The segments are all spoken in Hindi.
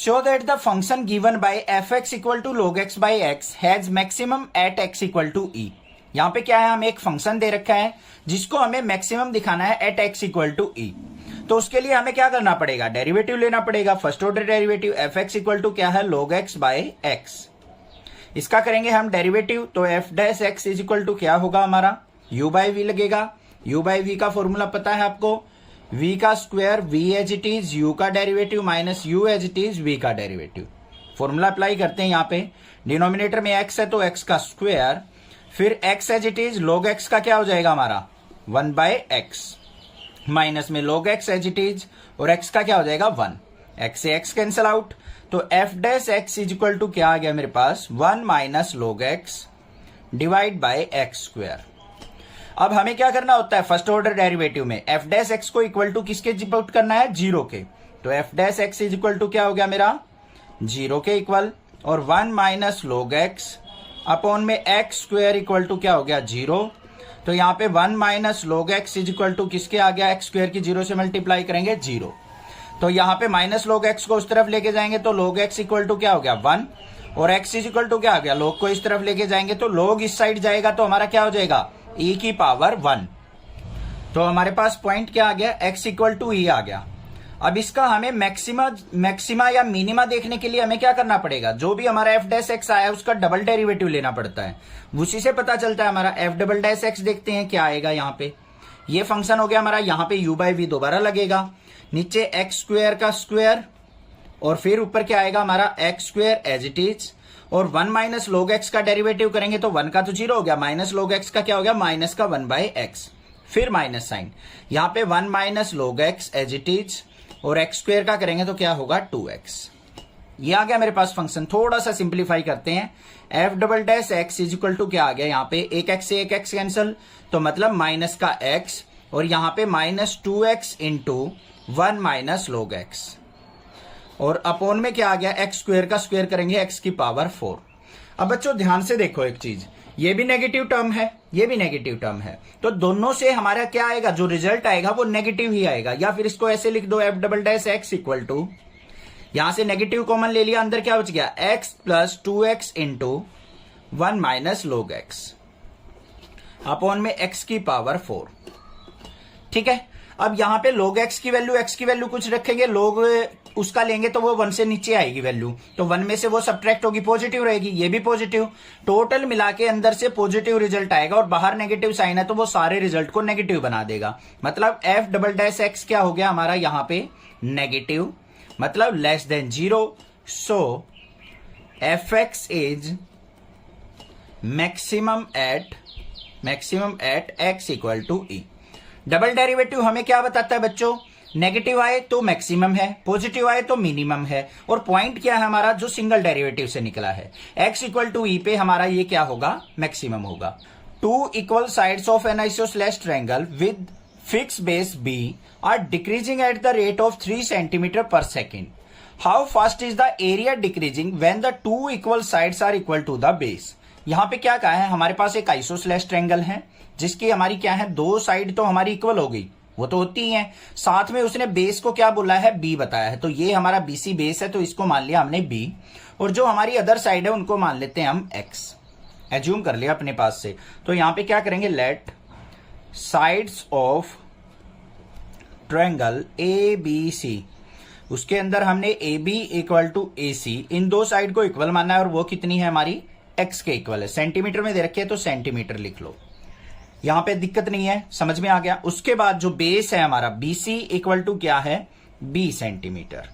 show that the function given by fx equal to log x by x has maximum at x equal to e। यहाँ पे क्या है, हमें एक फंक्शन दे रखा है जिसको हमें मैक्सिमम दिखाना है at x equal to e। तो उसके लिए हमें क्या करना पड़ेगा, डेरिवेटिव लेना पड़ेगा। First order derivative fx equal to क्या है, log x बाय x। इसका करेंगे हम डेरिवेटिव, तो f dash x is equal to क्या होगा हमारा, u बाय v लगेगा। u बाय v का फॉर्मूला पता है आपको, v का square v as it is u का derivative minus u as it is v का डेरिवेटिव। फॉर्मूला अप्लाई करते हैं। यहाँ पे डिनोमिनेटर में x है तो x का स्क्वायर, फिर x as it is log x का क्या हो जाएगा हमारा 1 बाय x, माइनस में log x as it is और x का क्या हो जाएगा 1। x से x कैंसिल आउट, तो f dash x is equal to क्या आ गया मेरे पास 1 minus log x divide by x square. अब हमें क्या करना होता है, फर्स्ट ऑर्डर डेरिवेटिव में f डैश x को इक्वल टू किसके पुट करना है, 0 के। तो f dash x is equal to क्या हो गया मेरा 0 के इक्वल, और 1 माइनस log x अपॉन में x स्क्वायर इक्वल टू क्या हो गया 0। तो यहाँ पे 1 minus log x is equal to किसके आ गया, x स्क्वायर की 0 से मल्टीप्लाई करेंगे 0। तो यहाँ पे माइनस log x को उस तरफ लेके जाएंगे तो log x इक्वल टू क्या हो गया 1, और x इज इक्वल टू क्या हो गया, log को इस तरफ लेके जाएंगे तो log इस साइड जाएगा तो हमारा क्या हो जाएगा e की पावर 1। तो हमारे पास पॉइंट क्या आ गया, x इक्वल टू e आ गया। अब इसका हमें मैक्सिमा या मिनिमा देखने के लिए हमें क्या करना पड़ेगा, जो भी हमारा f डैश x आया उसका डबल डेरिवेटिव लेना पड़ता है, उसी से पता चलता है हमारा f डबल डैश x। देखते हैं क्या आएगा। यहाँ पे ये फंक्शन हो गया हमारा, यहाँ पे u बाई v दोबारा लगेगा, नीचे x स्क्वायर का स्क्वायर, और फिर ऊपर क्या आएगा हमारा x square as it is, और 1 माइनस log x का डेरिवेटिव करेंगे तो 1 का तो 0 हो गया, माइनस log x का क्या हो गया, माइनस का 1 बाय x, फिर माइनस साइन, यहाँ पे 1 minus log x as it is, और x स्क्वायर का करेंगे तो क्या होगा 2x। ये आ गया मेरे पास फंक्शन। थोड़ा सा सिंप्लीफाई करते हैं, f double dash x is equal to क्या आ गया, यहाँ पे एक x से एक x कैंसिल, तो मतलब माइनस का x, और यहाँ पे minus 2x into 1 minus log x, और अपॉन में क्या आ गया, x स्क्वायर का स्क्वायर करेंगे x की पावर 4। अब बच्चों ध्यान से देखो एक चीज, ये भी नेगेटिव टर्म है, ये भी नेगेटिव टर्म है, तो दोनों से हमारा क्या आएगा, जो रिजल्ट आएगा वो नेगेटिव ही आएगा। या फिर इसको ऐसे लिख दो, f double dash x equal to, यहां से नेगेटिव कॉमन ले लिया, अंदर क्या बच गया x plus 2x into 1 minus log x upon में x की पावर 4। ठीक है, अब यहां पे log x की वैल्यू कुछ रखेंगे, log उसका लेंगे तो वो 1 से नीचे आएगी वैल्यू, तो 1 में से वो सब्ट्रैक्ट होगी, पॉजिटिव रहेगी, ये भी पॉजिटिव, टोटल मिला के अंदर से पॉजिटिव रिजल्ट आएगा, और बाहर नेगेटिव साइन है तो वो सारे रिजल्ट को नेगेटिव बना देगा। मतलब f डबल डैश x क्या हो गया हमारा यहाँ पे नेगेटिव, मतलब less than 0। So fx is maximum at x equal to e। Double derivative हमें क्या बताता है बच्चों, नेगेटिव आए तो मैक्सिमम है, पॉजिटिव आए तो मिनिमम है, और पॉइंट क्या है हमारा, जो सिंगल डेरिवेटिव से निकला है x इक्वल टू e पे हमारा ये क्या होगा, मैक्सिमम होगा। 2 equal sides of an isosceles triangle with fix base b are decreasing at the rate of 3 centimetre per second. How fast is the area decreasing when the 2 equal sides are equal to the base. यहाँ पे क्या कहा है, हमारे पास एक आइसोसेलेस ट्रायंगल है जिसकी हमारी क्या है, 2 साइड तो हमारी इक्वल हो गई, वो तो होती ही है, साथ में उसने बेस को क्या बोला है, b बताया है, तो ये हमारा BC बेस है तो इसको मान लिया हमने b, और जो हमारी अदर साइड है उनको मान लेते हैं हम x, एज्यूम कर लिया अपने पास से। तो यहां पे क्या करेंगे, let sides of triangle ABC, उसके अंदर हमने AB इक्वल टू AC, इन 2 साइड को इक्वल मानना है, और वो कितनी है हमारी x के इक्वल है। सेंटीमीटर में दे रखे है तो सेंटीमीटर लिख लो, यहां पे दिक्कत नहीं है, समझ में आ गया। उसके बाद जो बेस है हमारा BC इक्वल टू क्या है, B सेंटीमीटर,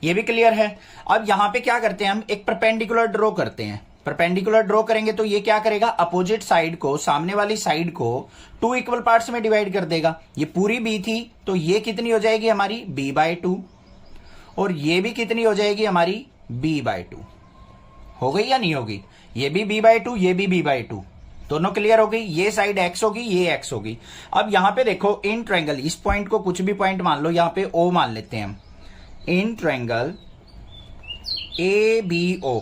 ये भी क्लियर है। अब यहां पे क्या करते हैं, हम एक परपेंडिकुलर ड्रॉ करते हैं। परपेंडिकुलर ड्रॉ करेंगे तो ये क्या करेगा, अपोजिट साइड को, सामने वाली साइड को 2 इक्वल पार्ट्स में डिवाइड कर देगा। ये पूरी B थी तो ये कितनी हो जाएगी हमारी B बाय 2, और ये भी कितनी हो जाएगी हमारी B बाय 2। हो गई या नहीं होगी, ये भी B बाय 2, ये भी B बाय 2, दोनों क्लियर हो गई। ये साइड x होगी, ये x होगी। अब यहां पे देखो, इन ट्रायंगल, इस पॉइंट को कुछ भी पॉइंट मान लो, यहां पे O मान लेते हैं हम, इन ट्रायंगल ABO,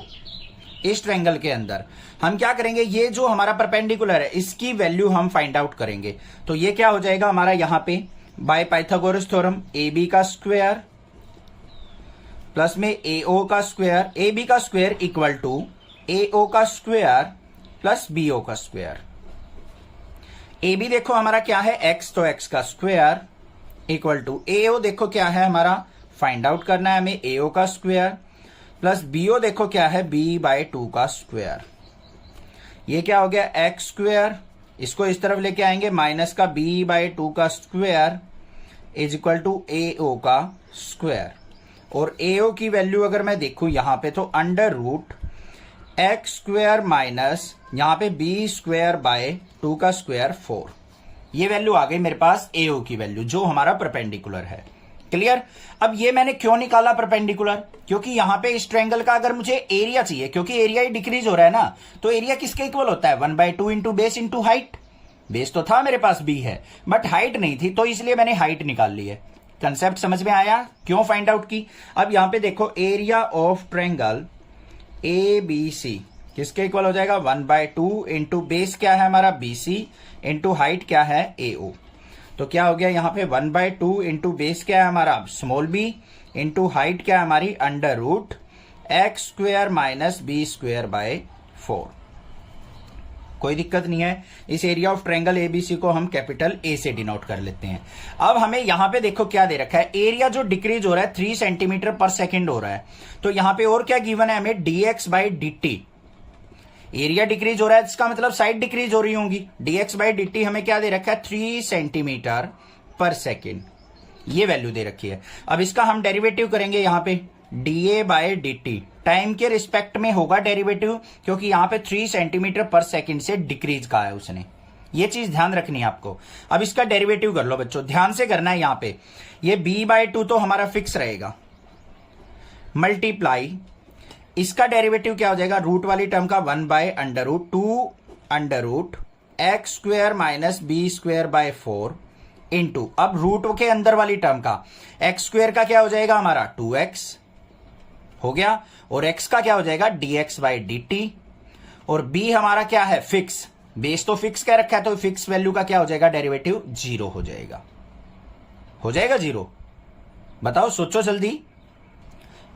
इस ट्रायंगल के अंदर हम क्या करेंगे, ये जो हमारा परपेंडिकुलर है इसकी वैल्यू हम फाइंड आउट करेंगे। तो ये क्या हो जाएगा हमारा, यहां पे बाय पाइथागोरस थ्योरम AB का स्क्वायर प्लस में AO का स्क्वायर, AB का स्क्वायर इक्वल टू AO का स्क्वायर प्लस BO का स्क्वायर। AB देखो हमारा क्या है x, तो x का स्क्वायर इक्वल टू AO देखो क्या है हमारा, फाइंड आउट करना है हमें AO का स्क्वायर प्लस BO देखो क्या है B/2 का स्क्वायर। ये क्या हो गया x स्क्वायर, इसको इस तरफ लेके आएंगे माइनस का B/2 का square is equal to AO का स्क्वायर। और AO की वैल्यू अगर मैं देखूं यहां पे तो under root x square minus यहां पे B²/2 का स्क्वायर 4। ये वैल्यू आ गई मेरे पास AO की वैल्यू जो हमारा परपेंडिकुलर है। क्लियर। अब ये मैंने क्यों निकाला परपेंडिकुलर, क्योंकि यहां पे इस ट्रायंगल का अगर मुझे एरिया चाहिए, क्योंकि एरिया ही डिक्रीज हो रहा है ना, तो एरिया किसके इक्वल होता है 1/2 into base into height. Base तो था मेरे पास B है बट हाइट नहीं थी, तो इसलिए मैंने हाइट निकाल ली है। कंसेप्ट समझ में आया, क्यों फाइंड आउट की। अब यहां पे देखो एरिया ऑफ ट्रायंगल ABC किसके इक्वल हो जाएगा 1/2 इंटू बेस क्या है हमारा BC इंटू हाइट क्या है AO। तो क्या हो गया यहां पे 1/2 इंटू बेस क्या है हमारा स्मॉल b इंटू हाइट क्या है हमारी under root x square minus B²/4। कोई दिक्कत नहीं है। इस एरिया ऑफ ट्रायंगल ABC को हम कैपिटल A से डिनोट कर लेते हैं। अब हमें यहां पे देखो क्या दे रखा है, एरिया जो डिक्रीज हो रहा है 3 सेंटीमीटर पर सेकेंड हो रहा है। तो यहां पे और क्या गिवन है हमें dx/dt। एरिया डिक्रीज हो रहा है इसका मतलब साइड डिक्रीज हो रही होंगी। dx/dt हमें क्या दे रखा है 3 सेंटीमीटर पर सेकेंड, ये वैल्यू दे रखी है। अब इसका हम डेरिवेटिव करेंगे यहां पे dA/dt टाइम के रिस्पेक्ट में होगा डेरिवेटिव, क्योंकि यहां पे 3 सेंटीमीटर पर सेकेंड से डिक्रीज कहा है उसने। ये चीज ध्यान रखनी है आपको। अब इसका डेरिवेटिव कर लो बच्चों, ध्यान से करना है। यहां पे ये B/2 तो हमारा फिक्स रहेगा, मल्टीप्लाई इसका डेरिवेटिव क्या हो जाएगा रूट वाली टर्म का 1/√2 under root x square minus B²/4 into अब रूट के अंदर वाली टर्म का x स्क्वायर का क्या हो जाएगा हमारा 2x हो गया, और x का क्या हो जाएगा dx/dt, और b हमारा क्या है फिक्स, बेस तो फिक्स क्या रखा है, तो फिक्स वैल्यू का क्या हो जाएगा डेरिवेटिव 0 हो जाएगा। हो जाएगा 0, बताओ सोचो जल्दी।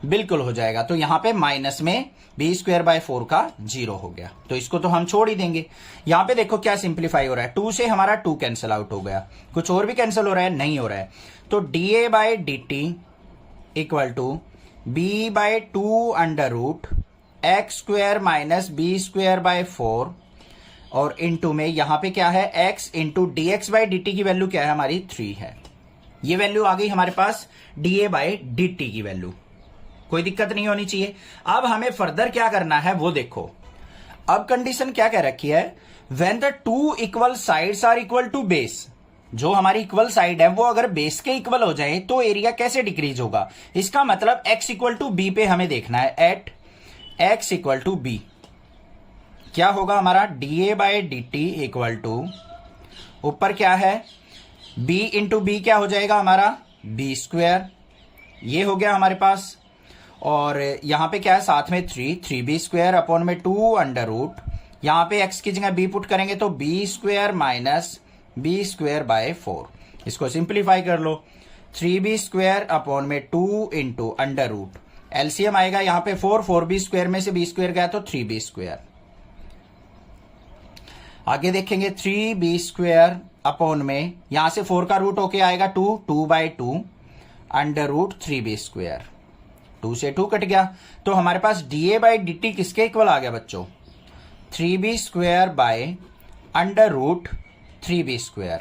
बिल्कुल हो जाएगा। तो यहां पे माइनस में B²/4 का 0 हो गया, तो इसको तो हम छोड़ ही देंगे। यहां पे देखो क्या सिंप्लीफाई हो रहा है, 2 से हमारा 2 कैंसिल आउट हो गया, कुछ और भी कैंसिल हो रहा है नहीं हो रहा है। तो dA/dt equal to B/2 under root x square minus B²/4 और इंटू में यहां पे क्या है x इंटू dx/dt की वैल्यू क्या है हमारी 3 है। ये वैल्यू आ गई हमारे पास dA/dt की वैल्यू, कोई दिक्कत नहीं होनी चाहिए। अब हमें फर्दर क्या करना है वो देखो। अब कंडीशन क्या कह रखी है, when the 2 equal sides are equal to base, जो हमारी इक्वल साइड है वो अगर बेस के इक्वल हो जाए तो एरिया कैसे डिक्रीज होगा। इसका मतलब x इक्वल टू b पे हमें देखना है, at x equal to b क्या होगा हमारा dA/dt इक्वल टू ऊपर क्या है b इंटू बी क्या हो जाएगा हमारा B², ये हो गया हमारे पास, और यहां पे क्या है साथ में 3b² अपॉन में 2 अंडर रूट, यहां पे x की जगह b पुट करेंगे तो B² माइनस B²/4। इसको सिंप्लीफाई कर लो, 3b² अपॉन में 2 इंटू अंडर रूट, एलसीएम आएगा यहां पे 4b² में से b² गया तो 3b²। आगे देखेंगे 3b² अपॉन में यहां से 4 का रूट होके आएगा 2/2 अंडर रूट 3b², 2 से 2 कट गया, तो हमारे पास dA/dt किसके इक्वल आ गया बच्चों 3b² अंडर रूट 3b²।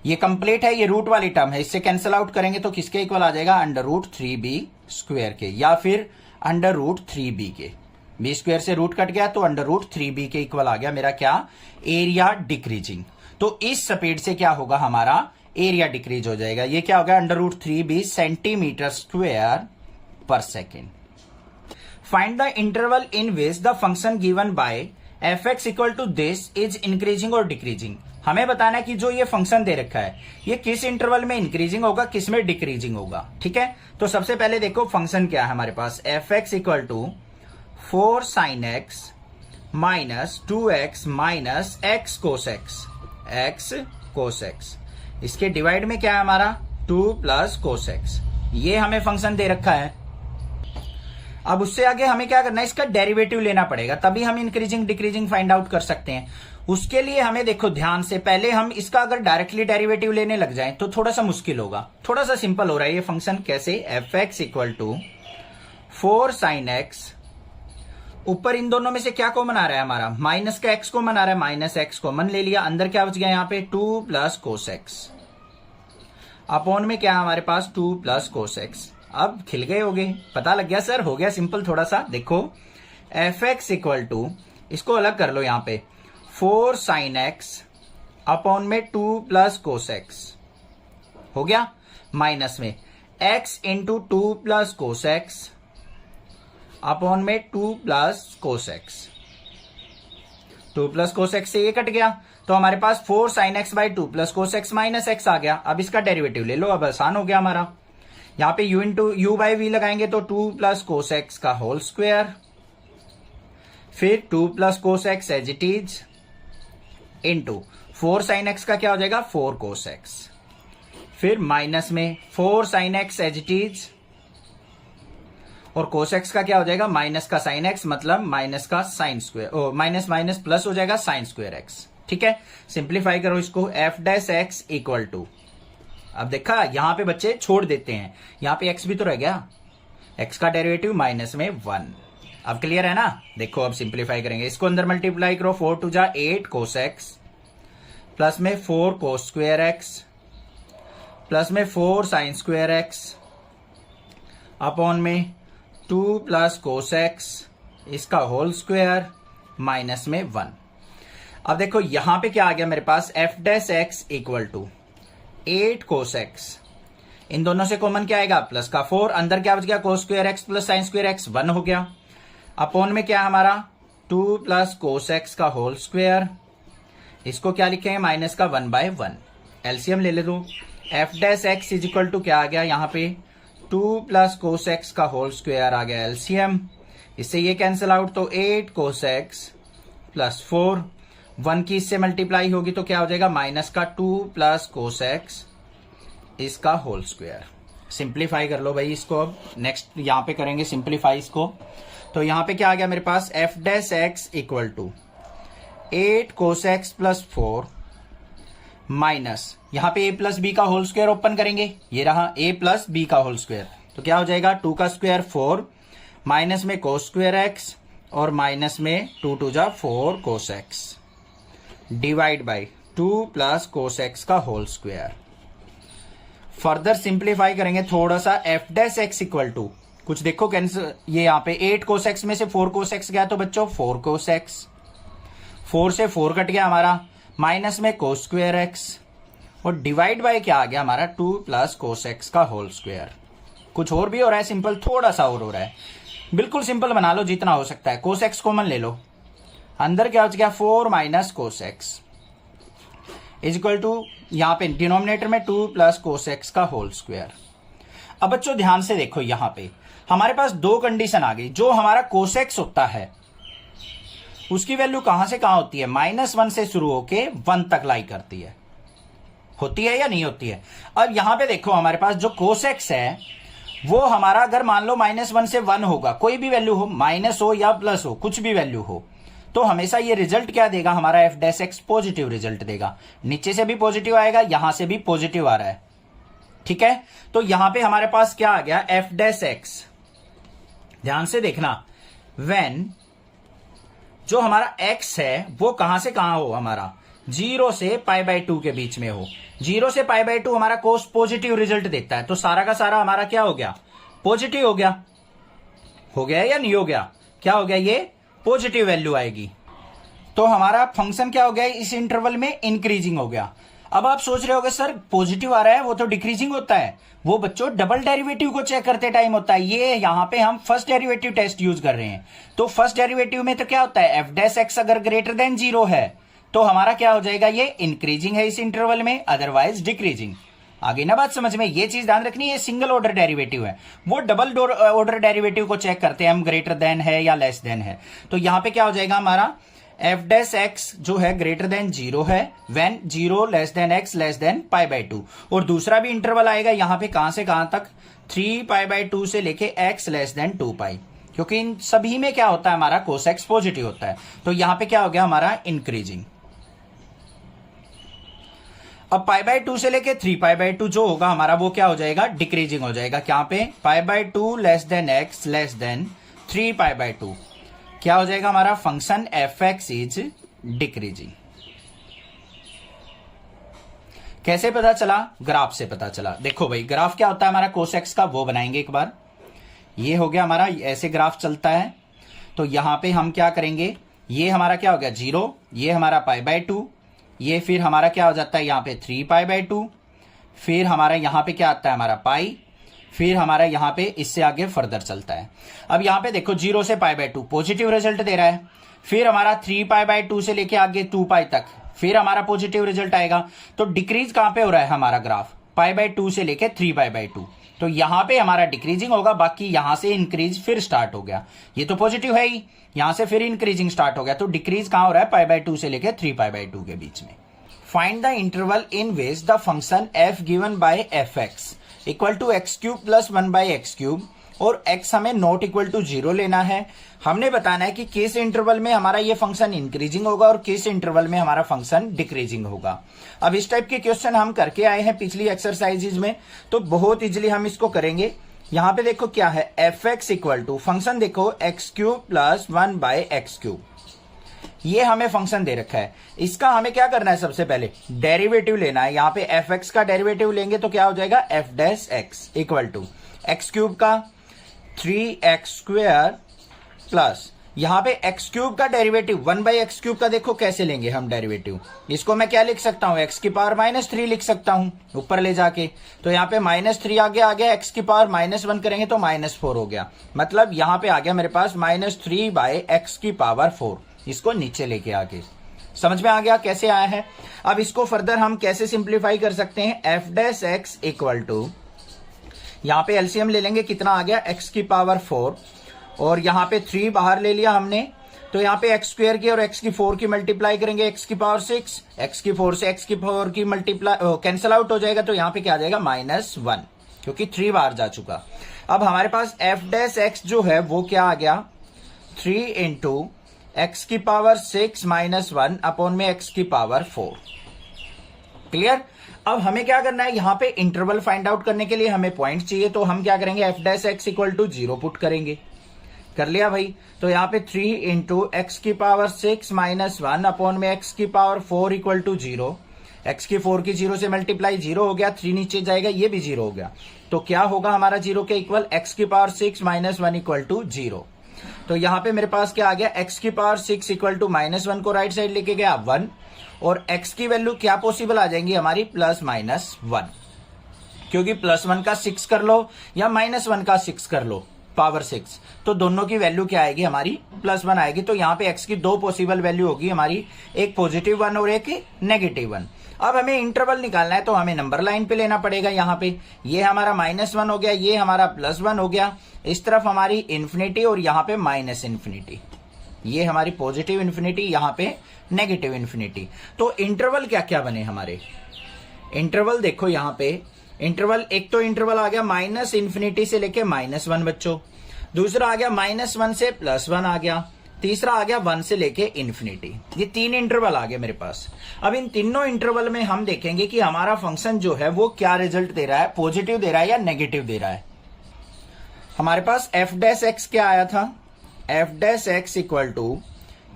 ये कंप्लीट है, ये रूट वाली टर्म है, इससे कैंसिल आउट करेंगे तो किसके इक्वल आ जाएगा अंडर रूट 3b² के, या फिर अंडर रूट 3b के। b² से रूट कट गया तो अंडर रूट 3b के इक्वल आ गया मेरा क्या एरिया डिक्रीजिंग। तो इस स्पीड से क्या होगा हमारा एरिया डिक्रीज हो जाएगा। ये क्या हो गया under root 3b centimetre square per second. Find the interval in which the function given by fx equal to this is increasing और डिक्रीजिंग। हमें बताना है कि जो ये फंक्शन दे रखा है ये किस इंटरवल में इंक्रीजिंग होगा किस में डिक्रीजिंग होगा। ठीक है, तो सबसे पहले देखो फंक्शन क्या है हमारे पास, fx equal to 4 sin x minus 2x minus x cos x, इसके डिवाइड में क्या है हमारा 2 प्लस cos x। ये हमें फंक्शन दे रखा है, अब उससे आगे हमें क्या करना है, इसका डेरिवेटिव लेना पड़ेगा, तभी हम इंक्रीजिंग डिक्रीजिंग फाइंड आउट कर सकते हैं। उसके लिए हमें देखो ध्यान से, पहले हम इसका अगर डायरेक्टली डेरिवेटिव लेने लग जाएं तो थोड़ा सा मुश्किल होगा। थोड़ा सा सिंपल हो रहा है ये फंक्शन। कैसे? F x equal to 4 sin x, ऊपर इन दोनों में से क्या कॉमन आ रहा है हमारा, माइनस का x कॉमन आ रहा है, माइनस x कॉमन ले लिया, अंदर क्या बच गया यहाँ पे 2 प्लस कोस एक्स, अपॉन में क्या है हमारे पास 2 प्लस कोस एक्स। अब खिल गए होगे, पता लग गया सर, हो गया सिंपल थोड़ा सा। देखो एफ एक्स इक्वल टू, इसको अलग कर लो यहाँ पे, 4 sin x अपॉन में 2 प्लस कोस एक्स, हो गया, माइनस में x into 2 plus cos x upon में 2 plus cos x. 2 plus cos x से ये कट गया, तो हमारे पास 4 sin x by 2 plus cos x minus x आ गया। अब इसका डेरिवेटिव ले लो, अब आसान हो गया हमारा। यहां पे u into u by v लगाएंगे तो 2 प्लस कोस एक्स का होल स्क्वायर, फिर 2 plus cos x as it is, into 4 sin x का क्या हो जाएगा 4 कोस एक्स, फिर माइनस में 4 sin x as it is, और कोस एक्स का क्या हो जाएगा माइनस का साइन एक्स, मतलब माइनस का sine square, minus minus plus हो जाएगा साइन स्क्वायर एक्स। ठीक है, सिंप्लीफाई करो इसको, f dash x equal to, अब देखा यहां पे बच्चे छोड़ देते हैं, यहां पे एक्स भी तो रह गया, एक्स का डेरिवेटिव माइनस में 1। अब क्लियर है ना? देखो अब सिंप्लीफाई करेंगे, इसको अंदर मल्टीप्लाई करो, 4 टू जा 8 कोस एक्स, प्लस में 4 कोस स्क्वायर एक्स, प्लस में 4 साइन स्क्वायर एक्स, अपॉन में 2 प्लस कोस एक्स, इसका होल स्क्वायर, माइनस में 1। अब देखो यहां पे क्या आ गया मेरे पास, f dash x equal to 8 cos x, इन दोनों से कॉमन क्या आएगा प्लस का 4, अंदर क्या बच गया कोस square x plus sine square x 1 हो गया, अपॉन में क्या हमारा 2 प्लस कोस एक्स का होल स्क्वायर, इसको क्या लिखेंगे माइनस का 1/1, एलसीएम ले ले दो, f dash x is equal to क्या आ गया यहाँ पे 2 प्लस कोस एक्स का होल स्क्वायर आ गया एलसीएम, इससे ये कैंसिल आउट, तो 8 कोस एक्स प्लस 4, 1 की इससे मल्टीप्लाई होगी तो क्या हो जाएगा माइनस का 2 प्लस कोस एक्स, इसका होल स्क्वायर। सिंप्लीफाई कर लो भाई इसको, अब नेक्स्ट यहां पे करेंगे सिंप्लीफाई इसको, तो यहां पे क्या आ गया मेरे पास, f dash x equal to 8 cos x plus 4 minus, यहां पे a प्लस बी का होल स्क्वायर ओपन करेंगे, ये रहा a प्लस बी का होल स्क्वायर, तो क्या हो जाएगा 2 का स्क्वायर 4, माइनस में कोस स्क्वायर एक्स, और माइनस में 2 टू जा 4 cos x, divide by 2 plus cos x का होल स्क्वायर। फर्दर सिंप्लीफाई करेंगे थोड़ा सा, f dash x equal to, कुछ देखो कैंसिल, ये यहाँ पे 8 कोस एक्स में से 4 कोस एक्स गया तो बच्चों 4 कोस एक्स, 4 से 4 कट गया हमारा, माइनस में कोस स्क्वायर एक्स, और डिवाइड बाय क्या आ गया हमारा 2 प्लस कोस एक्स का होल स्क्वायर। कुछ और भी हो रहा है सिंपल, थोड़ा सा और हो रहा है, बिल्कुल सिंपल बना लो जितना हो सकता है। कोस एक्स कॉमन ले लो, अंदर क्या बच गया 4 minus cos x is equal to, यहां पे डिनोमिनेटर में 2 प्लस कोस एक्स का होल स्क्वायर। अब बच्चों ध्यान से देखो, यहां पे हमारे पास दो कंडीशन आ गई, जो हमारा कोस एक्स होता है उसकी वैल्यू कहां से कहां होती है, -1 से शुरू होके 1 तक लाई करती है, होती है या नहीं होती है। अब यहां पे देखो हमारे पास जो कोस एक्स है वो हमारा, अगर मान लो -1 से 1 होगा, कोई भी वैल्यू हो, माइनस हो या प्लस हो, कुछ भी वैल्यू हो, तो हमेशा ये रिजल्ट क्या देगा हमारा, f dash x positive result देगा, नीचे से भी पॉजिटिव आएगा, यहां से भी पॉजिटिव आ रहा है। ठीक है, तो यहां पे हमारे पास क्या आ गया, एफ डैश एक्स, ध्यान से देखना, व्हेन जो हमारा x है वो कहां से कहां हो, हमारा 0 से π/2 के बीच में हो, 0 से π/2 हमारा कोस पॉजिटिव रिजल्ट देता है, तो सारा का सारा हमारा क्या हो गया, पॉजिटिव हो गया या नहीं हो गया, क्या हो गया, ये पॉजिटिव वैल्यू आएगी, तो हमारा फंक्शन क्या हो गया, इस इंटरवल में इंक्रीजिंग हो गया। अब आप सोच रहे होगे सर पॉजिटिव आ रहा है वो तो डिक्रीजिंग होता है, वो बच्चों डबल डेरिवेटिव को चेक करते टाइम होता है, ये यहां पे हम फर्स्ट डेरिवेटिव टेस्ट यूज कर रहे हैं, तो फर्स्ट डेरिवेटिव में तो क्या होता है, एफ डैश एक्स अगर ग्रेटर देन 0 है तो हमारा क्या हो जाएगा, ये इंक्रीजिंग है इस इंटरवल में, अदरवाइज डिक्रीजिंग। आगे ना बात समझ में, ये चीज ध्यान रखनी, ये सिंगल ऑर्डर डेरिवेटिव है, वो डबल ऑर्डर डेरिवेटिव को चेक करते हैं हम, ग्रेटर देन है या लेस देन है, तो यहां पे क्या हो जाएगा हमारा, एफ डैश एक्स जो है ग्रेटर देन 0 है, when 0 less than x less than π/2, और दूसरा भी इंटरवल आएगा यहां पे कहां से कहां तक, 3π/2 से लेके x लेस देन 2π, क्योंकि इन सभी में क्या होता है, हमारा cos x पॉजिटिव होता है। तो यहां पे क्या हो गया हमारा इंक्रीजिंग। अब π/2 से लेके 3π/2 जो होगा हमारा वो क्या हो जाएगा, डिक्रीजिंग हो जाएगा। क्या पे π/2 less than x less than 3π/2 क्या हो जाएगा हमारा फंक्शन f(x) इज डिक्रीजिंग। कैसे पता चला, ग्राफ से पता चला। देखो भाई ग्राफ क्या होता है हमारा cos x का, वो बनाएंगे एक बार। ये हो गया हमारा, ऐसे ग्राफ चलता है। तो यहां पे हम क्या करेंगे, ये हमारा क्या हो गया 0, ये हमारा π/2, ये फिर हमारा क्या हो जाता है यहाँ पे 3π/2, फिर हमारा यहाँ पे क्या आता है हमारा पाई, फिर हमारा यहाँ पे इससे आगे फर्दर चलता है। अब यहाँ पे देखो 0 से π/2 पॉजिटिव रिजल्ट दे रहा है, फिर हमारा 3π/2 से लेके आगे 2π तक फिर हमारा पॉजिटिव रिजल्ट आएगा। तो डिक्रीज कहां पे हो रहा है हमारा ग्राफ, π/2 से लेके 3π/2। तो यहां पे हमारा डिक्रीजिंग होगा, बाकी यहां से इंक्रीज फिर स्टार्ट हो गया। ये तो पॉजिटिव है ही, यहां से फिर इंक्रीजिंग स्टार्ट हो गया। तो डिक्रीज कहां हो रहा है, π/2 से लेके 3π/2 के बीच में। Find the interval in which the function f given by f(x) equal to x³ plus 1/x³ और x हमें नॉट इक्वल टू 0 लेना है। हमने बताना है कि किस इंटरवल में हमारा ये फंक्शन इंक्रीजिंग होगा और किस इंटरवल में हमारा फंक्शन डिक्रीजिंग होगा। अब इस टाइप के क्वेश्चन हम करके आए हैं पिछली एक्सरसाइजेज में, तो बहुत इजीली हम इसको करेंगे। यहां पे देखो क्या है, f(x) इक्वल टू फंक्शन देखो x³ प्लस 1/x³। ये हमें फंक्शन दे रखा है, इसका हमें क्या करना है, सबसे पहले डेरिवेटिव लेना है। यहाँ पे f(x) का डेरिवेटिव लेंगे तो क्या हो जाएगा f(x) इक्वल टू x³ का 3x² प्लस यहां पे x³ का डेरिवेटिव 1/x³ का देखो कैसे लेंगे हम डेरिवेटिव। इसको मैं क्या लिख सकता हूं, x की पावर -3 लिख सकता हूं ऊपर ले जाके। तो यहाँ पे -3 आगे आ गया, x की पावर -1 करेंगे तो -4 हो गया। मतलब यहां पे आ गया मेरे पास -3/x की पावर 4। इसको नीचे लेके आके समझ में आ गया कैसे आया है। अब इसको फर्दर हम कैसे सिंप्लीफाई कर सकते हैं, f(x) इक्वल टू यहां पे एलसीएम ले लेंगे, कितना आ गया x की पावर 4 और यहां पे 3 बाहर ले लिया हमने। तो यहां पे x² की और x की 4 की मल्टीप्लाई करेंगे, x की पावर 6, x की 4 से x की 4 की मल्टीप्लाई कैंसिल आउट हो जाएगा। तो यहां पे क्या आ जाएगा -1, क्योंकि 3 बाहर जा चुका। अब हमारे पास f(x) जो है वो क्या आ गया 3 इंटू x की पावर 6 -1 अपॉन में x की पावर 4। क्लियर। अब हमें क्या करना है, यहां पे इंटरवल फाइंड आउट करने के लिए हमें पॉइंट चाहिए। तो हम क्या करेंगे, f(x) इक्वल टू 0 पुट करेंगे। कर लिया भाई। तो यहाँ पे 3 इंटू एक्स की पावर 6 -1 अपॉन में x की पावर 4 इक्वल टू 0। x की 4 की 0 से मल्टीप्लाई 0 हो गया, 3 नीचे जाएगा, ये भी 0 हो गया। तो क्या होगा हमारा 0 के इक्वल, x की पावर 6 -1 इक्वल टू 0। तो यहाँ पे मेरे पास क्या आ गया, x की पावर 6 इक्वल टू -1 को राइट साइड लेके गया 1 और x की वैल्यू क्या पॉसिबल आ जाएंगी हमारी +-1, क्योंकि +1 का 6 कर लो या -1 का 6 कर लो पावर 6, तो दोनों की वैल्यू क्या आएगी हमारी +1 आएगी। तो यहाँ पे x की 2 पॉसिबल वैल्यू होगी हमारी, एक +1 और एक -1। अब हमें इंटरवल निकालना है तो हमें नंबर लाइन पे लेना पड़ेगा। यहाँ पे ये हमारा -1 हो गया, ये हमारा +1 हो गया, इस तरफ हमारी इन्फिनिटी और यहाँ पे -इन्फिनिटी, ये हमारी पॉजिटिव इन्फिनिटी, यहाँ पे नेगेटिव इन्फिनिटी। तो इंटरवल क्या क्या बने हमारे, इंटरवल देखो यहाँ पे इंटरवल, एक तो इंटरवल आ गया -इन्फिनिटी से लेके -1 बच्चों, दूसरा आ गया -1 से +1 आ गया, तीसरा आ गया 1 से लेके इन्फिनिटी। ये 3 इंटरवल आ गए मेरे पास। अब इन तीनों इंटरवल में हम देखेंगे कि हमारा फंक्शन जो है वो क्या रिजल्ट दे रहा है, पॉजिटिव दे रहा है या नेगेटिव दे रहा है। हमारे पास f(x) क्या आया था, f(x) इक्वल टू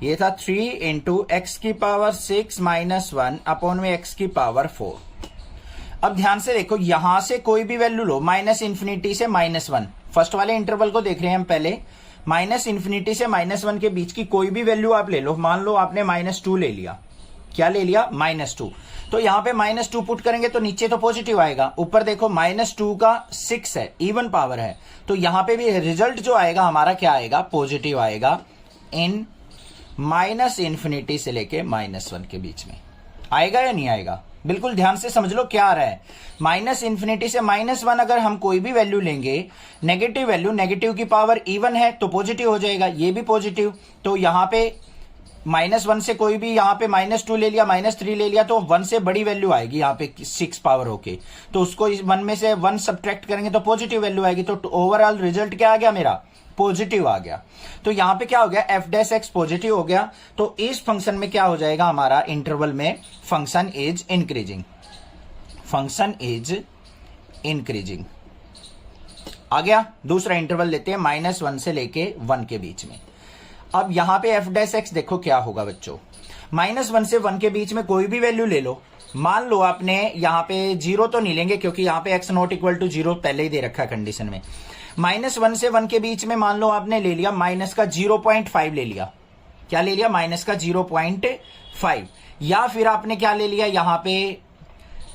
ये था 3 इंटू एक्स की पावर 6 -1 अपॉन में x की पावर 4। अब ध्यान से देखो, यहां से कोई भी वैल्यू लो, -इन्फिनिटी से -1, फर्स्ट वाले इंटरवल को देख रहे हैं हम पहले, -इन्फिनिटी से -1 के बीच की कोई भी वैल्यू आप ले लो। मान लो आपने -2 ले लिया, क्या ले लिया -2, तो यहां पे -2 पुट करेंगे तो नीचे तो पॉजिटिव आएगा, ऊपर देखो -2 का 6 है, इवन पावर है, तो यहां पे भी रिजल्ट जो आएगा हमारा क्या आएगा, पॉजिटिव आएगा इन -इन्फिनिटी से लेके -1 के बीच में। आएगा या नहीं आएगा, बिल्कुल ध्यान से समझ लो क्या आ रहा है। -इन्फिनिटी से -1 अगर हम कोई भी वैल्यू लेंगे, नेगेटिव वैल्यू, नेगेटिव की पावर इवन है तो पॉजिटिव हो जाएगा, ये भी पॉजिटिव। तो यहाँ पे -1 से कोई भी, यहाँ पे -2 ले लिया, -3 ले लिया, तो 1 से बड़ी वैल्यू आएगी यहाँ पे 6 पावर होके, तो उसको इस 1 में से 1 सब्ट्रैक्ट करेंगे तो पॉजिटिव वैल्यू आएगी। तो ओवरऑल रिजल्ट क्या आ गया मेरा, पॉजिटिव आ गया। तो यहां पे क्या हो गया, एफ डैश एक्स पॉजिटिव हो गया। तो इस फंक्शन में क्या हो जाएगा हमारा इंटरवल में, function is increasing, function is increasing आ गया। दूसरा इंटरवल लेते हैं -1 से लेके 1 के बीच में। अब यहां पे एफ डैश एक्स देखो क्या होगा बच्चों, -1 से 1 के बीच में कोई भी वैल्यू ले लो। मान लो आपने यहां पे 0 तो नहीं लेंगे क्योंकि यहां पे x नॉट इक्वल टू 0 पहले ही दे रखा है कंडीशन में। -1 से 1 के बीच में मान लो आपने ले लिया माइनस का 0.5 ले लिया। क्या ले लिया, माइनस का 0.5। या फिर आपने क्या ले लिया यहां पे,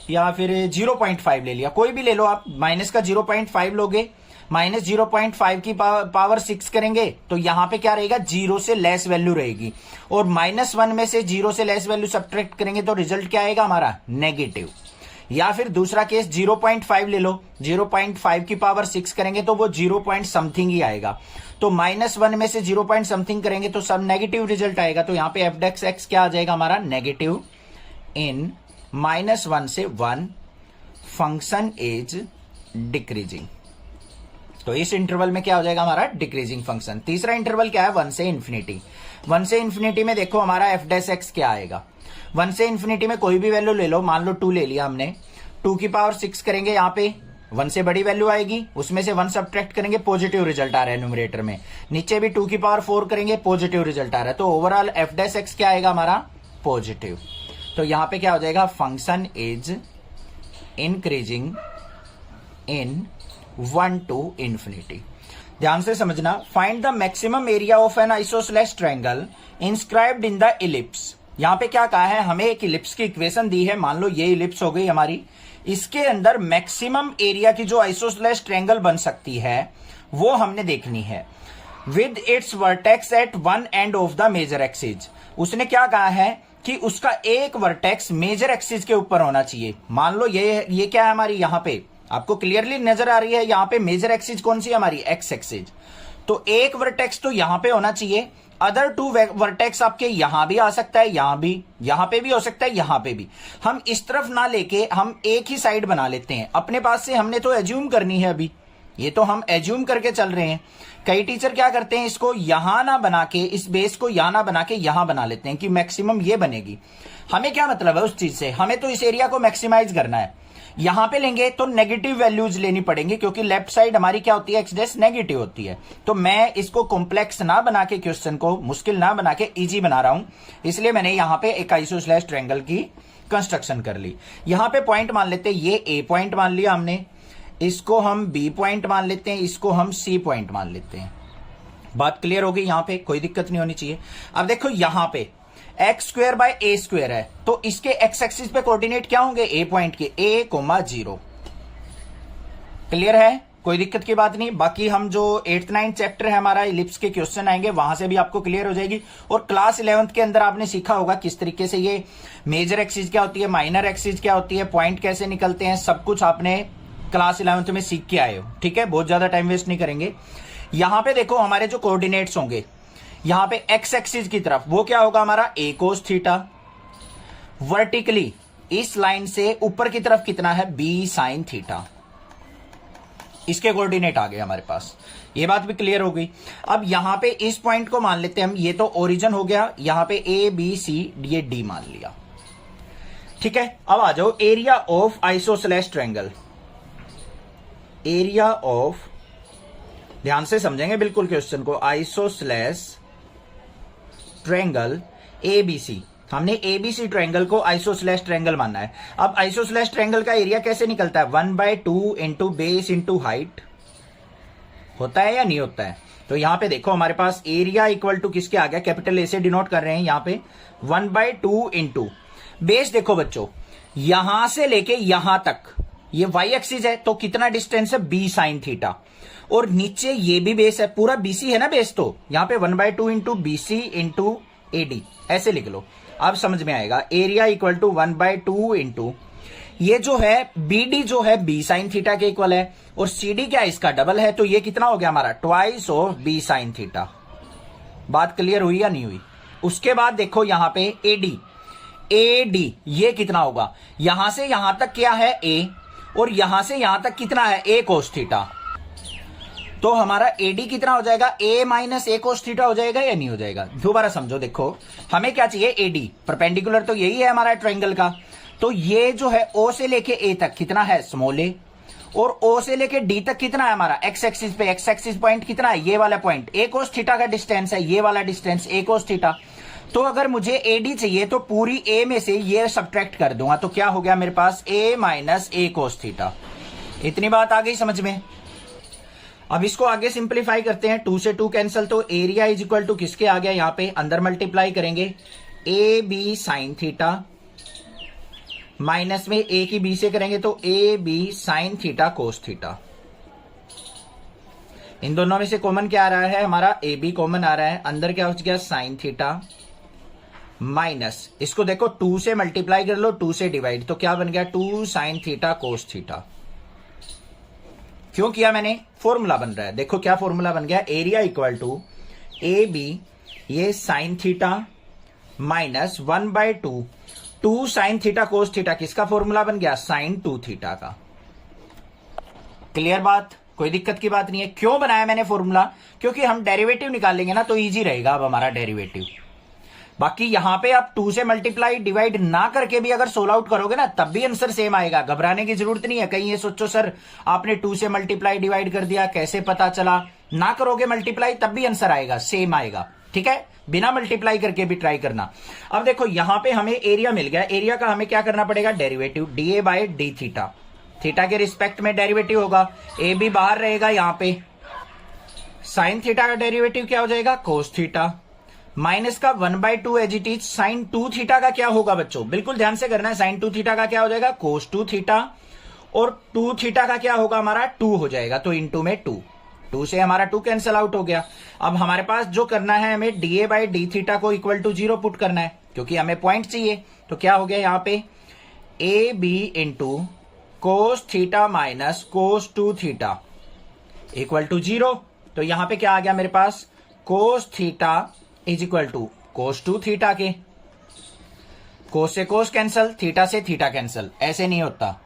या फिर 0.5 ले लिया, कोई भी ले लो आप। माइनस का 0.5 लोगे, -0.5 की पावर 6 करेंगे तो यहां पे क्या रहेगा, 0 से लेस वैल्यू रहेगी। और -1 में से 0 से लेस वैल्यू सब्ट्रैक्ट करेंगे तो रिजल्ट क्या आएगा हमारा, नेगेटिव। या फिर दूसरा केस 0.5 ले लो, 0.5 की पावर 6 करेंगे तो वो 0 पॉइंट समथिंग ही आएगा। तो -1 में से 0 पॉइंट समथिंग करेंगे तो सब नेगेटिव रिजल्ट आएगा। तो यहां पे एफ डैश एक्स क्या आ जाएगा हमारा, नेगेटिव इन -1 से 1 फंक्शन इज डिक्रीजिंग। तो इस इंटरवल में क्या हो जाएगा हमारा, डिक्रीजिंग फंक्शन। तीसरा इंटरवल क्या है, 1 से इन्फिनिटी। 1 से इन्फिनिटी में देखो हमारा एफ डैश एक्स क्या आएगा। 1 से इन्फिनिटी में कोई भी वैल्यू ले लो, मान लो 2 ले लिया हमने, 2 की पावर 6 करेंगे, यहाँ पे 1 से बड़ी वैल्यू आएगी, उसमें से 1 सब्ट्रैक्ट करेंगे, पॉजिटिव रिजल्ट आ रहा है न्यूमरेटर में। नीचे भी 2 की पावर 4 करेंगे, पॉजिटिव रिजल्ट आ रहा है। तो ओवरऑल एफ डैश एक्स क्या आएगा हमारा, पॉजिटिव। तो यहां पे क्या हो जाएगा, function is increasing in 1 to infinity। ध्यान से समझना, find the maximum area of an isosceles triangle inscribed in the ellipse. यहां पे क्या कहा है, हमें एक इलिप्स की इक्वेशन दी है, मान लो ये इलिप्स हो गई हमारी, इसके अंदर मैक्सिमम एरिया की जो आइसोसेलेस ट्रायंगल बन सकती है वो हमने देखनी है, with its vertex at one end of the major axis. उसने क्या कहा है कि उसका एक वर्टेक्स मेजर एक्सिस के ऊपर होना चाहिए। मान लो ये क्या है हमारी, यहां पे आपको क्लियरली नजर आ रही है, यहां पे मेजर एक्सिस कौन सी है हमारी, एक्स एक्सिस। तो एक वर्टेक्स तो यहां पे होना चाहिए, अदर 2 वर्टेक्स आपके यहां भी आ सकता है, यहां भी, यहां पे भी हो सकता है, यहां पे भी। हम इस तरफ ना लेके हम एक ही साइड बना लेते हैं अपने पास से। हमने तो एज्यूम करनी है अभी, ये तो हम एज्यूम करके चल रहे हैं। कई टीचर क्या करते हैं, इसको यहां ना बना के, इस बेस को यहां ना बना के यहां बना लेते हैं कि मैक्सिमम ये बनेगी। हमें क्या मतलब है उस चीज से, हमें तो इस एरिया को मैक्सिमाइज करना है। यहां पे लेंगे तो नेगेटिव वैल्यूज लेनी पड़ेंगी क्योंकि लेफ्ट साइड हमारी क्या होती है, एक्स डैश नेगेटिव होती है। तो मैं इसको कॉम्प्लेक्स ना बना के, क्वेश्चन को मुश्किल ना बना के इजी बना रहा हूं, इसलिए मैंने यहां पे एक आइसोसेलेस ट्रायंगल की कंस्ट्रक्शन कर ली। यहां पे पॉइंट मान लेते हैं, ये ए पॉइंट मान लिया हमने, इसको हम बी पॉइंट मान लेते हैं, इसको हम सी पॉइंट मान लेते हैं। बात क्लियर होगी, यहां पे कोई दिक्कत नहीं होनी चाहिए। अब देखो यहां पे x² बाय a² है, तो इसके x एक्सिस पे कोऑर्डिनेट क्या होंगे, a पॉइंट के, a,0। क्लियर है, कोई दिक्कत की बात नहीं। बाकी हम जो 8th 9th चैप्टर है हमारा, इलिप्स के क्वेश्चन आएंगे, वहां से भी आपको क्लियर हो जाएगी। और क्लास 11th के अंदर आपने सीखा होगा किस तरीके से ये मेजर एक्सिस क्या होती है, माइनर एक्सिस क्या होती है, पॉइंट कैसे निकलते हैं, सब कुछ आपने क्लास 11th में सीख के आए हो। ठीक है, बहुत ज्यादा टाइम वेस्ट नहीं करेंगे। यहां पे देखो हमारे जो कोऑर्डिनेट्स होंगे, यहां पे एक्स एक्सिस की तरफ वो क्या होगा हमारा, a cos थीटा। वर्टिकली इस लाइन से ऊपर की तरफ कितना है, b sin थीटा। इसके कोऑर्डिनेट आ गए हमारे पास, ये बात भी क्लियर हो गई। अब यहां पे इस पॉइंट को मान लेते हैं हम, ये तो ओरिजिन हो गया, यहां पे a b c ये d मान लिया। ठीक है, अब आ जाओ area of isosceles triangle. Area of, ध्यान से समझेंगे बिल्कुल क्वेश्चन को, आइसोसेलेस ट्रायंगल एबीसी। हमने एबीसी ट्रायंगल को आइसोसेलेस ट्रायंगल मानना है। अब आइसोसेलेस ट्रायंगल का एरिया कैसे निकलता है, 1/2 इंटू बेस इंटू हाइट होता है या नहीं होता है। तो यहां पे देखो हमारे पास एरिया इक्वल टू किसके आ गया, कैपिटल ए से डिनोट कर रहे हैं यहां पे, 1/2 इंटू बेस। देखो बच्चों, यहां से लेके यहां तक ये y एक्सिस है, तो कितना डिस्टेंस है, b sin थीटा। और नीचे ये भी बेस है, पूरा BC है ना बेस, तो यहां पे 1/2 इंटू BC इंटू AD ऐसे लिख लो, अब समझ में आएगा। एरिया इक्वल टू 1/2 इंटू ये जो है BD जो है B sin थीटा के इक्वल है, और CD क्या इसका डबल है, तो ये कितना हो गया हमारा, twice of B sin theta. बात क्लियर हुई या नहीं हुई। उसके बाद देखो यहां पे AD ये कितना होगा, यहां से यहां तक क्या है A, और यहां से यहां तक कितना है A cos थीटा। तो हमारा AD कितना हो जाएगा, A minus A cos theta हो जाएगा या नहीं हो जाएगा। दोबारा समझो, देखो हमें क्या चाहिए, AD परपेंडिकुलर तो यही है हमारा ट्रायंगल का। तो ये जो है O से लेके A तक कितना है, स्मॉल a, और O से लेके D तक कितना है हमारा, एक्स एक्सिस पे, एक्स एक्सिस पॉइंट कितना है, ये वाला पॉइंट, A कोस थीटा का डिस्टेंस है, ये वाला डिस्टेंस A कोस थीटा। तो अगर मुझे AD चाहिए तो पूरी A में से ये सब्ट्रैक्ट कर दूंगा, तो क्या हो गया मेरे पास, A minus A cos theta. इतनी बात आ गई समझ में। अब इसको आगे सिंप्लीफाई करते हैं, 2 से 2 कैंसिल, तो एरिया इज इक्वल टू किसके आ गया, यहां पे अंदर मल्टीप्लाई करेंगे AB साइन थीटा, माइनस में A की B से करेंगे तो AB sine theta cos theta. इन दोनों में से कॉमन क्या आ रहा है, हमारा AB कॉमन आ रहा है, अंदर क्या हो गया, साइन थीटा, माइनस इसको देखो 2 से मल्टीप्लाई कर लो, 2 से डिवाइड, तो क्या बन गया, 2 साइन थीटा कोस थीटा। क्यों किया मैंने, फॉर्मूला बन रहा है, देखो क्या फॉर्मूला बन गया, एरिया इक्वल टू AB ये sign theta minus 1/2, 2 sine theta cos theta, किसका फॉर्मूला बन गया, साइन 2 थीटा का। क्लियर बात, कोई दिक्कत की बात नहीं है। क्यों बनाया मैंने फॉर्मूला, क्योंकि हम डेरिवेटिव निकालेंगे ना तो इजी रहेगा अब हमारा डेरिवेटिव। बाकी यहां पे आप 2 से मल्टीप्लाई डिवाइड ना करके भी अगर सोल्व आउट करोगे ना तब भी आंसर सेम आएगा, घबराने की जरूरत नहीं है। कहीं ये सोचो सर आपने 2 से मल्टीप्लाई डिवाइड कर दिया, कैसे पता चला, ना करोगे मल्टीप्लाई तब भी आंसर आएगा, सेम आएगा, ठीक है, बिना मल्टीप्लाई करके भी ट्राई करना। अब देखो यहां पे हमें एरिया मिल गया, एरिया का हमें क्या करना पड़ेगा, derivative, DA by d theta, theta के रिस्पेक्ट में डेरिवेटिव होगा, AB बाहर रहेगा, यहां पे साइन थीटा का डेरिवेटिव क्या हो जाएगा, कोस थीटा, माइनस का 1/2 as it is, sine 2 theta का क्या होगा बच्चों, बिल्कुल ध्यान से करना है, साइन 2 थीटा का क्या हो जाएगा, कोस 2 थीटा, और 2 थीटा का क्या होगा हमारा, 2 हो जाएगा, तो इंटू में 2 से हमारा 2 कैंसिल आउट हो गया। अब हमारे पास जो करना है, हमें DA बाई डी थीटा को इक्वल टू 0 पुट करना है, क्योंकि हमें पॉइंट चाहिए। तो क्या हो गया यहां पे, AB into cos theta minus cos 2 theta equal to 0। तो यहां पे क्या आ गया मेरे पास, cos theta is equal to cos 2 theta के, कोस से कोस कैंसल, थीटा से थीटा कैंसल, ऐसे नहीं होता,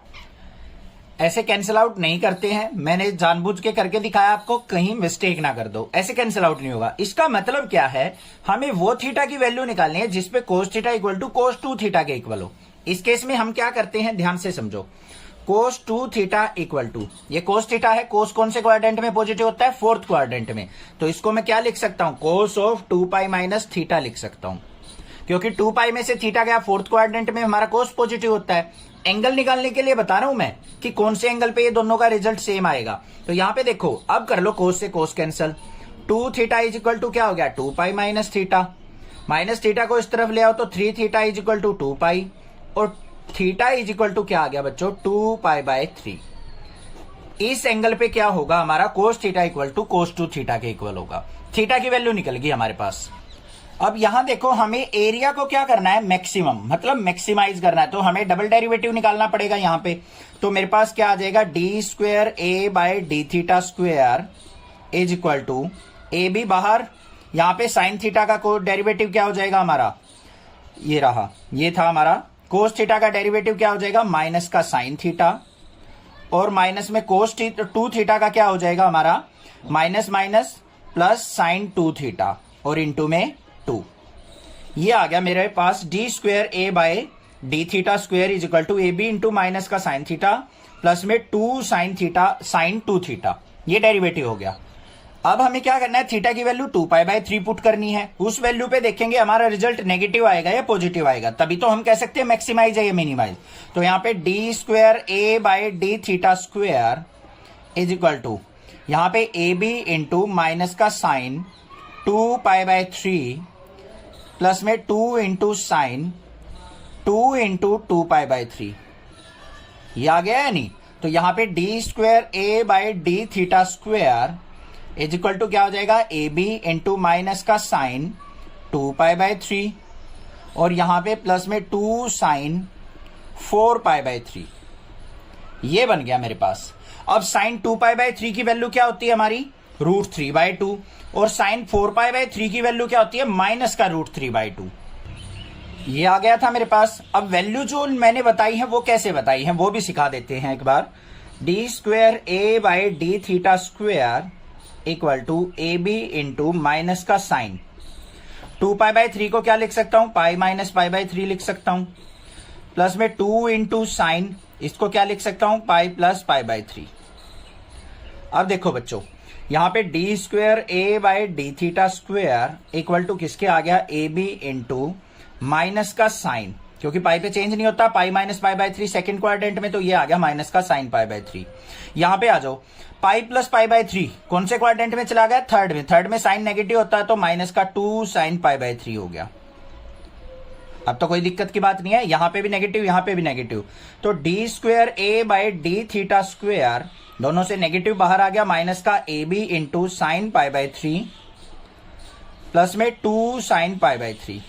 ऐसे कैंसिल आउट नहीं करते हैं, मैंने जानबूझ के करके दिखाया आपको, कहीं मिस्टेक ना कर दो, ऐसे कैंसिल आउट नहीं होगा। इसका मतलब क्या है, हमें वो थीटा की वैल्यू निकालनी है जिसपे cos theta equal to cos 2 theta के इक्वल हो। इस केस में हम क्या करते हैं, ध्यान से समझो, कोस 2 थीटा इक्वल टू, ये कोस थीटा है, कोस कौन से क्वाड्रेंट में पॉजिटिव होता है, 4th क्वाड्रेंट में, तो इसको मैं क्या लिख सकता हूं, cos of 2 pi minus theta लिख सकता हूं, क्योंकि 2 पाई में से थीटा गया 4th क्वाड्रेंट में, हमारा कोस पॉजिटिव होता है। एंगल निकालने के लिए बता रहा हूं मैं कि कौन से एंगल पे ये दोनों का रिजल्ट सेम आएगा। तो यहां पे देखो, अब कर लो कोस से cos cancel, 2 theta is equal to क्या हो गया, 2 pi minus theta, minus theta को इस तरफ ले आओ तो 3 theta is equal to 2 pi, और थीटा इज इक्वल टू क्या आ गया बच्चों, 2 पाई बाय 3। इस एंगल पे क्या होगा हमारा, cos theta equal to cos 2 theta के इक्वल होगा, थीटा की वैल्यू निकल गई हमारे पास। अब यहां देखो, हमें एरिया को क्या करना है, मैक्सिमम, मतलब मैक्सिमाइज करना है, तो हमें डबल डेरिवेटिव निकालना पड़ेगा यहां पे। तो मेरे पास क्या आ जाएगा, d square A by d theta square is equal to, AB बाहर, यहां पे साइन थीटा का डेरिवेटिव क्या हो जाएगा हमारा, ये रहा, ये था हमारा कोस थीटा का डेरिवेटिव क्या हो जाएगा, माइनस का साइन थीटा, और माइनस में कोस 2 थीटा का क्या हो जाएगा हमारा, minus minus plus sine 2 theta, और इंटू में 2। ये आ गया मेरे पास d square A by d theta square is equal to AB into minus का साइन थीटा प्लस में 2 साइन थीटा साइन 2 थीटा, ये डेरिवेटिव हो गया। अब हमें क्या करना है, थीटा की वैल्यू 2 पाई बाय 3 पुट करनी है, उस वैल्यू पे देखेंगे हमारा रिजल्ट नेगेटिव आएगा या पॉजिटिव आएगा, तभी तो हम कह सकते हैं मैक्सिमाइज है या मिनिमाइज। तो यहां पे d square A by d theta square is equal to, यहां पे AB इंटू माइनस का साइन 2 पाई बाय 3 प्लस में 2 into sine 2 into 2 pi by 3, ये आ गया है नहीं। तो यहां पे d square A by d theta square is equal to क्या हो जाएगा, AB इंटू माइनस का साइन 2 पाई बाय 3, और यहां पे प्लस में 2 साइन 4 पाई बाय 3, ये बन गया मेरे पास। अब साइन 2 पाई बाय 3 की वैल्यू क्या होती है हमारी, √3/2, और साइन 4 पाई बाय 3 की वैल्यू क्या होती है, माइनस का √3/2। ये आ गया था मेरे पास। अब वैल्यू जो मैंने बताई है वो कैसे बताई है वो भी सिखा देते हैं एक बार। D square A by d theta square equal to a B into minus का साइन 2π/3 को क्या लिख सकता हूं, पाई माइनस π/3 लिख सकता हूं, प्लस में 2 इंटू साइन, इसको क्या लिख सकता हूं, पाई प्लस π/3। अब देखो बच्चों, यहां पे d square A by d theta square equal to किसके आ गया, ए बी इंटू माइनस का साइन, क्योंकि पाई पे चेंज नहीं होता, पाई माइनस π/3 सेकेंड क्वाड्रेंट में, तो ये आ गया माइनस का साइन π/3। यहां पे आ जाओ, पाई प्लस π/3 कौन से क्वाड्रेंट में चला गया, थर्ड में। थर्ड में साइन नेगेटिव होता है तो माइनस का 2 साइन π/3 हो गया। अब तो कोई दिक्कत की बात नहीं है, यहां पे भी नेगेटिव, यहां पे भी नेगेटिव, तो D square A by d theta square दोनों से नेगेटिव बाहर आ गया, माइनस का a B into sine π/3 plus में 2 साइन π/3।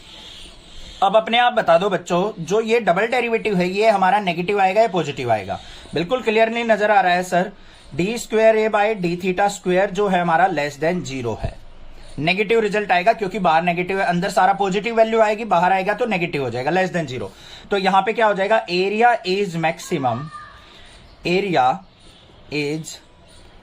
अब अपने आप बता दो बच्चों, जो ये डबल डेरिवेटिव है ये हमारा नेगेटिव आएगा या पॉजिटिव आएगा। बिल्कुल क्लियरली नजर आ रहा है sir, D square A by d theta square जो है हमारा लेस देन 0 है, नेगेटिव रिजल्ट आएगा, क्योंकि बाहर नेगेटिव है, अंदर सारा पॉजिटिव वैल्यू आएगी, बाहर आएगा तो नेगेटिव हो जाएगा, लेस देन 0। तो यहां पे क्या हो जाएगा, area is maximum, area is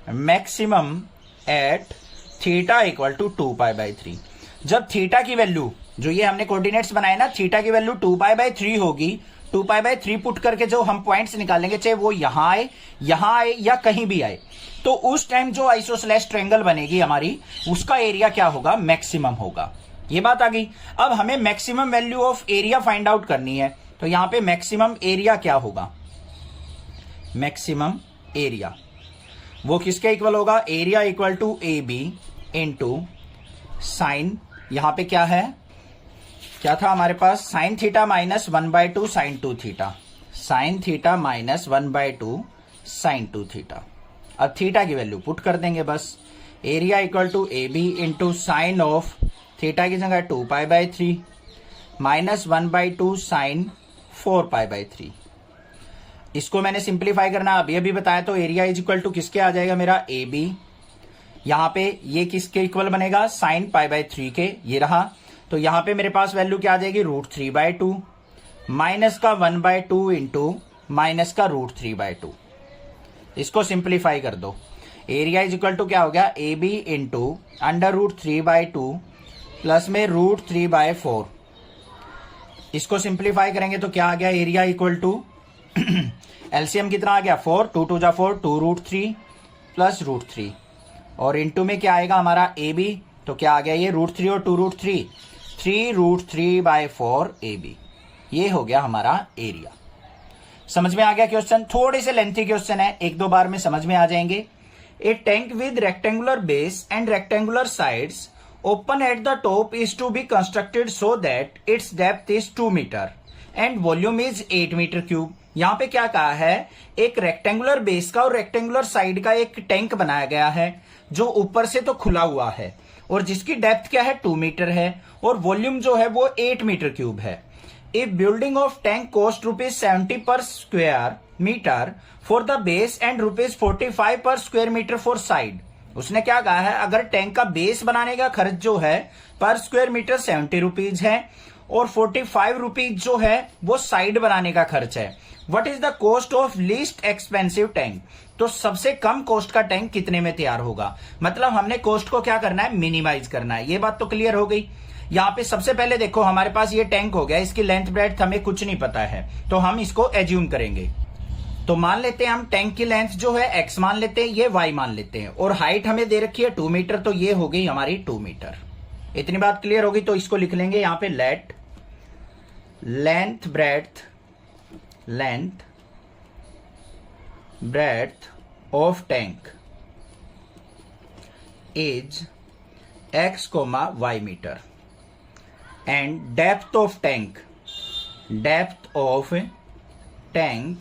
maximum at theta equal to 2π/3। जब थीटा की वैल्यू, जो ये हमने कोऑर्डिनेट्स बनाए ना, थीटा की वैल्यू 2π/3 होगी, 2π/3 पुट करके जो हम पॉइंट्स निकालेंगे, चाहे वो यहां आए या कहीं भी आए, तो उस टाइम जो आइसोसेलेस ट्रायंगल बनेगी हमारी, उसका एरिया क्या होगा, मैक्सिमम होगा। ये बात आ गई। अब हमें maximum value of area find out करनी है, तो यहां पे मैक्सिमम एरिया क्या होगा, मैक्सिमम एरिया वो किसके इक्वल होगा, area equal to a B into sine, यहां पे क्या है, क्या था हमारे पास, sine theta minus 1/2 sine 2 theta, sine theta minus 1/2 sine 2 theta. अब थीटा की वैल्यू पुट कर देंगे बस, area equal to a B into sine of theta की जगह 2π/3 माइनस 1/2 साइन 4π/3। इसको मैंने सिंप्लीफाई करना अभी अभी बताया, तो एरिया इज इक्वल टू किसके आ जाएगा मेरा, ए बी, यहां पे ये किसके इक्वल बनेगा, साइन π/3 के, ये रहा। तो यहां पे मेरे पास वैल्यू क्या आ जाएगी, √3/2 माइनस का 1/2 इंटू माइनस का √3/2। इसको सिंप्लीफाई कर दो, एरिया इज इक्वल टू क्या हो गया, ए बी इंटू √3/2 प्लस में √3/4। इसको सिंप्लीफाई करेंगे तो क्या आ गया, एरिया इक्वल टू एलसीएम कितना आ गया, 4, 2 2 जा 4, 2√3 प्लस √3, और इंटू में क्या आएगा हमारा ए बी, तो क्या आ गया ये √3 और 2√3, 3√3/4 ए बी। ये हो गया हमारा एरिया। समझ में आ गया क्वेश्चन, थोड़े से लेंथी क्वेश्चन है, एक दो बार में समझ में आ जाएंगे। A tank with rectangular base and rectangular sides open at the top is to be constructed so that its depth is 2 metre and volume is 8 metre cube. यहां पे क्या कहा है, एक रेक्टेंगुलर बेस का और रेक्टेंगुलर साइड का एक टैंक बनाया गया है, जो ऊपर से तो खुला हुआ है और जिसकी डेप्थ क्या है, 2 मीटर है, और वॉल्यूम जो है वो 8 मीटर क्यूब है। If building of tank cost ₹70 per square metre for the base and ₹45 per square metre for side. उसने क्या कहा है, अगर टैंक का बेस बनाने का खर्च जो है पर स्क्वायर मीटर 70 रुपीज है और 45 रुपीज जो है वो साइड बनाने का खर्च है। What is the cost of least expensive tank, तो सबसे कम कॉस्ट का टैंक कितने में तैयार होगा। मतलब हमने कॉस्ट को क्या करना है, मिनिमाइज करना है। ये बात तो क्लियर हो गई। यहाँ पे सबसे पहले देखो हमारे पास ये टैंक हो गया, इसकी लेंथ ब्रेड्थ हमें कुछ नहीं पता है, तो हम इसको एज्यूम करेंगे। तो मान लेते हैं हम टैंक की लेंथ जो है x मान लेते हैं, ये y मान लेते हैं, और हाइट हमें दे रखी है 2 मीटर, तो ये हो गई हमारी 2 मीटर। इतनी बात क्लियर होगी, तो इसको लिख लेंगे यहाँ पे, let length breadth of tank is x, y metre and depth of tank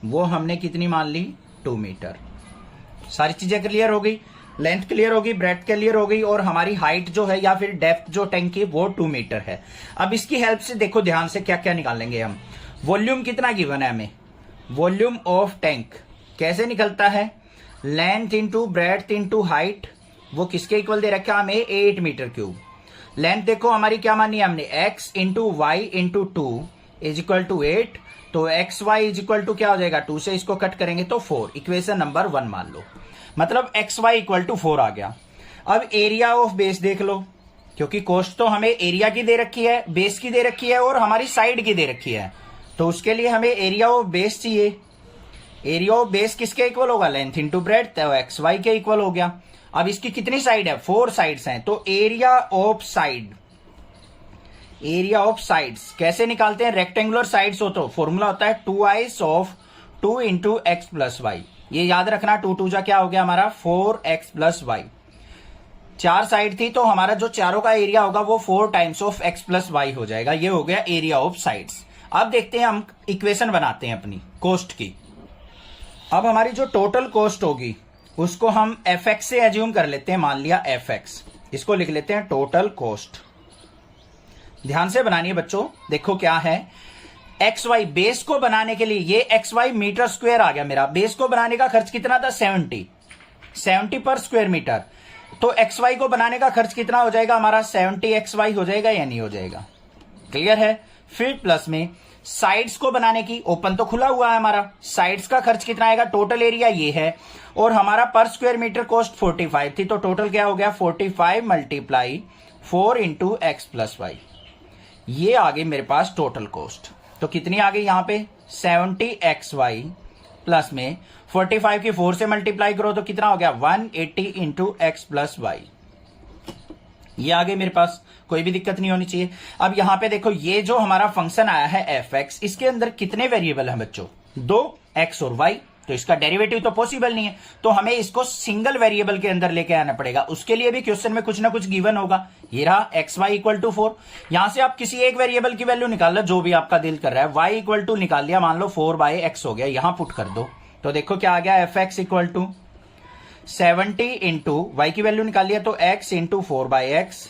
वो हमने कितनी मान ली, 2 मीटर। सारी चीजें क्लियर हो गई, लेंथ क्लियर होगी, ब्रेड्थ क्लियर हो गई, और हमारी हाइट जो है या फिर डेप्थ जो टैंक की वो 2 मीटर है। अब इसकी हेल्प से देखो ध्यान से क्या क्या निकालेंगे हम। वॉल्यूम कितना गिवन है हमें, वॉल्यूम ऑफ टैंक कैसे निकलता है, length into breadth into height, वो किसके इक्वल दे रखा है हमें, 8 मीटर क्यूब। लेंथ देखो हमारी क्या मानी है हमने, x into y into 2 is equal to 8, तो x y is equal to क्या हो जाएगा, 2 से इसको कट करेंगे तो 4, इक्वेशन नंबर 1 मान लो। मतलब एक्स वाई इक्वल टू 4 आ गया। अब एरिया ऑफ बेस देख लो, क्योंकि कोस्ट तो हमें एरिया की दे रखी है, बेस की दे रखी है और हमारी साइड की दे रखी है, तो उसके लिए हमें एरिया ऑफ बेस चाहिए। एरिया ऑफ बेस किसके इक्वल होगा? लेंथ इंटू ब्रेड्थ, तो एक्स वाई के इक्वल हो गया। अब इसकी कितनी साइड है? 4 साइड्स हैं, तो area of side, area of sides कैसे निकालते हैं? रेक्टेंगुलर साइड्स हो तो फॉर्मूला होता है 2i of 2 into x plus y. ये याद रखना, 2 2 जा क्या हो गया हमारा? 4x plus Y. 4 साइड थी तो हमारा जो चारों का एरिया होगा वो 4 times of x plus y हो जाएगा। ये हो गया एरिया ऑफ साइड्स। अब देखते हैं, हम इक्वेशन बनाते हैं अपनी कोस्ट की। अब हमारी जो टोटल कोस्ट होगी उसको हम fx से एज्यूम कर लेते हैं। मान लिया fx, इसको लिख लेते हैं टोटल कोस्ट। ध्यान से बनानी है बच्चों, देखो क्या है। एक्स वाई बेस को बनाने के लिए, ये एक्स वाई मीटर स्क्वायर आ गया मेरा। बेस को बनाने का खर्च कितना था? 70 पर स्क्वायर मीटर। तो एक्स वाई को बनाने का खर्च कितना हो जाएगा हमारा? 70 एक्स वाई हो जाएगा या नहीं हो जाएगा? क्लियर है। फिर प्लस में साइड्स को बनाने की, ओपन तो खुला हुआ है हमारा, साइड्स का खर्च कितना आएगा? टोटल एरिया ये है और हमारा पर स्क्वायर मीटर कॉस्ट 45 थी, तो टोटल क्या हो गया? 45 multiply 4 into x plus y. ये आ गई मेरे पास टोटल कॉस्ट। तो कितनी आ गई यहां पे? 70 एक्स वाई प्लस में 45 की 4 से मल्टीप्लाई करो तो कितना हो गया? 180 इंटू एक्स प्लस वाई। ये आ गई मेरे पास, कोई भी दिक्कत नहीं होनी चाहिए। अब यहां पे देखो, ये जो हमारा फंक्शन आया है एफ एक्स, इसके अंदर कितने वेरिएबल हैं बच्चों? 2, एक्स और वाई। तो इसका डेरिवेटिव तो पॉसिबल नहीं है, तो हमें इसको सिंगल वेरिएबल के अंदर लेके आना पड़ेगा। उसके लिए भी क्वेश्चन में कुछ ना कुछ गिवन होगा। ये रहा एक्स वाई इक्वल टू 4। यहां से आप किसी एक वेरिएबल की वैल्यू निकाल लो, जो भी आपका दिल कर रहा है। वाई इक्वल टू निकाल लिया, मान लो 4/x हो गया, यहां पुट कर दो तो देखो क्या आ गया? F x equal to 70 into y की वैल्यू निकाल लिया तो x इंटू 4/x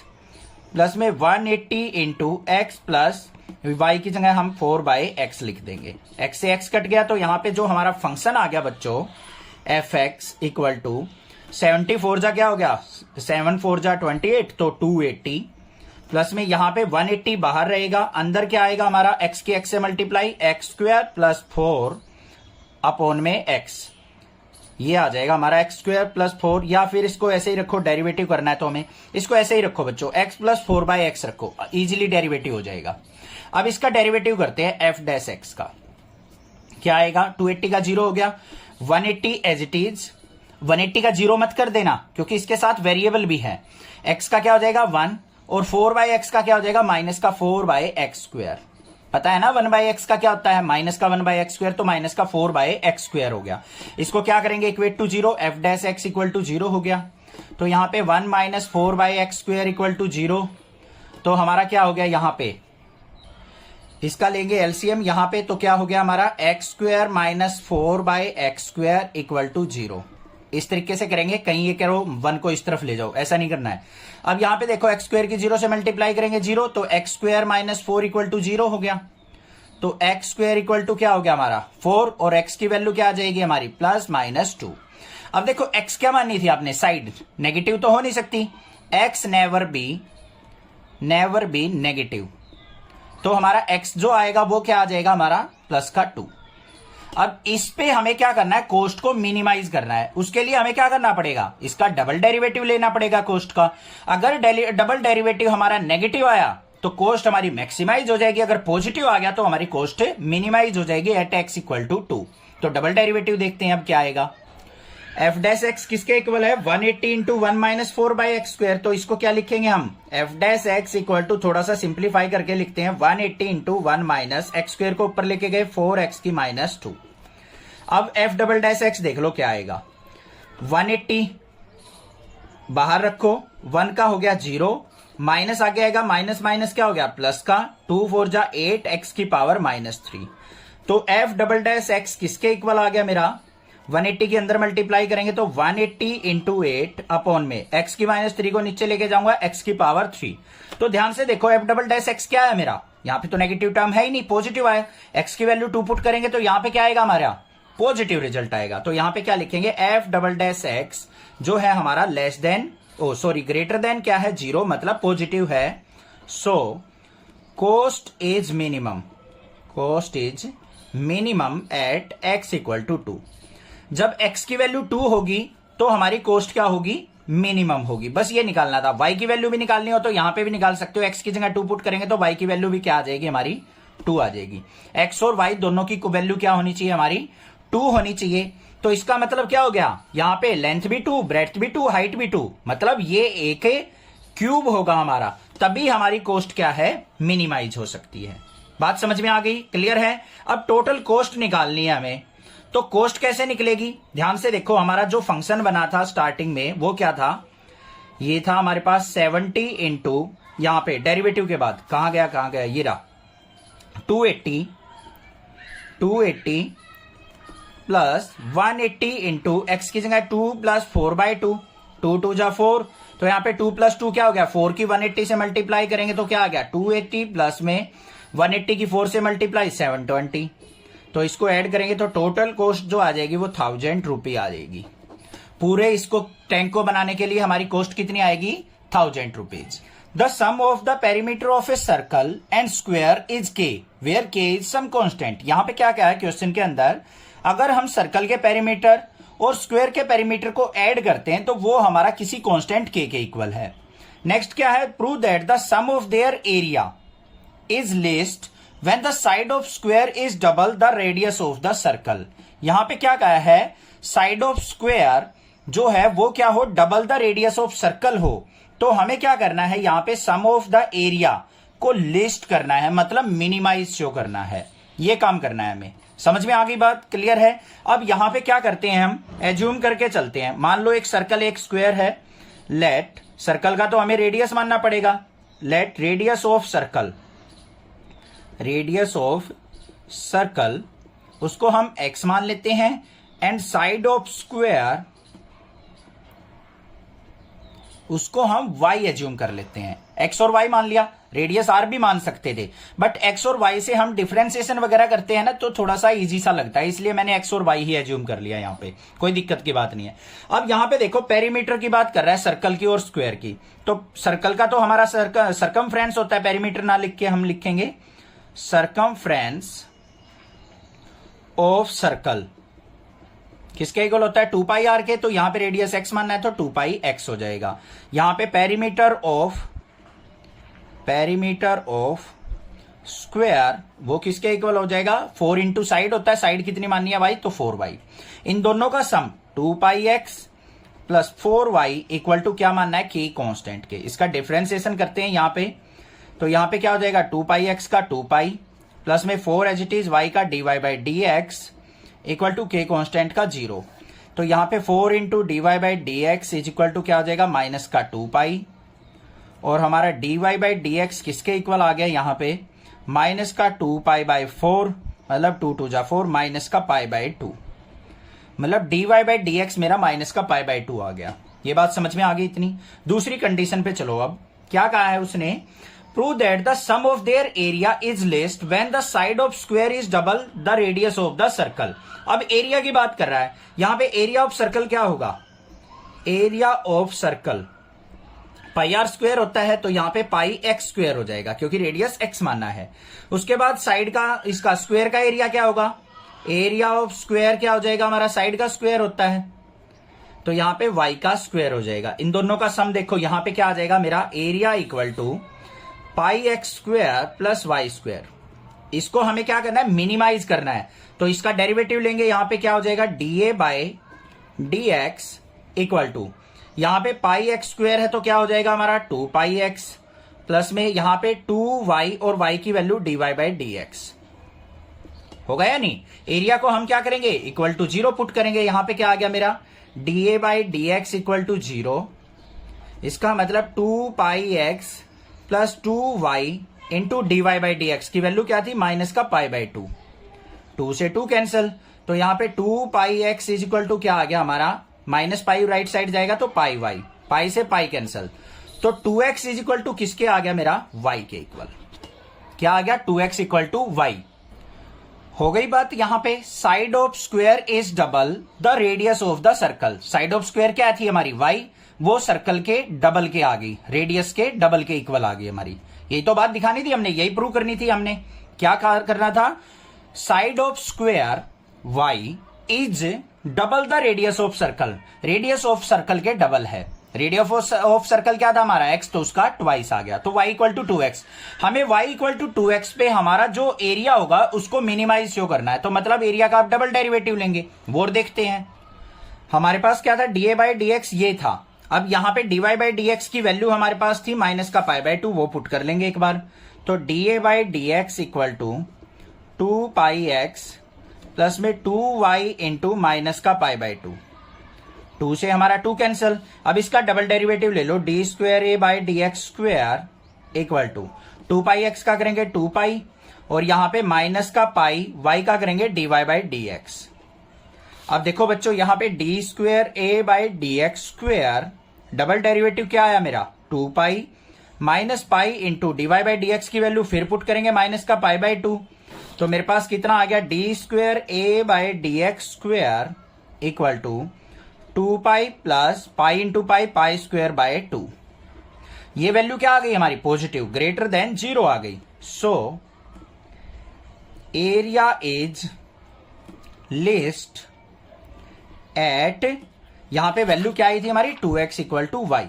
प्लस में 180 इंटू एक्स प्लस y की जगह हम 4/x लिख देंगे। x से x कट गया तो यहां पे जो हमारा फंक्शन आ गया बच्चों एफ एक्स इक्वल टू 74 जा क्या हो गया? 7 4 जा 28, तो 280 प्लस में यहां पे 180 बाहर रहेगा, अंदर क्या आएगा हमारा? x के x से multiply x square plus 4 upon में x। ये आ जाएगा हमारा एक्स स्क्वायर प्लस 4, या फिर इसको ऐसे ही रखो, डेरिवेटिव करना है तो हमें इसको ऐसे ही रखो बच्चों, x प्लस 4/x रखो, इजीली डेरिवेटिव हो जाएगा। अब इसका डेरिवेटिव करते हैं एफ डैश एक्स का। क्या आएगा? 280 का 0 हो गया, 180 एज इट इज। 180 का 0 मत कर देना क्योंकि इसके साथ वेरिएबल भी है। x का क्या हो जाएगा? 1, और 4/x का क्या हो जाएगा? माइनस का 4/x स्क्वायर। पता है ना 1/x का क्या होता है? माइनस का 1/x स्क्वायर, तो माइनस का 4/x स्क्वायर हो गया। इसको क्या करेंगे? Equate to 0, f dash x equal to 0 हो गया। तो यहां पे 1 minus 4/x square equal to 0। तो हमारा क्या हो गया यहां पे? इसका लेंगे एलसीएम यहां पे, तो क्या हो गया हमारा? X square minus 4/x square equal to 0। इस तरीके से करेंगे, कहीं ये करो 1 को इस तरफ ले जाओ, ऐसा नहीं करना है। अब यहां पे देखो एक्स स्क्वायर की 0 से मल्टीप्लाई करेंगे 0, तो x square minus 4 equal to 0 हो गया। तो एक्स स्क्वायर इक्वल टू क्या हो गया हमारा? 4, और एक्स की वैल्यू क्या आ जाएगी हमारी? Plus minus 2। अब देखो एक्स क्या माननी थी आपने? साइड। नेगेटिव तो हो नहीं सकती, एक्स नेवर बी नेगेटिव। तो हमारा x जो आएगा वो क्या आ जाएगा हमारा? प्लस का 2। अब इस पे हमें क्या करना है? कोस्ट को मिनिमाइज करना है। उसके लिए हमें क्या करना पड़ेगा? इसका डबल डेरिवेटिव लेना पड़ेगा कोस्ट का। अगर डबल डेरिवेटिव हमारा नेगेटिव आया तो कोस्ट हमारी मैक्सिमाइज हो जाएगी, अगर पॉजिटिव आ गया तो हमारी कोस्ट मिनिमाइज हो जाएगी एट x इक्वल टू 2। तो डबल डेरिवेटिव देखते हैं अब क्या आएगा। एफ डैश एक्स किसके इक्वल है? 180 इंटू 1 माइनस 4/x स्क्वायर। तो इसको क्या लिखेंगे हम? F dash x equal to, थोड़ा सा सिंप्लीफाई करके लिखते हैं, 180 इंटू 1 माइनस एक्स स्क्वायर को ऊपर लेके गए 4x की माइनस 2। अब एफ डबल डैश एक्स देख लो क्या आएगा। 180 बाहर रखो, 1 का हो गया 0, माइनस आगे आएगा, माइनस माइनस क्या हो गया? प्लस का 2 4 जा 8 x की पावर माइनस 3। तो एफ डबल डैश एक्स किसके इक्वल आ गया मेरा? 180 के अंदर मल्टीप्लाई करेंगे तो 180 इंटू 8 अपॉन में x की माइनस 3 को नीचे लेके जाऊंगा x की पावर 3। तो ध्यान से देखो एफ डबल डैश एक्स क्या है मेरा? यहां पे तो नेगेटिव टर्म है ही नहीं, पॉजिटिव आया। x की वैल्यू 2 पुट करेंगे तो यहां पे क्या आएगा हमारा? पॉजिटिव रिजल्ट आएगा। तो यहां पे क्या लिखेंगे? एफ डबल डैश एक्स जो है हमारा लेस देन, ग्रेटर देन क्या है? 0, मतलब पॉजिटिव है। So cost is minimum at x equal to 2। जब x की वैल्यू 2 होगी तो हमारी कॉस्ट क्या होगी, मिनिमम होगी। बस ये निकालना था। y की वैल्यू भी निकालनी हो तो यहां पे भी निकाल सकते हो, x की जगह 2 पुट करेंगे तो y की वैल्यू भी क्या आ जाएगी हमारी, 2 आ जाएगी। x और y दोनों की वैल्यू क्या होनी चाहिए हमारी, 2 होनी चाहिए। तो इसका मतलब क्या हो गया, यहां पे लेंथ भी 2, ब्रेड्थ भी 2, हाइट भी 2, मतलब ये एक क्यूब होगा हमारा, तभी हमारी कॉस्ट क्या है, मिनिमाइज हो सकती है। बात समझ में आ गई, क्लियर है। अब टोटल कॉस्ट निकालनी है हमें, तो कॉस्ट कैसे निकलेगी, ध्यान से देखो। हमारा जो फंक्शन बना था स्टार्टिंग में वो क्या था, ये था हमारे पास 70 इंटू, यहां पे डेरिवेटिव के बाद कहां गया, ये रहा 280 प्लस 180 इंटू एक्स की जगह 2 प्लस 4/2, 2 2 जा 4, तो यहां पे 2 प्लस 2 क्या हो गया, 4 की 180 से मल्टीप्लाई करेंगे तो क्या आ गया 280 प्लस में 180 की 4 से मल्टीप्लाई 720, तो इसको ऐड करेंगे तो टोटल कॉस्ट जो आ जाएगी वो 1000 रुपये आ जाएगी। पूरे इसको टैंक को बनाने के लिए हमारी कॉस्ट कितनी आएगी, 1000 rupees. The sum of the perimeter of a circle and square is K, where K is some constant. यहां पे क्या क्या है क्वेश्चन के अंदर, अगर हम सर्कल के पेरीमीटर और स्क्वायर के पेरीमीटर को ऐड करते हैं तो वो हमारा किसी कांस्टेंट के इक्वल है। नेक्स्ट क्या है, prove that the sum of their area is least when the side of square is double the radius of the circle. यहां पे क्या कहा है, साइड ऑफ स्क्वायर जो है वो क्या हो, double the radius of circle हो। तो हमें क्या करना है, यहां पे सम ऑफ द एरिया को लिस्ट करना है, मतलब मिनिमाइज शो करना है, ये काम करना है हमें। समझ में आ गई बात, क्लियर है। अब यहां पे क्या करते हैं, हम एज्यूम करके चलते हैं। मान लो एक सर्कल एक स्क्वायर है, लेट सर्कल का तो हमें रेडियस मानना पड़ेगा, लेट रेडियस ऑफ सर्कल उसको हम x मान लेते हैं, एंड साइड ऑफ स्क्वायर उसको हम y एज्यूम कर लेते हैं। x और y मान लिया, रेडियस r भी मान सकते थे, बट x और y से हम डिफरेंशिएशन वगैरह करते हैं ना तो थोड़ा सा इजी सा लगता है, इसलिए मैंने x और y ही एज्यूम कर लिया। यहां पे कोई दिक्कत की बात नहीं है। अब यहां पे देखो पेरीमीटर की बात कर रहा है, सर्कल की और स्क्वायर की, तो सर्कल का तो हमारा सरकमफ्रेंस होता है, पेरीमीटर ना लिख के हम लिखेंगे सरकमफ्रेंस ऑफ सर्कल, किसके इक्वल होता है, 2πr के। तो यहां पे रेडियस x मानना है तो 2πx हो जाएगा। यहां पे पेरीमीटर ऑफ स्क्वायर वो किसके इक्वल हो जाएगा, 4 इंटू साइड होता है, साइड कितनी माननी है भाई, तो 4y। इन दोनों का सम 2πx plus 4y equal to क्या मानना है, k कांस्टेंट के। इसका डिफरेंशिएशन करते हैं यहां पे, तो यहां पे क्या हो जाएगा, 2πx का 2π प्लस में 4 एज इट इज y का dy/dx equal to k constant का 0। तो यहां पे 4 into dy/dx is equal to क्या हो जाएगा, माइनस का 2π, और हमारा dy/dx किसके इक्वल आ गया, यहां पे माइनस का 2π/4, मतलब 2 2 जा 4, माइनस का π/2, मतलब dy/dx मेरा माइनस का π/2 आ गया। ये बात समझ में आ गई इतनी। दूसरी कंडीशन पे चलो, अब क्या कहा है उसने, prove that the sum of their area is least when the side of square is double the radius of the circle. अब एरिया की बात कर रहा है, यहां पे एरिया ऑफ सर्कल क्या होगा, area of circle πr square होता है, तो यहां पे πx स्क्वायर हो जाएगा क्योंकि रेडियस x मानना है। उसके बाद साइड का, इसका स्क्वायर का एरिया क्या होगा, एरिया ऑफ स्क्वायर क्या हो जाएगा हमारा, साइड का स्क्वायर होता है, तो यहां पे y का स्क्वायर हो जाएगा। इन दोनों का सम देखो, यहां पे क्या आ जाएगा मेरा, area equal to πx square plus y square. इसको हमें क्या करना है, मिनिमाइज करना है, तो इसका डेरिवेटिव लेंगे, यहां पे क्या हो जाएगा, dA/dx इक्वल टू, यहां पे πx स्क्वायर है तो क्या हो जाएगा हमारा 2πx प्लस में यहां पे 2y और y की वैल्यू dy/dx हो गया नहीं। एरिया को हम क्या करेंगे, इक्वल टू 0 पुट करेंगे, यहां पे क्या आ गया मेरा, dA/dx इक्वल टू 0, इसका मतलब 2πx plus 2y into dy/dx की वैल्यू क्या थी, माइनस का π/2, 2 से 2 कैंसिल, तो यहां पे 2πx इज इक्वल टू क्या आ गया हमारा, माइनस पाई राइट साइड जाएगा तो πy, पाई से पाई कैंसिल, तो 2x इज इक्वल टू किसके आ गया मेरा, y के इक्वल। क्या आ गया, 2x इक्वल टू y। हो गई बात। यहां पे side of square is double the radius of the circle. Side of square क्या थी हमारी, y, वो सर्कल के डबल के आ गई, रेडियस के डबल के इक्वल आ गई हमारी। यही तो बात दिखानी थी हमने, यही प्रूव करनी थी हमने। क्या करना था, side of square y is double the radius of circle. Radius of circle के डबल है। रेडियस ऑफ सर्कल क्या था हमारा x, तो उसका ट्वाइस आ गया, तो y इक्वल टू 2x। हमें y इक्वल टू 2x पे हमारा जो एरिया होगा उसको मिनिमाइज शो करना है, तो मतलब एरिया का आप डबल डेरिवेटिव लेंगे। वो देखते हैं, हमारे पास क्या था, dA बाई dx ये था। अब यहां पे dy बाई dx की वैल्यू हमारे पास थी माइनस का पाई बाई 2, वो पुट कर लेंगे एक बार। तो dA by dx equal to 2 pi x plus में 2y इंटू माइनस का पाई बाई 2। 2 से हमारा 2 कैंसल। अब इसका डबल डेरिवेटिव ले लो, d square A by d x square equal to 2 pi x का करेंगे 2 पाई, और यहां पे माइनस का पाई y का करेंगे dy बाई डी एक्स। अब देखो बच्चों, यहां पे d square A by d x square double derivative क्या आया मेरा, 2 pi minus pi into d y by d x की वैल्यू फिर पुट करेंगे माइनस का पाई बाई 2। तो मेरे पास कितना आ गया, d square A by d x square equal to 2 pi plus pi into pi, pi square by 2। ये वैल्यू क्या आ गई हमारी, पॉजिटिव, ग्रेटर देन 0 आ गई। So area is least at, यहां पे वैल्यू क्या आई थी हमारी, 2x equal to y.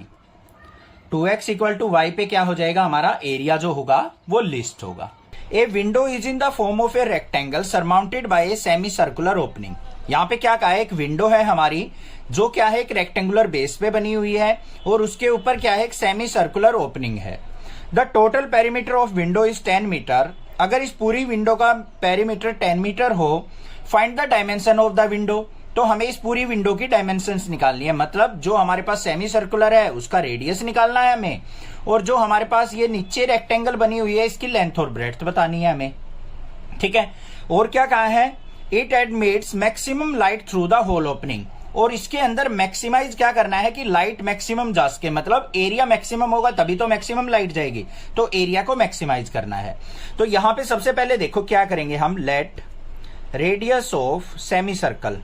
2x equal to y पे क्या हो जाएगा हमारा एरिया जो होगा वो लिस्ट होगा। A window is in the form of a rectangle surmounted bye a semi circular opening. यहां पे क्या कहा है, एक विंडो है हमारी जो क्या है एक रेक्टेंगुलर बेस पे बनी हुई है, और उसके ऊपर क्या है एक सेमी सर्कुलर ओपनिंग है। The total perimeter of window is 10 metre. अगर इस पूरी विंडो का पेरीमीटर 10 मीटर हो, find the dimension of the window. तो हमें इस पूरी विंडो की डायमेंशंस निकालनी है, मतलब जो हमारे पास सेमी सर्कुलर है उसका रेडियस निकालना है हमें, और जो हमारे पास ये नीचे रेक्टेंगल बनी हुई है इसकी लेंथ और ब्रेड्थ बतानी है हमें, ठीक है। और क्या कहा है, it admits maximum light through the whole opening. और इसके अंदर मैक्सिमाइज क्या करना है कि लाइट मैक्सिमम जा सके, मतलब एरिया मैक्सिमम होगा तभी तो मैक्सिमम लाइट जाएगी, तो एरिया को मैक्सिमाइज करना है। तो यहां पे सबसे पहले देखो क्या करेंगे हम, let radius of semi circle,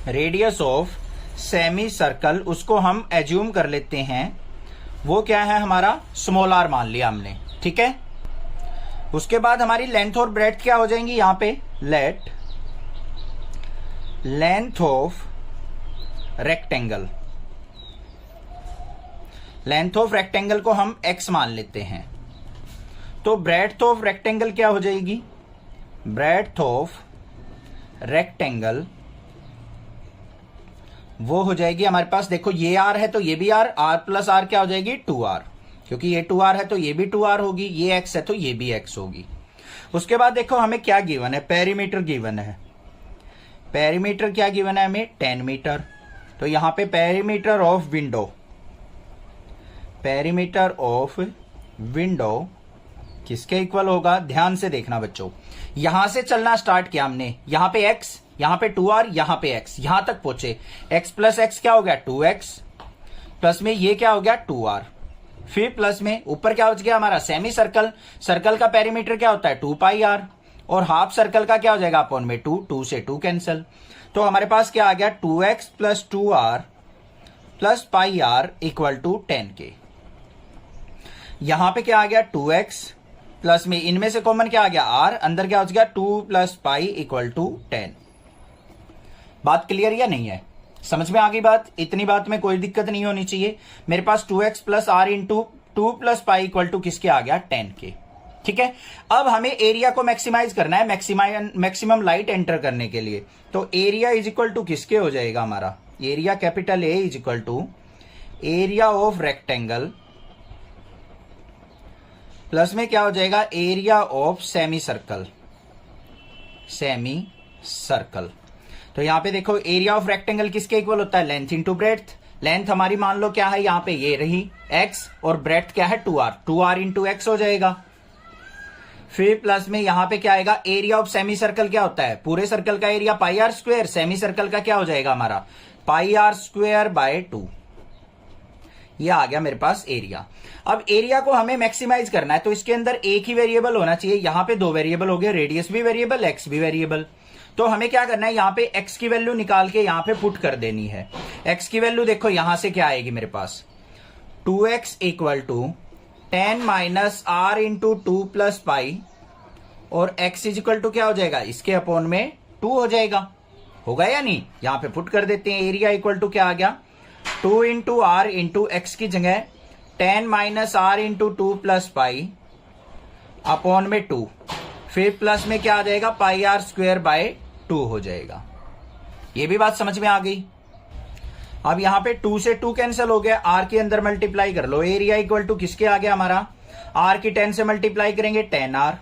radius of semi circle उसको हम एज्यूम कर लेते हैं, वो क्या है हमारा स्मॉल आर मान लिया हमने, ठीक है। उसके बाद हमारी लेंथ और ब्रेड्थ क्या हो जाएंगी, यहां पे let length of rectangle, length of rectangle को हम x मान लेते हैं। तो ब्रेड्थ ऑफ रेक्टेंगल क्या हो जाएगी, ब्रेड्थ ऑफ रेक्टेंगल वो हो जाएगी हमारे पास, देखो ये r है तो ये भी r, r प्लस r क्या हो जाएगी 2r, क्योंकि ये 2r है तो ये भी 2r होगी, ये x है तो ये भी x होगी। उसके बाद देखो हमें क्या गिवन है, पेरीमीटर गिवन है। पेरीमीटर क्या गिवन है हमें, 10 मीटर। तो यहां पे perimeter of window, perimeter of window किसके इक्वल होगा, ध्यान से देखना बच्चों, यहां से चलना स्टार्ट किया हमने, यहां पे x, यहां पे 2r, यहां पे x, यहां तक पहुंचे, x प्लस x क्या हो गया 2x, प्लस में ये क्या हो गया 2r, फिर प्लस में ऊपर क्या हो गया हमारा सेमी सर्कल, सर्कल का पेरीमीटर क्या होता है 2 पाई r, और हाफ सर्कल का क्या हो जाएगा अपॉन में 2, 2 से 2 कैंसल। तो हमारे पास क्या आ गया 2x plus 2r plus pi r equal to 10k। यहां पे क्या आ गया 2x प्लस में इनमें से कॉमन क्या आ गया r, अंदर क्या हो गया 2 प्लस पाई इक्वल टू 10। बात क्लियर या नहीं है, समझ में आ गई बात, इतनी बात में कोई दिक्कत नहीं होनी चाहिए। मेरे पास 2x plus r into 2 plus pi equal to किसके आ गया 10k, ठीक है। अब हमें एरिया को मैक्सिमाइज करना है, मैक्सिमम लाइट एंटर करने के लिए। तो एरिया इज इक्वल टू किसके हो जाएगा हमारा, area capital A is equal to area of rectangle plus में क्या हो जाएगा area of semi circle, semi circle. तो यहां पे देखो एरिया ऑफ रेक्टेंगल किसके इक्वल होता है, लेंथ इंटू ब्रेड्थ। लेंथ हमारी मान लो क्या है यहां पे ये रही x, और ब्रेड्थ क्या है 2r, 2r इंटू एक्स हो जाएगा। फिर प्लस में यहां पे क्या आएगा, एरिया ऑफ सेमी सर्कल क्या होता है, पूरे सर्कल का area pi r square, semi circle का क्या हो जाएगा हमारा पाई आर स्क्वायर बाय 2। ये आ गया मेरे पास एरिया। अब एरिया को हमें मैक्सिमाइज करना है, तो इसके अंदर एक ही वेरिएबल होना चाहिए। यहां पे 2 वेरिएबल हो गए, रेडियस भी वेरिएबल, एक्स भी वेरिएबल। तो हमें क्या करना है, यहां पे x की वैल्यू निकाल के यहां पे पुट कर देनी है। x की वैल्यू देखो यहां से क्या आएगी मेरे पास, 2x equal to 10 minus r into 2 plus pi, और x इज इक्वल टू क्या हो जाएगा, इसके अपॉन में 2 हो जाएगा। होगा या नहीं? यहां पे पुट कर देते हैं। एरिया इक्वल टू क्या आ गया, 2 इंटू आर इंटू एक्स की जगह 10 minus r into 2 plus pi upon में 2, फिर प्लस में क्या आ जाएगा, पाई आर स्क्वायर बाय 2 हो जाएगा। ये भी बात समझ में आ गई। अब यहां पे 2 से 2 कैंसिल हो गया, आर के अंदर मल्टीप्लाई कर लो। एरिया इक्वल टू किसके आ गया हमारा, आर की 10 से मल्टीप्लाई करेंगे 10 आर,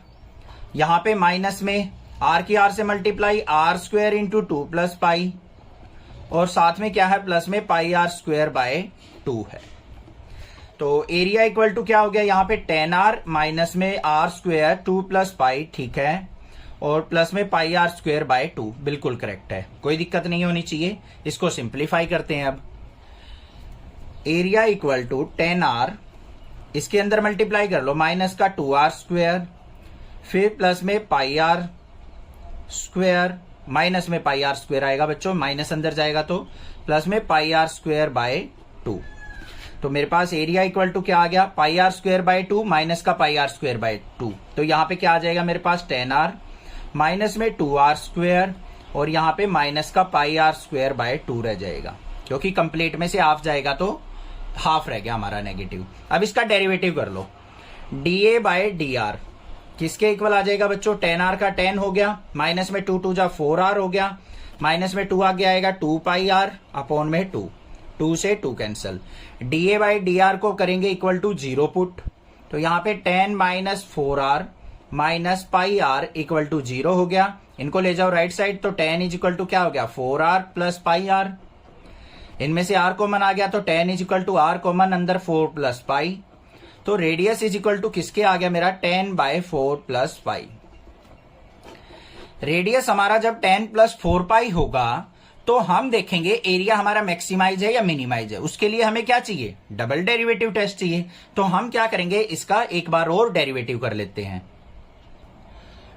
यहां पे माइनस में आर की आर से multiply r square into 2 plus pi, और साथ में क्या है, प्लस में पाई आर स्क्वायर बाय 2 है। तो एरिया इक्वल टू क्या हो गया, यहां पे 10 आर माइनस में आर स्क्वायर 2 प्लस पाई, ठीक है, और प्लस में पाई आर स्क्वायर बाय 2, बिल्कुल करेक्ट है, कोई दिक्कत नहीं होनी चाहिए। इसको सिंप्लीफाई करते हैं। अब एरिया इक्वल टू 10 आर, इसके अंदर मल्टीप्लाई कर लो, माइनस का 2 आर स्क्वायर, फिर प्लस में पाई आर स्क्वायर, माइनस में पाई आर स्क्वायर आएगा बच्चों, माइनस अंदर जाएगा तो प्लस में पाई आर स्क्वायर बाय 2। तो मेरे पास एरिया इक्वल टू क्या आ गया, पाई आर स्क्वायर बाय 2 माइनस का पाई आर स्क्वायर बाय 2। तो यहां पे क्या आ जाएगा मेरे पास, 10 आर माइनस में 2 आर स्क्वायर, और यहां पे माइनस का पाई आर स्क्वायर बाय 2 रह जाएगा, क्योंकि कंप्लीट में से हाफ जाएगा तो हाफ रह गया हमारा नेगेटिव। अब इसका डेरिवेटिव कर लो, d a by d r किसके इक्वल आ जाएगा बच्चों, 10 आर का 10 हो गया, माइनस में 2 2 जा 4 आर हो गया, माइनस में 2 आगे आएगा 2 पाई आर अपॉन में 2, 2 से 2 cancel. D A by D R को करेंगे इक्वल टू 0 पुट, तो यहां पे 10 minus 4 r minus pi r equal to 0 हो गया। इनको ले जाओ राइट साइड, तो 10 इज इक्वल टू क्या हो गया, 4 आर प्लस पाई आर, इनमें से आर कॉमन आ गया तो 10 is equal to r common अंदर 4 प्लस पाई, तो रेडियस इज इक्वल टू किसके आ गया मेरा, 10 बाय 4 प्लस पाई। रेडियस हमारा जब 10 प्लस 4 पाई होगा तो हम देखेंगे एरिया हमारा मैक्सिमाइज है या मिनिमाइज है। उसके लिए हमें क्या चाहिए, डबल डेरिवेटिव टेस्ट चाहिए। तो हम क्या करेंगे, इसका एक बार और डेरिवेटिव कर लेते हैं।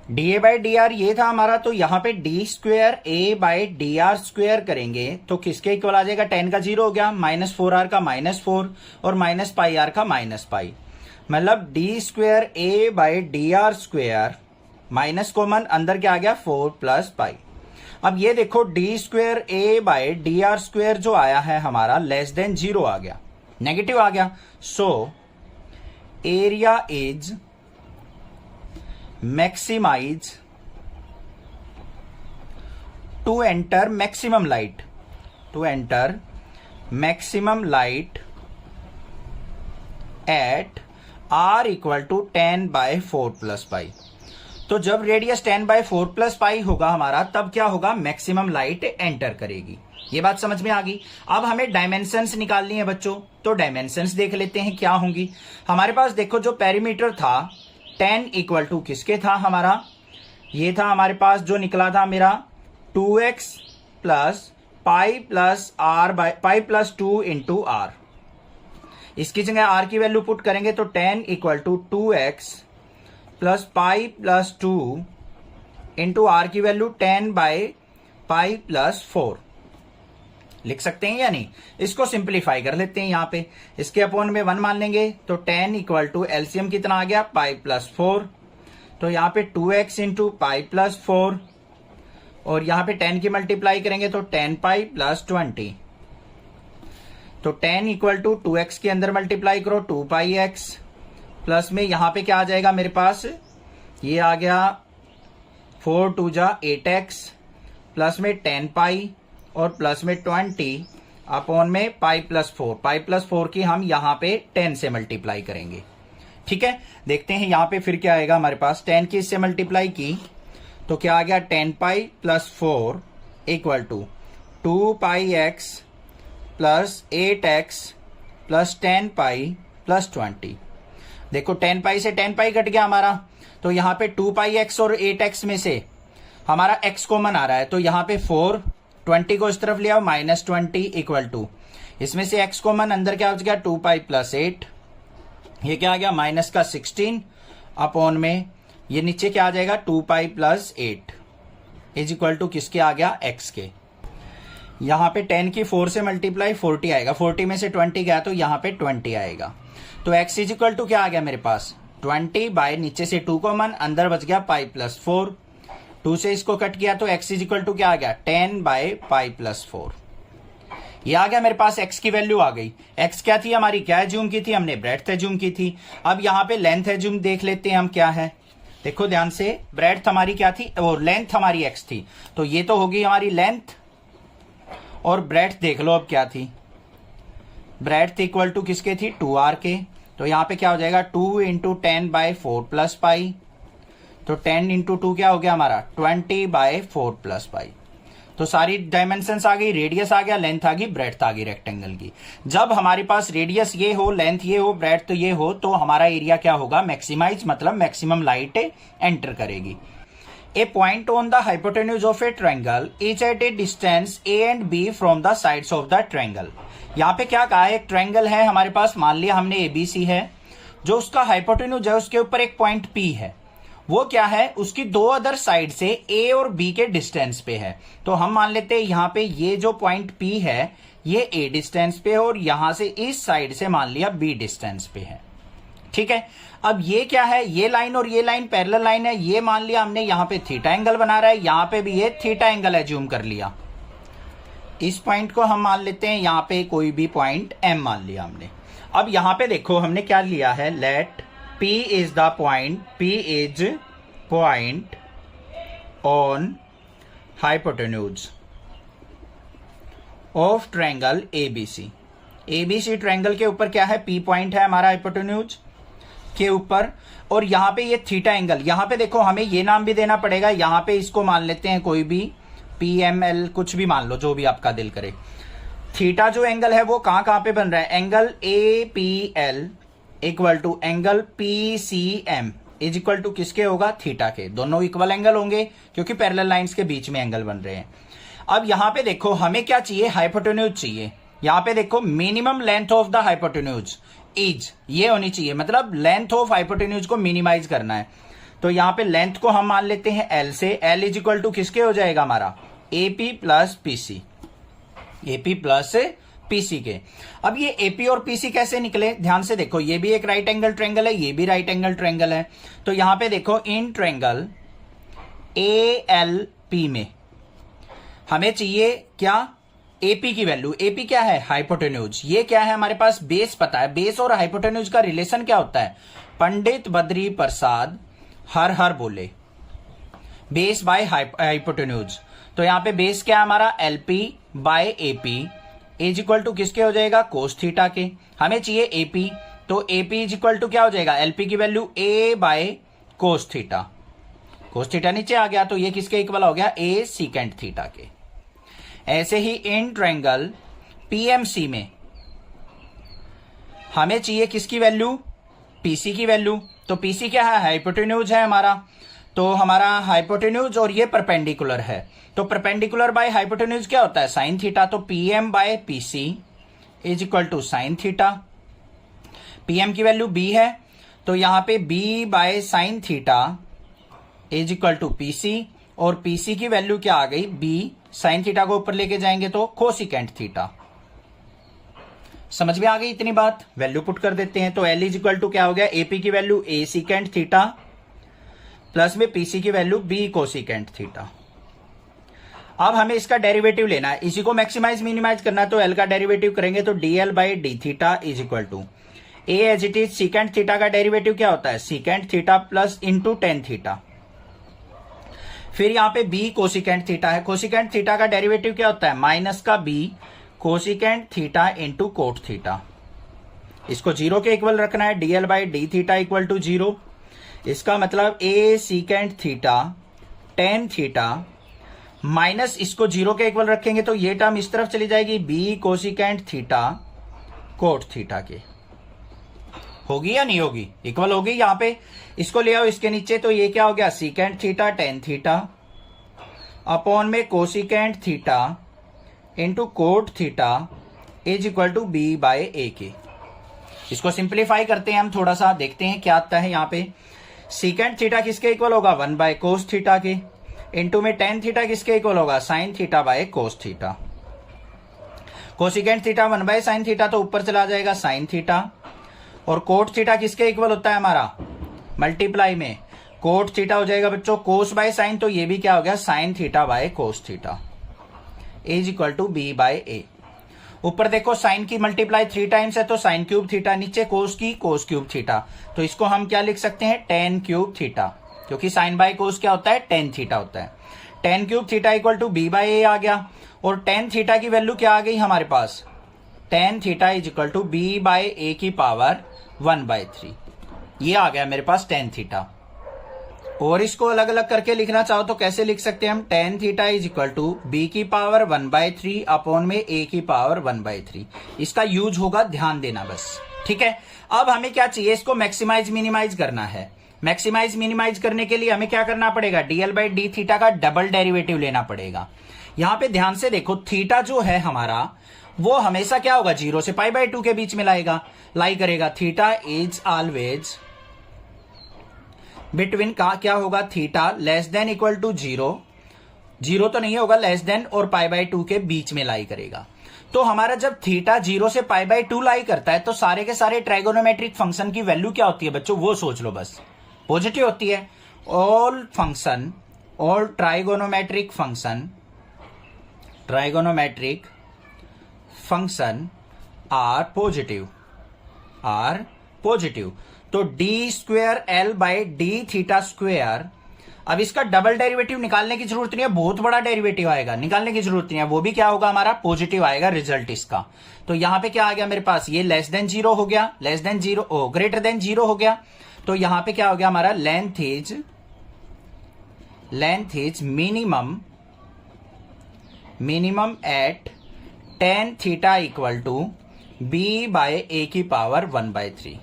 D A by D R ये था हमारा, तो यहां पे D square A by D R square करेंगे तो किसके इक्वल आ जाएगा, 10 का 0 हो गया, माइनस 4 आर का -4 और माइनस पाई आर का -पाई, मतलब D square A by D R square, minus common अंदर क्या आ गया 4 प्लस पाई। अब ये देखो D square A by D R square जो आया है हमारा लेस देन 0 आ गया, नेगेटिव आ गया। So area is maximise to enter maximum light, to enter maximum light at r equal to 10 by 4 plus pi. तो जब रेडियस 10 बाय 4 प्लस पाई होगा हमारा, तब क्या होगा, मैक्सिमम लाइट एंटर करेगी। ये बात समझ में आ गई। अब हमें डायमेंशंस निकालनी है बच्चों, तो डायमेंशंस देख लेते हैं क्या होंगी। हमारे पास देखो जो पेरीमीटर था 10 इक्वल टू किसके था हमारा, ये था हमारे पास जो निकला था मेरा 2x plus pi plus r by pi plus 2 into r. इसकी जगह आर की वैल्यू पुट करेंगे तो 10 equal to 2x plus pi plus 2 into r की वैल्यू 10 बाय पाई प्लस 4 लिख सकते हैं या नहीं। इसको सिंप्लीफाई कर लेते हैं, यहां पे इसके अपॉन में 1 मान लेंगे तो 10 इक्वल टू एलसीएम कितना आ गया, पाई प्लस 4, तो यहां पे 2x इंटू पाई प्लस 4, और यहां पे 10 की मल्टीप्लाई करेंगे तो 10 पाई प्लस 20, तो 10 इक्वल टू 2x के अंदर मल्टीप्लाई करो 2 पाई x, प्लस में यहां पे क्या आ जाएगा मेरे पास, ये आ गया 4 2 जा 8x, प्लस में 10 पाई और प्लस में 20 अपॉन में पाई प्लस 4। पाई प्लस 4 की हम यहां पे 10 से मल्टीप्लाई करेंगे। ठीक है, देखते हैं यहां पे फिर क्या आएगा हमारे पास। 10 की इससे मल्टीप्लाई की तो क्या आ गया, 10 pi plus 4 equal to 2 pi x plus 8x plus 10 pi plus 20। देखो 10 पाई से 10 पाई कट गया हमारा, तो यहां पे 2 पाई x और 8x में से हमारा x कॉमन आ रहा है, तो यहां पे 4 20 को इस तरफ लिया माइनस 20 इक्वल टू, इसमें से x कॉमन अंदर क्या हो गया 2 पाई प्लस 8, ये क्या आ गया माइनस का 16 अपॉन में ये नीचे क्या आ जाएगा 2 pi plus 8 is equal to किसके आ गया x के। यहां पे 10 की 4 से मल्टीप्लाई 40 आएगा, 40 में से 20 गया तो यहां पे 20 आएगा, तो x इज इक्वल टू क्या आ गया मेरे पास 20 बाय नीचे से 2 कॉमन अंदर बच गया पाई प्लस 4 2 से इसको कट किया तो x इज इक्वल टू क्या आ गया 10/π+4। ये आ गया मेरे पास x की वैल्यू आ गई। x क्या थी हमारी, क्या एज्यूम की थी हमने, ब्रेड्थ एज्यूम की थी। अब यहाँ पे लेंथ एज्यूम देख लेते हैं हम क्या है। देखो ध्यान से, ब्रेड्थ हमारी क्या थी, और लेंथ हमारी x थी, तो ये तो होगी हमारी लेंथ। और ब्रेड्थ देख लो अब क्या थी, ब्रेड्थ इक्वल टू किसके थी 2r के। तो यहाँ पे क्या हो जाएगा 2 × 10/4+π, तो 10 × 2 क्या हो गया हमारा 20/4+π। तो सारी डायमेंशंस आ गई, रेडियस आ गया, लेंथ आ गई, ब्रेड्थ आ गई रेक्टेंगल की। जब हमारे पास रेडियस ये हो, लेंथ ये हो, ब्रेड्थ ये हो, तो हमारा एरिया क्या होगा मैक्सिमाइज, मतलब मैक्सिमम लाइट एंटर करेगी। A point on the hypotenuse of a triangle is at a distance a and b from the sides of the triangle. यहाँ पे क्या कहा है, एक ट्रायंगल है हमारे पास, मान लिया हमने एबीसी है, जो उसका हाइपोटेन्यूज है उसके ऊपर एक पॉइंट पी है, वो क्या है उसकी दो अदर साइड से ए और बी के डिस्टेंस पे है। तो हम मान लेते हैं यहाँ पे ये जो पॉइंट पी है ये ए डिस्टेंस पे है, और यहां से इस साइड से मान लिया बी डिस्टेंस पे है। ठीक है, अब ये क्या है, ये लाइन और ये लाइन पैरेलल लाइन है, ये मान लिया हमने यहाँ पे थीटा एंगल बना रहा है, यहाँ पे भी ये थीटा एंगल एज्यूम कर लिया। इस पॉइंट को हम मान लेते हैं यहाँ पे कोई भी पॉइंट एम मान लिया हमने। अब यहाँ पे देखो हमने क्या लिया है, late P is the point, P is point on hypotenuse of triangle ABC। ABC triangle के ऊपर क्या है, P पॉइंट है हमारा हाइपोटेन्यूज के ऊपर, और यहाँ पे ये थीटा एंगल, यहाँ पे देखो हमें ये नाम भी देना पड़ेगा, यहाँ पे इसको मान लेते हैं कोई भी PML, कुछ भी मान लो जो भी आपका दिल करे। थीटा जो एंगल है वो कहाँ पे बन रहा है, angle APL equal to angle PCM is equal to किसके होगा, थीटा के। दोनों इक्वल एंगल होंगे क्योंकि पैरेलल लाइंस के बीच में एंगल बन रहे हैं। अब यहां पे देखो हमें क्या चाहिए, हाइपोटेन्यूज चाहिए। यहां पे देखो minimum length of the hypotenuse is, ये होनी चाहिए, मतलब लेंथ ऑफ हाइपोटेन्यूज को मिनिमाइज करना है। तो यहां पे लेंथ को हम मान लेते हैं L से, L इज इक्वल टू किसके हो जाएगा हमारा AP plus PC, AP plus PC के। अब ये एपी और पीसी कैसे निकले, ध्यान से देखो, ये भी एक राइट एंगल ट्रायंगल है, ये भी राइट एंगल ट्रायंगल है। तो यहां पे देखो इन ट्रायंगल ALP में हमें चाहिए क्या, एपी की वैल्यू। एपी क्या है, हाइपोटेन्यूज। ये क्या है हमारे पास, बेस पता है। बेस और हाइपोटेन्यूज का रिलेशन क्या होता है, पंडित बद्री प्रसाद हर हर बोले, बेस बाय हाइपोटेन्यूज। तो यहां पे बेस क्या है हमारा, LP by AP is equal to किसके हो जाएगा, कोस थीटा के। हमें चाहिए एपी, तो एपी इज इक्वल टू क्या हो जाएगा, एलपी की value A bye cos theta. Cos theta नीचे आ गया तो ये किसके इक्वल हो गया, A सीकेंट थीटा के। ऐसे ही इन ट्रायंगल PMC में हमें चाहिए किसकी वैल्यू, PC की वैल्यू। तो PC क्या है, हाइपोटेन्यूज है हमारा, तो हमारा हाइपोटेन्यूज और ये परपेंडिकुलर है, तो परपेंडिकुलर बाय हाइपोटेन्यूज क्या होता है, साइन थीटा। तो PM by PC is equal to sine theta. PM की वैल्यू B है, तो यहां पे B by sine theta is equal to PC, और PC की वैल्यू क्या आ गई, B। साइन थीटा को ऊपर लेके जाएंगे तो कोसिकेंट थीटा। समझ में आ गई इतनी बात, वैल्यू पुट कर देते हैं। तो L इज इक्वल टू क्या हो गया, AP की value A secant theta plus में PC की वैल्यू B कोसिकेंट थीटा। अब हमें इसका डेरिवेटिव लेना है, इसी को मैक्सिमाइज मिनिमाइज करना है, तो L का डेरिवेटिव करेंगे तो DL by d theta is equal to A as it is secant theta का डेरिवेटिव क्या होता है, secant theta plus into tan theta. फिर यहाँ पे B कोसिकेंट थीटा है, कोसिकेंट थीटा का डेरिवेटिव क्या होता है, माइनस का B cosecant theta into cot theta. इसको जीरो के इक्वल रखना है, DL by d theta equal to zero. इसका मतलब A secant theta tan theta minus इसको जीरो के इक्वल रखेंगे तो ये टर्म इस तरफ चली जाएगी, B cosecant theta cot theta के। होगी या नहीं होगी, इक्वल होगी। यहां पे इसको ले आओ इसके नीचे, तो ये क्या हो गया, secant theta tan theta upon में cosecant theta into cot theta is equal to B by a के। इसको सिंप्लीफाई करते हैं हम थोड़ा सा, देखते हैं क्या आता है। यहाँ पे सीकेंट थीटा किसके इक्वल होगा, वन बाय कोस थीटा के, इंटू में टेन थीटा किसके इक्वल होगा, sign theta by cos theta. Cosecant theta one by sine theta तो ऊपर चला जाएगा साइन थीटा, और कोट थीटा किसके इक्वल होता है हमारा, मल्टीप्लाई में कोट थीटा हो जाएगा बच्चों कोस बाय साइन, तो ये भी क्या हो गया sine theta by cos theta is equal to b by a. ऊपर देखो साइन की मल्टीप्लाई 3 टाइम्स है तो साइन क्यूब थीटा, नीचे कोस की कोस क्यूब थीटा, तो इसको हम क्या लिख सकते हैं टेन क्यूब थीटा, क्योंकि साइन बाय कोस क्या होता है टेन थीटा होता है। Tan cube theta equal to b by a आ गया, और टेन थीटा की वैल्यू क्या आ गई हमारे पास, tan theta is equal to b by a की पावर 1/3, ये आ गया मेरे पास टेन थीटा। और इसको अलग अलग करके लिखना चाहो तो कैसे लिख सकते हैं हम, tan theta is equal to b की पावर 1/3 अपॉन में ए की पावर 1/3। इसका यूज होगा, ध्यान देना बस, ठीक है। अब हमें क्या चाहिए, इसको मैक्सिमाइज मिनिमाइज करना है। मैक्सिमाइज मिनिमाइज करने के लिए हमें क्या करना पड़ेगा, डीएल बाई डी थीटा का डबल डेरिवेटिव लेना पड़ेगा। यहां पे ध्यान से देखो, थीटा जो है हमारा वो हमेशा क्या होगा, 0 से π/2 के बीच में लाई करेगा। थीटा इज ऑलवेज बिटवीन का क्या होगा, theta less than equal to 0 तो नहीं होगा, लेस देन और π/2 के बीच में लाई करेगा। तो हमारा जब थीटा 0 से π/2 लाई करता है तो सारे के सारे ट्राइगोनोमेट्रिक फंक्शन की वैल्यू क्या होती है बच्चों, वो सोच लो बस, पॉजिटिव होती है। All trigonometric function are positive. तो D square l by d theta square, अब इसका डबल डेरिवेटिव निकालने की जरूरत नहीं है, बहुत बड़ा डेरिवेटिव आएगा, निकालने की जरूरत नहीं है, वो भी क्या होगा हमारा पॉजिटिव आएगा रिजल्ट इसका। तो यहां पे क्या आ गया मेरे पास, ये लेस देन 0 हो गया, ग्रेटर देन 0 हो गया। तो यहां पे क्या हो गया हमारा, length is minimum at tan theta equal to b by a की पावर 1/3।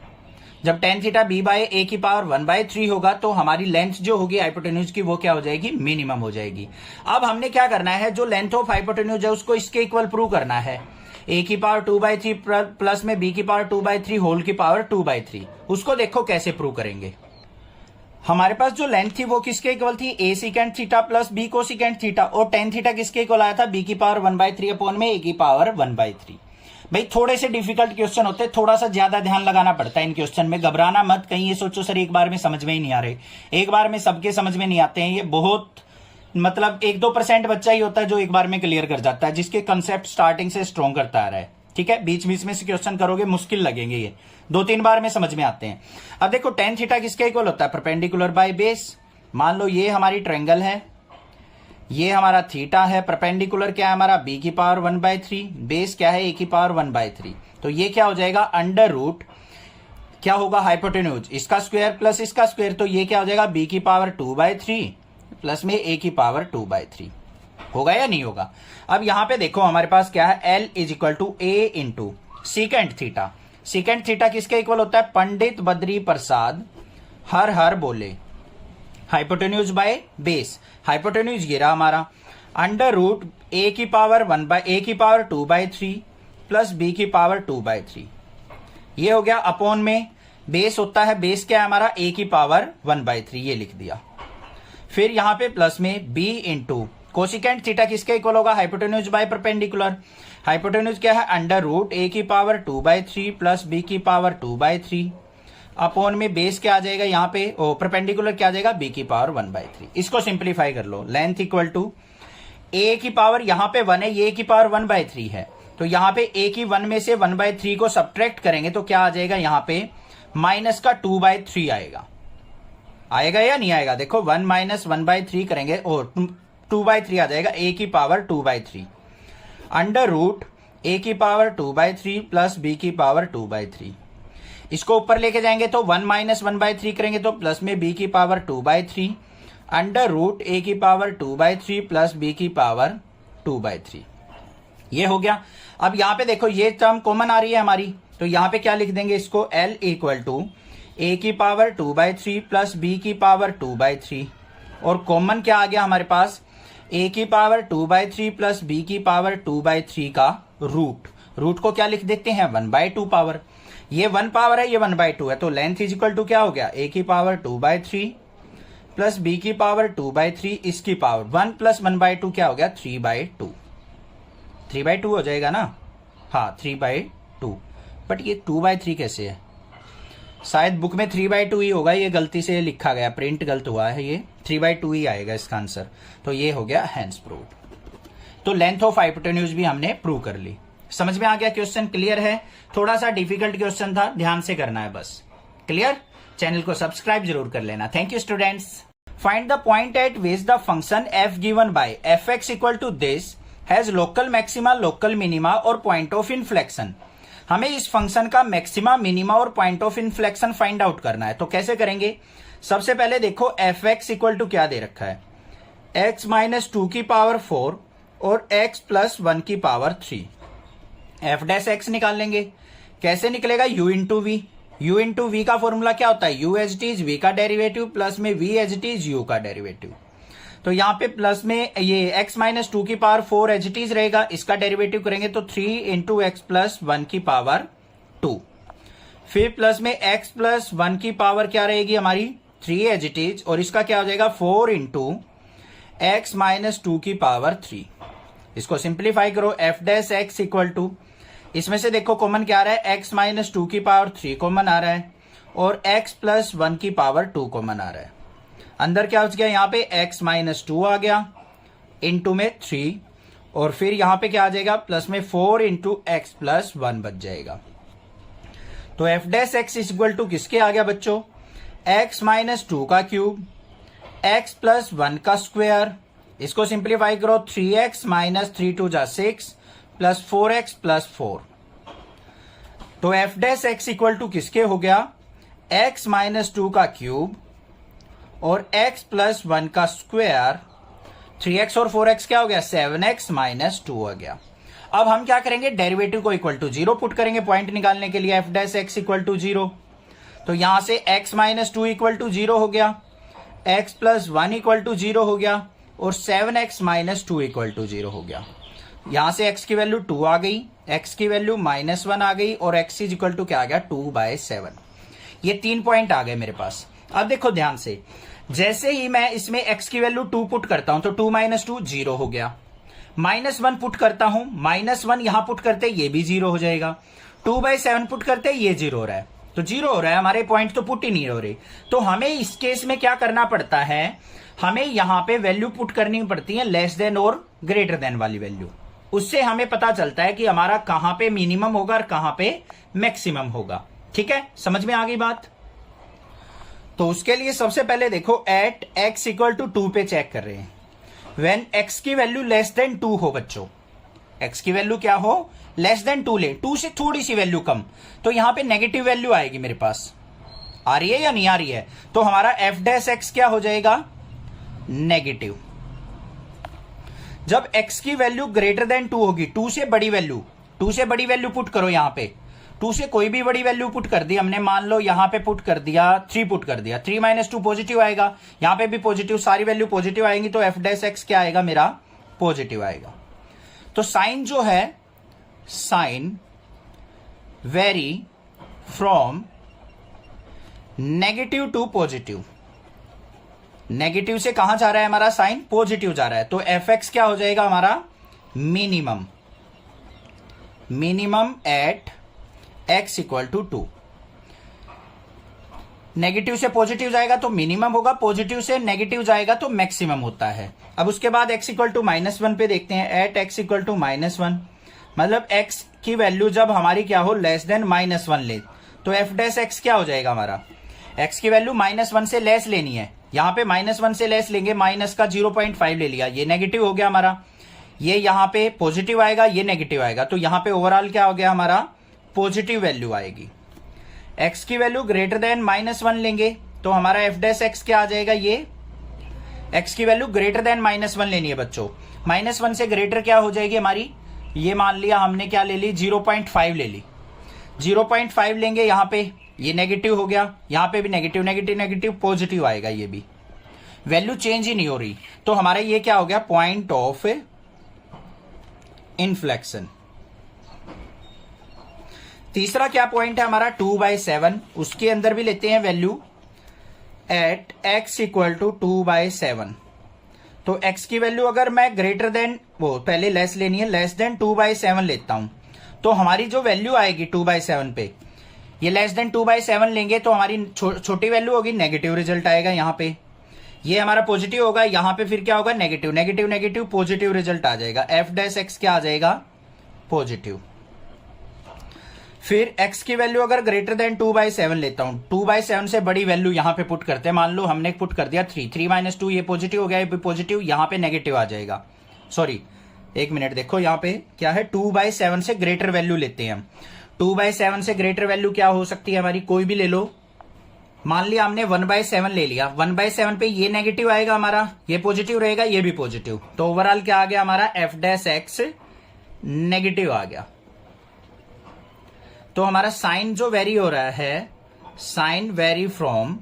जब tan theta b by a की पावर 1/3 होगा तो हमारी लेंथ जो होगी हाइपोटेन्यूज की वो क्या हो जाएगी, मिनिमम हो जाएगी। अब हमने क्या करना है, जो लेंथ ऑफ हाइपोटेन्यूज है उसको इसके इक्वल प्रूव करना है, ए की पावर 2/3 प्लस में बी की पावर 2/3 होल की पावर 2/3। उसको देखो कैसे प्रूव करेंगे। हमारे पास जो लेंथ थी वो किसके इक्वल थी, a secant theta plus b cosecant theta, और टेन थीटा किसके इक्वल आया था, बी की पावर 1/3 अपॉन में ए की पावर 1/3। भाई थोड़े से डिफिकल्ट क्वेश्चन होते हैं, थोड़ा सा ज्यादा ध्यान लगाना पड़ता है इन क्वेश्चन में, घबराना मत, कहीं ये सोचो सर एक बार में समझ में ही नहीं आ रहे, एक बार में सबके समझ में नहीं आते हैं। ये बहुत मतलब 1-2% बच्चा ही होता है जो एक बार में क्लियर कर जाता है, जिसके कंसेप्ट स्टार्टिंग से स्ट्रॉन्ग करता आ रहा है, ठीक है। बीच बीच में से क्वेश्चन करोगे मुश्किल लगेंगे, ये 2-3 बार में समझ में आते हैं। अब देखो टेन थीटा किसके इक्वल होता है, परपेंडिकुलर बाय बेस। मान लो ये हमारी ट्रायंगल है, ये हमारा थीटा है, परपेंडिकुलर क्या है हमारा बी की पावर 1/3, बेस क्या है ए की पावर 1/3। तो ये क्या हो जाएगा, अंडर रूट क्या होगा हाइपोटेन्यूज, इसका स्क्वायर प्लस इसका स्क्वायर, तो ये क्या हो जाएगा बी की पावर 2/3 प्लस में ए की पावर 2/3। होगा या नहीं होगा। अब यहां पे देखो हमारे पास क्या है, l is equal to a into secant theta. Secant theta किसके इक्वल होता है, पंडित बद्री प्रसाद हर बोले, हाइपोटेन्यूज बाय बेस। हाइपोटेन्यूज ये रहा हमारा, अंडर रूट ए की पावर 2/3 प्लस बी की पावर 2/3, ये हो गया अपॉन में बेस होता है, बेस क्या है हमारा ए की पावर 1/3, ये लिख दिया। फिर यहां पे प्लस में बी इंटू कोसिकेंड थीटा किसके इक्वल होगा, हाइपोटेन्यूज बाय परपेंडिकुलर। हाइपोटेन्यूज क्या है, अंडर रूट ए की पावर 2/3 प्लस बी की पावर 2/3 अपॉन में बेस क्या आ जाएगा यहाँ पे, परपेंडिकुलर क्या आ जाएगा बी की पावर 1/3। इसको सिंप्लीफाई कर लो, लेंथ इक्वल टू ए की पावर यहाँ पे 1 है, ये की पावर 1/3 है, तो यहाँ पे ए की 1 में से 1/3 को सब्ट्रैक्ट करेंगे तो क्या आ जाएगा यहाँ पे माइनस का 2/3 आएगा या नहीं आएगा। देखो 1 माइनस 1/3 करेंगे और 2/3 आ जाएगा, ए की पावर 2/3 अंडर रूट ए की पावर 2/3 प्लस बी की पावर 2/3। इसको ऊपर लेके जाएंगे तो 1 माइनस 1/3 करेंगे तो प्लस में बी की पावर 2/3 अंडर रूट ए की पावर 2/3 प्लस बी की पावर 2/3, ये हो गया। अब यहां पे देखो ये टर्म कॉमन आ रही है हमारी, तो यहां पे क्या लिख देंगे इसको, एल इक्वल टू ए की पावर 2/3 प्लस बी की पावर 2/3, और कॉमन क्या आ गया हमारे पास, ए की पावर 2/3 प्लस बी की पावर 2/3 का रूट को क्या लिख देते हैं 1/2 पावर, ये 1 पावर है ये 1/2 है, तो लेंथ इज इक्वल टू क्या हो गया, ए की पावर 2/3 प्लस बी की पावर 2/3 इसकी पावर 1 प्लस 1/2 क्या हो गया 3/2 हो जाएगा ना, हाँ 3/2। बट ये 2/3 कैसे है, शायद बुक में 3/2 ही होगा, ये गलती से लिखा गया, प्रिंट गलत हुआ है, ये 3/2 ही आएगा इसका आंसर। तो ये हो गया हैंस प्रूव्ड। तो लेंथ ऑफ हाइपोटेन्यूज भी हमने प्रूव कर ली। समझ में आ गया? क्वेश्चन क्लियर है? थोड़ा सा डिफिकल्ट क्वेश्चन था, ध्यान से करना है बस। क्लियर? चैनल को सब्सक्राइब जरूर कर लेना। Thank you students. Find the point at which the function f given by fx equal to this has local maxima, local minima और पॉइंट ऑफ इन्फ्लेक्शन। हमें इस फंक्शन का मैक्सिमा, मिनिमा और point of inflection find out करना है। तो कैसे करेंगे? सबसे पहले देखो fx इक्वल टू क्या दे रखा है, x माइनस 2 की पावर 4 और x प्लस 1 की पावर 3। f डैश x निकाल लेंगे। कैसे निकलेगा? u into v. u into v का फॉर्मूला क्या होता है? u as it is v का डेरिवेटिव प्लस में v as it is u का डेरिवेटिव। तो यहाँ पे प्लस में ये x माइनस 2 की पावर 4 एज इट इज रहेगा, इसका डेरिवेटिव करेंगे तो 3 इंटू एक्स प्लस 1 की पावर 2। फिर प्लस में x प्लस 1 की पावर क्या रहेगी हमारी? 3 एज इट इज, और इसका क्या हो जाएगा? 4 इंटू एक्स माइनस 2 की पावर 3। इसको सिंप्लीफाई करो, f dash x equal to, इसमें से देखो कॉमन क्या आ रहा है? x माइनस 2 की पावर 3 कॉमन आ रहा है और x प्लस 1 की पावर 2 कॉमन आ रहा है। अंदर क्या बच गया? यहाँ पे x माइनस 2 आ गया इंटू में 3, और फिर यहाँ पे क्या आ जाएगा? प्लस में 4 इंटू एक्स प्लस 1 बच जाएगा। तो f dash x equal to किसके आ गया बच्चों? x माइनस 2 का क्यूब, x प्लस 1 का स्क्वायर। इसको सिंप्लीफाई करो, 3x माइनस 3 टू जा 6 प्लस 4x प्लस 4। तो f dash x equal to किसके हो गया? x माइनस 2 का क्यूब और x प्लस 1 का स्क्वायर। 3x और 4x क्या हो गया? 7x माइनस 2 हो गया। अब हम क्या करेंगे? डेरिवेटिव को इक्वल टू 0 पुट करेंगे पॉइंट निकालने के लिए, f dash x equal to 0। तो यहां से x माइनस 2 इक्वल टू 0 हो गया, x प्लस 1 इक्वल टू 0 हो गया और 7x माइनस 2 इक्वल टू 0 हो गया। यहां से x की वैल्यू 2 आ गई, x की वैल्यू माइनस 1 आ गई और x इज इक्वल टू क्या आ गया? 2/7। ये 3 पॉइंट आ गए मेरे पास। अब देखो ध्यान से, जैसे ही मैं इसमें x की वैल्यू 2 पुट करता हूं तो 2 माइनस 2 0 हो गया। -1 पुट करता हूं, -1 यहां पुट करते ये भी 0 हो जाएगा। 2/7 पुट करते ये 0 हो रहा है, तो 0 हो रहा है, हमारे पॉइंट तो पुट ही नहीं हो रही। तो हमें इस केस में क्या करना पड़ता है? हमें यहां पे वैल्यू पुट करनी पड़ती है लेस देन और ग्रेटर देन वाली वैल्यू। उससे हमें पता चलता है कि हमारा कहां पे मिनिमम होगा और कहां पे मैक्सिमम होगा। ठीक है, समझ में आ गई बात? तो उसके लिए सबसे पहले देखो एट x इक्वल टू 2 पे चेक कर रहे हैं। व्हेन x की वैल्यू लेस देन 2 हो बच्चों, x की वैल्यू क्या हो? लेस देन 2 ले, 2 से थोड़ी सी वैल्यू कम, तो यहां पे नेगेटिव वैल्यू आएगी मेरे पास। आ रही है या नहीं आ रही है? तो हमारा f डैश x क्या हो जाएगा? नेगेटिव। जब x की वैल्यू ग्रेटर देन 2 होगी, 2 से बड़ी वैल्यू, 2 से बड़ी वैल्यू पुट करो यहां पे, 2 से कोई भी बड़ी वैल्यू पुट कर दी हमने, मान लो यहां पे पुट कर दिया 3 पुट कर दिया, 3 माइनस 2 पॉजिटिव आएगा, यहां पे भी पॉजिटिव, सारी वैल्यू पॉजिटिव आएंगी, तो f डैश x क्या आएगा मेरा? पॉजिटिव आएगा। तो साइन जो है, sine vary from negative to positive. Negative से कहां जा रहा है हमारा साइन? पॉजिटिव जा रहा है। तो fx क्या हो जाएगा हमारा? Minimum. Minimum at x equal to 2। Negative से पॉजिटिव जाएगा तो मिनिमम होगा, पॉजिटिव से नेगेटिव जाएगा तो मैक्सिमम होता है। अब उसके बाद x इक्वल टू -1 पे देखते हैं। एट x इक्वल टू -1 मतलब x की वैल्यू जब हमारी क्या हो? लेस देन -1 ले, तो f डैश x क्या हो जाएगा हमारा? x की वैल्यू -1 से लेस लेनी है, यहां पे -1 से लेस लेंगे, माइनस का 0.5 ले लिया, ये नेगेटिव हो गया हमारा। ये यहां पे पॉजिटिव आएगा, ये नेगेटिव आएगा, तो यहां पे ओवरऑल क्या हो गया हमारा? पॉजिटिव वैल्यू आएगी। x की वैल्यू ग्रेटर देन -1 लेंगे तो हमारा f डैश x क्या आ जाएगा? ये x की वैल्यू ग्रेटर देन -1 लेनी है बच्चों। -1 से ग्रेटर क्या हो जाएगी हमारी? ये मान लिया हमने क्या ले ली? 0.5 ले ली। 0.5 लेंगे, यहां पे ये नेगेटिव हो गया, यहां पे भी नेगेटिव नेगेटिव नेगेटिव, पॉजिटिव आएगा, ये भी वैल्यू चेंज ही नहीं हो रही। तो हमारा ये क्या हो गया? Point of inflection. तीसरा क्या पॉइंट है हमारा? 2/7। उसके अंदर भी लेते हैं value at x equal to 2/7। तो x की वैल्यू अगर मैं ग्रेटर देन, वो पहले लेस लेनी है, लेस देन 2/7 लेता हूं, तो हमारी जो वैल्यू आएगी 2/7 पे, ये लेस देन 2/7 लेंगे तो हमारी छोटी वैल्यू होगी, नेगेटिव रिजल्ट आएगा यहाँ पे। ये हमारा पॉजिटिव होगा, यहाँ पे फिर क्या होगा, negative negative negative, positive result आ जाएगा। एफ डैश एक्स क्या आ जाएगा, पॉजिटिव। फिर x की वैल्यू अगर ग्रेटर देन 2/7 लेता हूं, 2/7 से बड़ी वैल्यू यहां पे पुट करते हैं। मान लो हमने पुट कर दिया 3 माइनस 2, ये पॉजिटिव हो गया, ये भी पॉजिटिव, यहां पे नेगेटिव आ जाएगा। सॉरी, एक मिनट, देखो यहां पे क्या है, 2/7 से ग्रेटर वैल्यू लेते हैं हम। 2/7 से ग्रेटर वैल्यू क्या हो सकती है हमारी, कोई भी ले लो। मान लिया हमने 1/7 ले लिया, 1/7 पे ये नेगेटिव आएगा हमारा, ये पॉजिटिव रहेगा, ये भी पॉजिटिव, तो ओवरऑल क्या आ गया हमारा, एफ डैश एक्स नेगेटिव आ गया। तो हमारा साइन जो वेरी हो रहा है, sine vary from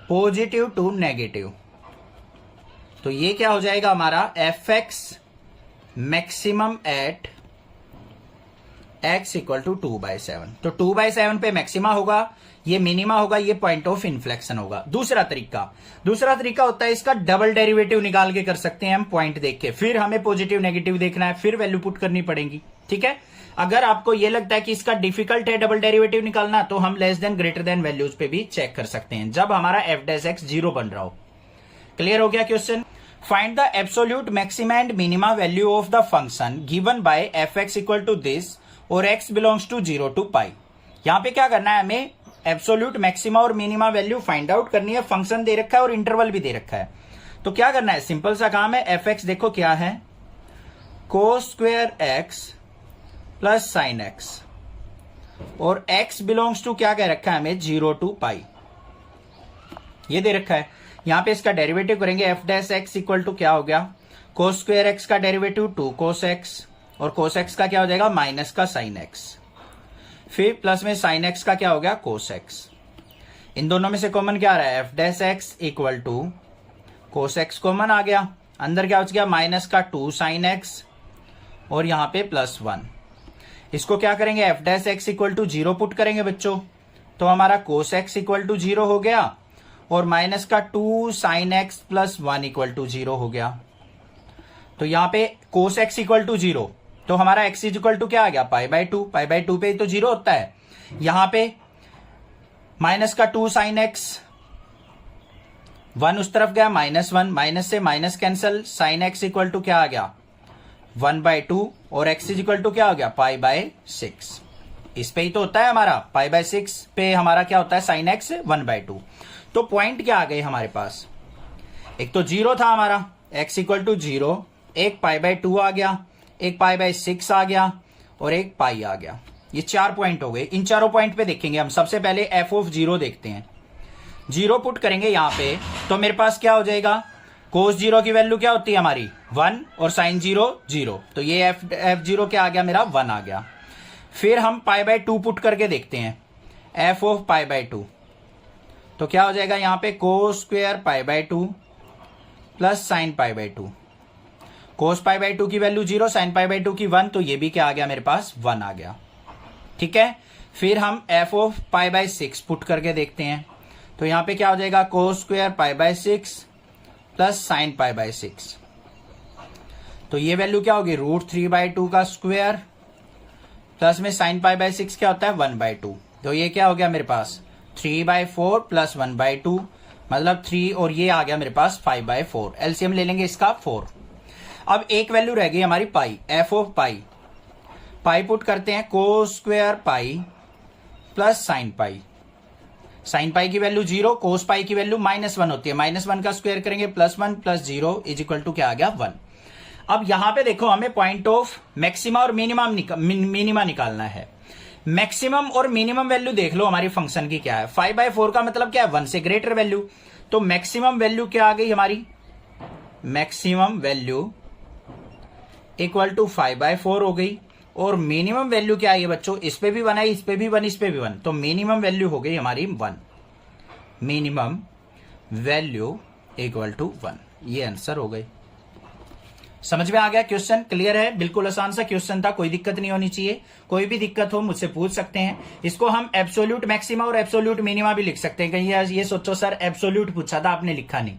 positive to negative, तो ये क्या हो जाएगा हमारा, f x maximum at x equal to 2/7। तो 2/7 पे मैक्सिमा होगा, ये मिनिमा होगा, ये पॉइंट ऑफ इन्फ्लेक्शन होगा। दूसरा तरीका होता है इसका, डबल डेरिवेटिव निकाल के कर सकते हैं हम पॉइंट देख के, फिर हमें पॉजिटिव नेगेटिव देखना है, फिर वैल्यू पुट करनी पड़ेगी। ठीक है, अगर आपको ये लगता है कि इसका डिफिकल्ट है डबल डेरिवेटिव निकालना, तो हम less than greater than values पे भी चेक कर सकते हैं, जब हमारा एफ डैश एक्स 0 बन रहा हो। क्लियर हो गया question. Find the absolute maxima and minima value of the function given by f x equal to this और x belongs to 0 to pi. यहां पे क्या करना है, हमें एब्सोल्यूट मैक्सिमा और मिनिमा वैल्यू फाइंड आउट करनी है। फंक्शन दे रखा है और इंटरवल भी दे रखा है, तो क्या करना है, सिंपल सा काम है। एफ एक्स देखो क्या है, कोस square x plus sine x, और x बिलोंग्स टू क्या कह रखा है हमें, 0 टू पाई, ये दे रखा है। यहां पे इसका डेरिवेटिव करेंगे, f dash x equal to क्या हो गया, कोस स्क्वेयर एक्स का डेरिवेटिव 2 कोस एक्स, और कोस एक्स का क्या हो जाएगा, माइनस का साइन एक्स, फिर प्लस में साइन एक्स का क्या हो गया, कोस एक्स। इन दोनों में से कॉमन क्या आ रहा है, f dash x equal to cos x common आ गया, अंदर क्या हो गया, माइनस का 2 साइन एक्स, और यहां पे प्लस 1। इसको क्या करेंगे, f dash x equal to 0 put करेंगे बच्चों, तो हमारा कोस एक्स इक्वल टू 0 हो गया, और माइनस का 2 sine x plus 1 equal to 0 हो गया। तो यहां पे कोस एक्स इक्वल टू 0, तो हमारा x इक्वल टू क्या आ गया, π/2, π/2 पे तो 0 होता है। यहां पे माइनस का 2 साइन एक्स, 1 उस तरफ गया, -1, माइनस से minus cancel, sine x equal to क्या आ गया, 1/2, और x इक्वल टू क्या हो गया, π/6। इस पे ही तो होता है हमारा, π/6 पे हमारा क्या होता है, साइन एक्स 1/2। तो पॉइंट क्या आ गए हमारे पास, एक तो 0 था हमारा, x इक्वल टू 0, एक π/2 आ गया, एक π/6 आ गया, और एक पाई आ गया। ये 4 पॉइंट हो गए। इन चारों पॉइंट पे देखेंगे हम। सबसे पहले एफ ऑफ 0 देखते हैं, 0 पुट करेंगे यहां पे, तो मेरे पास क्या हो जाएगा, कोस 0 की वैल्यू क्या होती है हमारी, 1, और साइन 0 0, तो ये एफ 0 क्या आ गया मेरा, 1 आ गया। फिर हम π/2 पुट करके देखते हैं, एफ ऑफ π/2, तो क्या हो जाएगा यहां पे, कोस स्क्वेयर π/2 प्लस साइन π/2, कोस π/2 की वैल्यू 0, साइन π/2 की 1, तो ये भी क्या आ गया मेरे पास, 1 आ गया। ठीक है, फिर हम एफ ऑफ π/6 पुट करके देखते हैं, तो यहां पे क्या हो जाएगा, कोस स्क्वेयर π/6 प्लस साइन π/6, तो ये वैल्यू क्या होगी, √3/2 का स्क्वायर, प्लस में साइन π/6 क्या होता है, 1/2, तो ये क्या हो गया मेरे पास, 3/4 प्लस 1/2, मतलब 3, और ये आ गया मेरे पास 5/4। एलसीएम ले लेंगे इसका 4। अब एक वैल्यू रह गई हमारी पाई, एफ ऑफ पाई पुट करते हैं, cos square pi plus sine pi. Sine pi की वैल्यू 0, कोस पाई की वैल्यू -1 होती है, -1 का स्क्वायर करेंगे, +1 + 0 इज इक्वल टू क्या आ गया, 1। अब यहां पे देखो हमें पॉइंट ऑफ मैक्सिमा और मिनिमा निकालना है। मैक्सिमम और मिनिमम वैल्यू देख लो हमारी फंक्शन की क्या है, 5/4 का मतलब क्या है, 1 से ग्रेटर वैल्यू, तो मैक्सिमम वैल्यू क्या आ गई हमारी, मैक्सिमम वैल्यू इक्वल टू 5/4 हो गई, और मिनिमम वैल्यू क्या आई है बच्चों, इस पे भी 1 आई, इस पे भी 1, इस पे भी 1, तो मिनिमम वैल्यू हो गई हमारी 1, मिनिमम वैल्यू इक्वल टू 1, ये आंसर हो गई। समझ में आ गया क्वेश्चन, क्लियर है, बिल्कुल आसान सा क्वेश्चन था, कोई दिक्कत नहीं होनी चाहिए। कोई भी दिक्कत हो मुझसे पूछ सकते हैं। इसको हम एब्सोल्यूट मैक्सिमा और एब्सोल्यूट मिनिमा भी लिख सकते हैं। कहीं ये सोचो सर एब्सोल्यूट पूछा था आपने लिखा नहीं।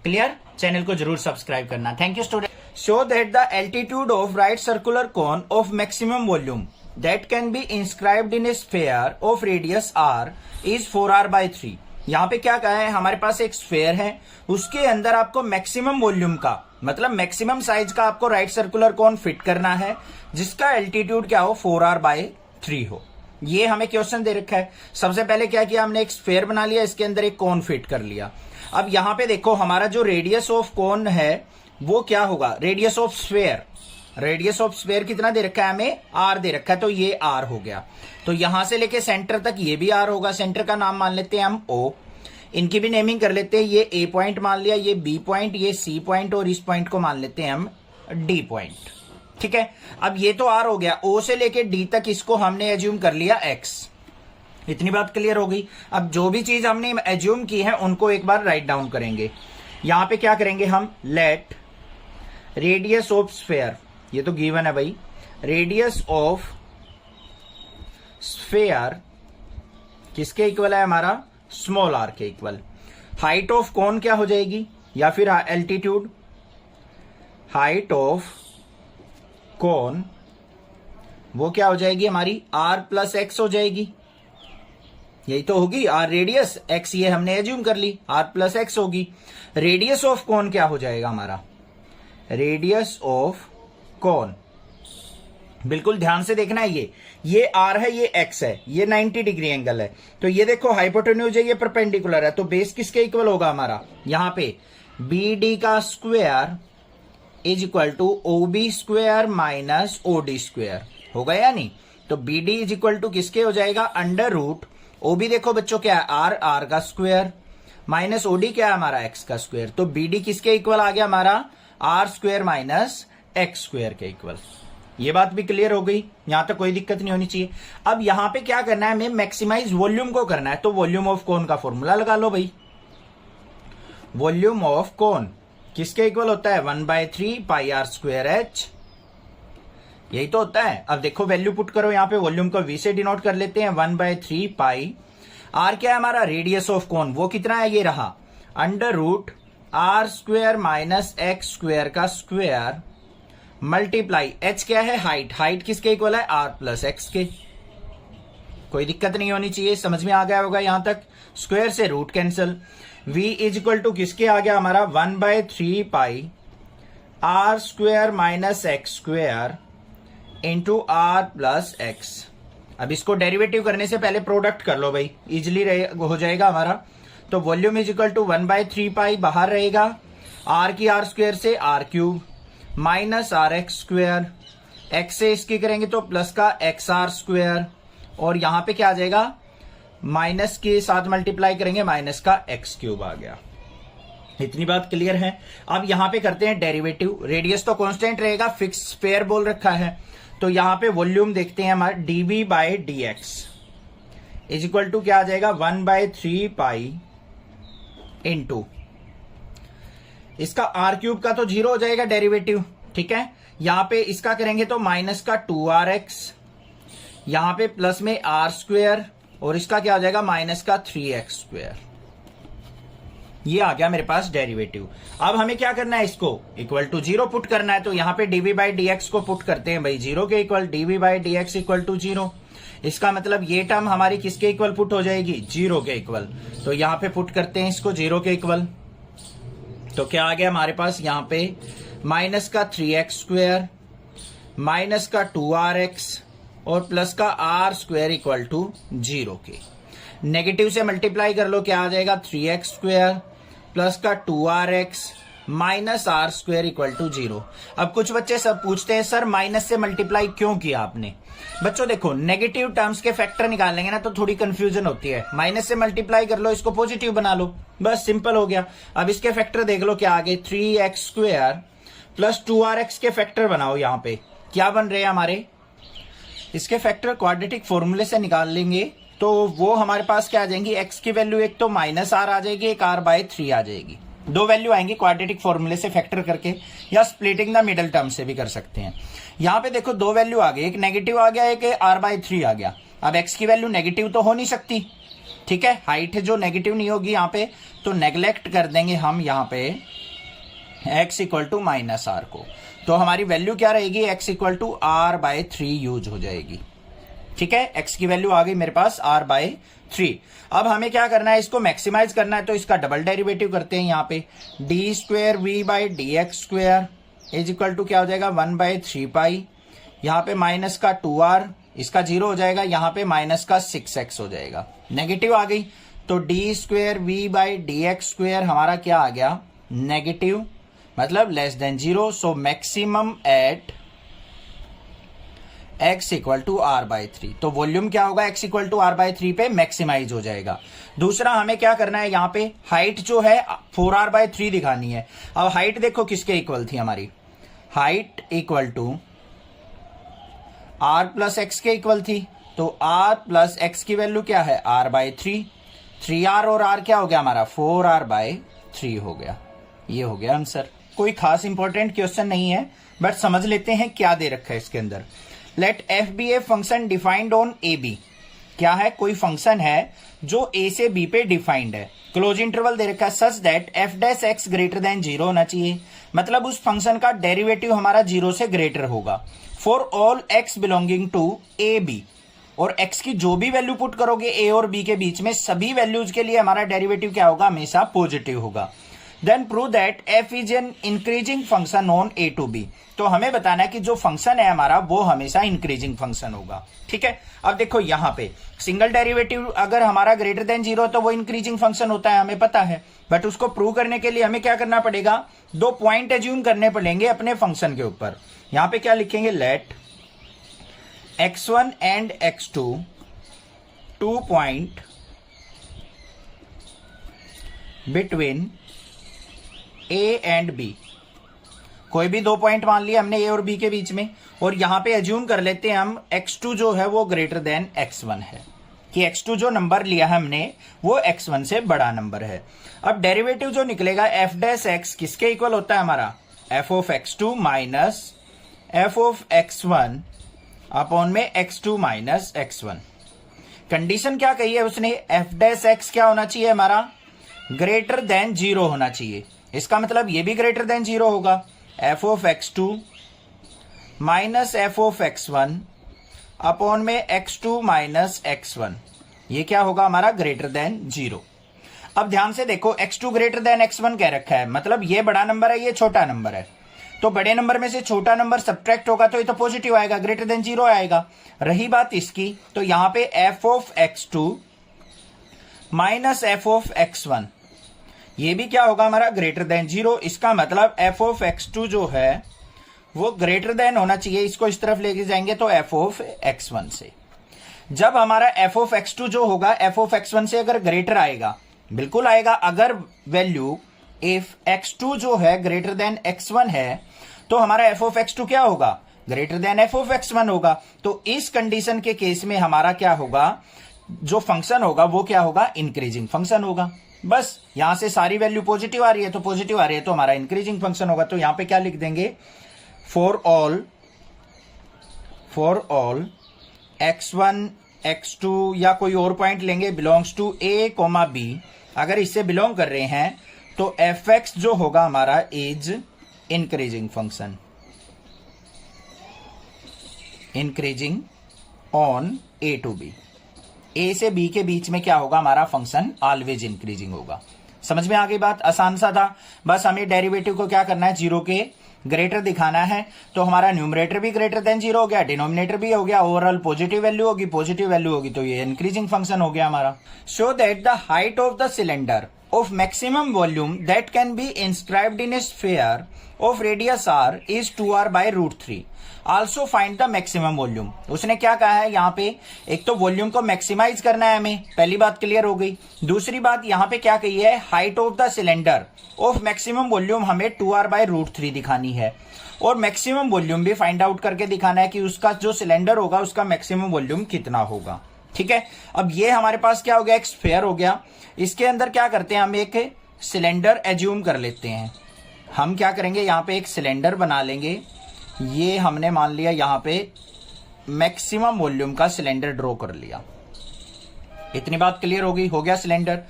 क्लियर, चैनल को जरूर सब्सक्राइब करना। Thank you student. Show that the altitude of right circular cone of maximum volume that can be inscribed in A sphere of radius r is 4r/3। यहाँ पे क्या कहा है, हमारे पास एक स्फेयर है, उसके अंदर आपको मैक्सिमम वॉल्यूम का मतलब मैक्सिमम साइज का आपको राइट सर्कुलर कोन फिट करना है जिसका एल्टीट्यूड क्या हो, 4r/3 हो। ये हमें क्वेश्चन दे रखा है। सबसे पहले क्या किया हमने, एक स्फेयर बना लिया, इसके अंदर एक कोन फिट कर लिया। अब यहां पे देखो हमारा जो रेडियस ऑफ कोन है वो क्या होगा, radius of sphere. Radius of sphere कितना दे रखा है हमें, r दे रखा है, तो ये r हो गया। तो यहां से लेके सेंटर तक ये भी r होगा। सेंटर का नाम मान लेते हैं हम O, इनकी भी नेमिंग कर लेते हैं। ये A पॉइंट मान लिया, ये B पॉइंट, ये C पॉइंट, और इस पॉइंट को मान लेते हैं हम D पॉइंट। ठीक है, अब ये तो r हो गया। O से लेके D तक इसको हमने एज्यूम कर लिया x। इतनी बात क्लियर हो गई। अब जो भी चीज हमने एज्यूम की है उनको एक बार राइट डाउन करेंगे। यहां पे क्या करेंगे हम, लेट रेडियस ऑफ स्फेयर, ये तो गिवन है भाई, रेडियस ऑफ स्फेयर किसके इक्वल है हमारा, स्मॉल r के इक्वल। हाइट ऑफ कोन क्या हो जाएगी, या फिर एल्टीट्यूड, हाइट ऑफ कोन वो क्या हो जाएगी हमारी, r+x हो जाएगी। यही तो होगी, r रेडियस, x ये हमने एज्यूम कर ली, r+x होगी। रेडियस ऑफ कोन क्या हो जाएगा हमारा, रेडियस ऑफ कोन, बिल्कुल ध्यान से देखना है, ये r है, ये x है, ये 90 डिग्री एंगल है। तो ये देखो हाइपोटेन्यूज है, ये परपेंडिकुलर है, तो बेस किसके इक्वल होगा हमारा, यहां पे BD का square is equal to OB square minus OD square होगा या नहीं। तो BD इज इक्वल टू किसके हो जाएगा, अंडर रूट OB देखो बच्चों क्या है, r का स्क्वायर माइनस OD क्या है हमारा, x का स्क्वायर। तो BD किसके इक्वल आ गया हमारा, r square minus x square के इक्वल। ये बात भी क्लियर हो गई, यहां तक कोई दिक्कत नहीं होनी चाहिए। अब यहां पे क्या करना है हमें, मैक्सिमाइज वॉल्यूम को करना है। तो वॉल्यूम ऑफ कोन का फॉर्मूला लगा लो भाई। वॉल्यूम ऑफ कोन किसके इक्वल होता है, 1/3 πr²h, यही तो होता है। अब देखो वैल्यू पुट करो, यहां पे वॉल्यूम को v से डिनोट कर लेते हैं, 1/3 पाई, r क्या है हमारा, रेडियस ऑफ कोन, वो कितना है, ये रहा, under root r² minus x² का स्क्वायर मल्टीप्लाई, h क्या है, हाइट, हाइट किसके इक्वल है, r+x के। कोई दिक्कत नहीं होनी चाहिए, समझ में आ गया होगा यहां तक। स्क्वायर से root cancel, v is equal to किसके आ गया हमारा, 1/3 पाई r² minus x² into r+x। अब इसको डेरिवेटिव करने से पहले प्रोडक्ट कर लो भाई, इजिली हो जाएगा हमारा। तो वॉल्यूम इज इक्वल टू 1/3 पाई बाहर रहेगा, r की r² से r³ माइनस rx², x से इसकी करेंगे तो प्लस का xr², और यहां पे क्या आ जाएगा, माइनस के साथ मल्टीप्लाई करेंगे, माइनस का x³ आ गया। इतनी बात क्लियर है। अब यहां पे करते हैं डेरिवेटिव। रेडियस तो कांस्टेंट रहेगा, फिक्स स्फेयर बोल रखा है, तो यहां पे वॉल्यूम देखते हैं हमारा, dv/dx इज इक्वल टू क्या आ जाएगा, 1/3 पाई इंटू इसका r³ का तो 0 हो जाएगा डेरिवेटिव। ठीक है, यहां पे इसका करेंगे तो माइनस का 2rx, यहां पे प्लस में r², और इसका क्या हो जाएगा, माइनस का 3x²। ये आ गया मेरे पास डेरिवेटिव। अब हमें क्या करना है, इसको इक्वल टू 0 पुट करना है। तो यहां पे dv/dx को पुट करते हैं भाई 0 के इक्वल, dv/dx इक्वल टू 0। इसका मतलब ये टर्म हमारी किसके इक्वल पुट हो जाएगी, 0 के इक्वल। तो यहां पे पुट करते हैं इसको 0 के इक्वल, तो क्या आ गया हमारे पास, यहां पे माइनस का 3x² माइनस का 2rx और प्लस का r² इक्वल टू 0 के। नेगेटिव से मल्टीप्लाई कर लो, क्या आ जाएगा, 3x² प्लस का 2rx minus r² equal to 0। अब कुछ बच्चे सब पूछते हैं सर माइनस से मल्टीप्लाई क्यों किया आपने। बच्चों देखो, नेगेटिव टर्म्स के फैक्टर निकालेंगे ना तो थोड़ी कंफ्यूजन होती है। माइनस से मल्टीप्लाई कर लो, इसको पॉजिटिव बना लो, बस सिंपल हो गया। अब इसके फैक्टर देख लो क्या आगे, 3x² प्लस 2rx के फैक्टर बनाओ। यहां पे क्या बन रहे हैं हमारे, इसके फैक्टर क्वाड्रेटिक फॉर्मूले से निकाल लेंगे तो वो हमारे पास क्या आ जाएंगी, x की वैल्यू एक तो माइनस r आ जाएगी, एक r/3 आ जाएगी। दो वैल्यू आएंगी क्वाड्रेटिक फॉर्मूले से फैक्टर करके, या स्प्लिटिंग द मिडल टर्म से भी कर सकते हैं। यहां पे देखो दो वैल्यू आ गई, एक नेगेटिव आ गया, एक r/3 आ गया। अब x की वैल्यू नेगेटिव तो हो नहीं सकती, ठीक है, हाइट जो नेगेटिव नहीं होगी यहाँ पे, तो नेग्लेक्ट कर देंगे हम यहाँ पे x equal to minus r को। तो हमारी वैल्यू क्या रहेगी, x equal to r/3 use हो जाएगी। ठीक है, x की वैल्यू आ गई मेरे पास r/3। अब हमें क्या करना है, इसको मैक्सिमाइज करना है, तो इसका डबल डेरिवेटिव करते हैं। यहाँ पे d²v/dx² इज इक्वल टू क्या हो जाएगा 1/3π, यहाँ पे माइनस का 2r, इसका 0 हो जाएगा, यहाँ पे माइनस का 6x हो जाएगा, नेगेटिव आ गई, तो d²v/dx² हमारा क्या आ गया नेगेटिव, मतलब less than 0। So maximum at x equal to r/3, तो वॉल्यूम क्या होगा x इक्वल टू r/3 पे मैक्सिमाइज हो जाएगा। दूसरा हमें क्या करना है, यहाँ पे हाइट जो है 4r/3 दिखानी है। अब हाइट देखो किसके इक्वल थी हमारी, height equal to r plus x के इक्वल थी, तो r प्लस एक्स की वैल्यू क्या है r/3, 3r और r क्या हो गया हमारा 4r/3 हो गया। ये हो गया आंसर। कोई खास इंपॉर्टेंट क्वेश्चन नहीं है, बट समझ लेते हैं क्या दे रखा है इसके अंदर। Let f be a function defined on a b, क्या है, कोई फंक्शन है जो a से b पे डिफाइंड है, क्लोज इंटरवल दे रखा है, such that f' greater than 0 होना चाहिए, मतलब उस फंक्शन का डेरिवेटिव हमारा 0 से ग्रेटर होगा for all x belonging to a b, और x की जो भी वैल्यू पुट करोगे a और b के बीच में सभी वैल्यूज के लिए हमारा डेरिवेटिव क्या होगा, हमेशा पॉजिटिव होगा। Then prove that f is an increasing function on a to b, तो हमें बताना है कि जो फंक्शन है हमारा वो हमेशा इंक्रीजिंग फंक्शन होगा। ठीक है, अब देखो यहाँ पे सिंगल डेरिवेटिव अगर हमारा ग्रेटर देन 0 तो वो इंक्रीजिंग फंक्शन होता है, हमें पता है, बट उसको प्रूव करने के लिए हमें क्या करना पड़ेगा, 2 पॉइंट एज्यूम करने पड़ेंगे अपने फंक्शन के ऊपर। यहाँ पे क्या लिखेंगे, let x1 and x2 2 point between a and b, कोई भी 2 पॉइंट मान लिया हमने a और b के बीच में, और यहां पे एज्यूम कर लेते हैं हम x2 जो है वो ग्रेटर देन x1 है, कि x2 जो नंबर लिया है हमने वो x1 से बड़ा नंबर है। अब डेरिवेटिव जो निकलेगा f' किसके इक्वल होता है हमारा, f of x2 minus f of x1 upon में x2 माइनस x1। कंडीशन क्या कही है उसने, f' क्या होना चाहिए हमारा, ग्रेटर देन 0 होना चाहिए, इसका मतलब ये भी ग्रेटर देन 0 होगा, f of x2 minus f of x1 upon में x2 माइनस x1, ये क्या होगा हमारा ग्रेटर देन 0। अब ध्यान से देखो x2 ग्रेटर देन x1 कह रखा है, मतलब ये बड़ा नंबर है ये छोटा नंबर है, तो बड़े नंबर में से छोटा नंबर सब्ट्रैक्ट होगा तो ये तो पॉजिटिव आएगा, ग्रेटर देन 0 आएगा। रही बात इसकी, तो यहां पे f of x2 minus f of x1, ये भी क्या होगा हमारा ग्रेटर देन 0, इसका मतलब f ऑफ x2 जो है वो ग्रेटर देन होना चाहिए, इसको इस तरफ लेके जाएंगे तो f ऑफ x1 से। जब हमारा f ऑफ x2 जो होगा f ऑफ x1 से अगर ग्रेटर आएगा, बिल्कुल आएगा, अगर वैल्यू इफ x2 जो है ग्रेटर देन x1 है तो हमारा f ऑफ x2 क्या होगा, greater than f of x1 होगा। तो इस कंडीशन के केस में हमारा क्या होगा, जो फंक्शन होगा वो क्या होगा, इंक्रीजिंग फंक्शन होगा। बस यहां से सारी वैल्यू पॉजिटिव आ रही है तो पॉजिटिव आ रही है तो हमारा इंक्रीजिंग फंक्शन होगा। तो यहां पे क्या लिख देंगे, फॉर ऑल x1 x2 या कोई और पॉइंट लेंगे बिलोंग्स टू a, b, अगर इससे बिलोंग कर रहे हैं तो fx जो होगा हमारा is increasing function, increasing on a to b, a से b के बीच में क्या होगा हमारा फंक्शन ऑलवेज इंक्रीजिंग होगा। समझ में आ गई बात, आसान सा था, बस हमें डेरिवेटिव को क्या करना है, 0 के ग्रेटर दिखाना है, तो हमारा न्यूमरेटर भी ग्रेटर देन 0 हो गया, डिनोमिनेटर भी हो गया, ओवरऑल पॉजिटिव वैल्यू होगी तो ये इंक्रीजिंग फंक्शन हो गया हमारा। Show that the height of the cylinder of maximum volume that can be inscribed in a sphere of radius r is 2r by root 3. Also find the maximum volume. उसने क्या कहा है यहाँ पे, एक तो वॉल्यूम को मैक्सिमाइज करना है हमें, पहली बात क्लियर हो गई। दूसरी बात यहाँ पे क्या कही है, height of the cylinder of maximum volume हमें 2r by root 3 दिखानी है, और मैक्सिमम वॉल्यूम भी फाइंड आउट करके दिखाना है कि उसका जो सिलेंडर होगा उसका मैक्सिमम वॉल्यूम कितना होगा। ठीक है, अब ये हमारे पास क्या हो गया, एक स्फीयर हो गया। इसके अंदर क्या करते हैं, हम एक सिलेंडर एज्यूम कर लेते हैं। हम क्या करेंगे, यहाँ पे एक सिलेंडर बना लेंगे, ये हमने मान लिया यहाँ पे मैक्सिमम वॉल्यूम का सिलेंडर ड्रॉ कर लिया। इतनी बात क्लियर होगी, हो गया सिलेंडर।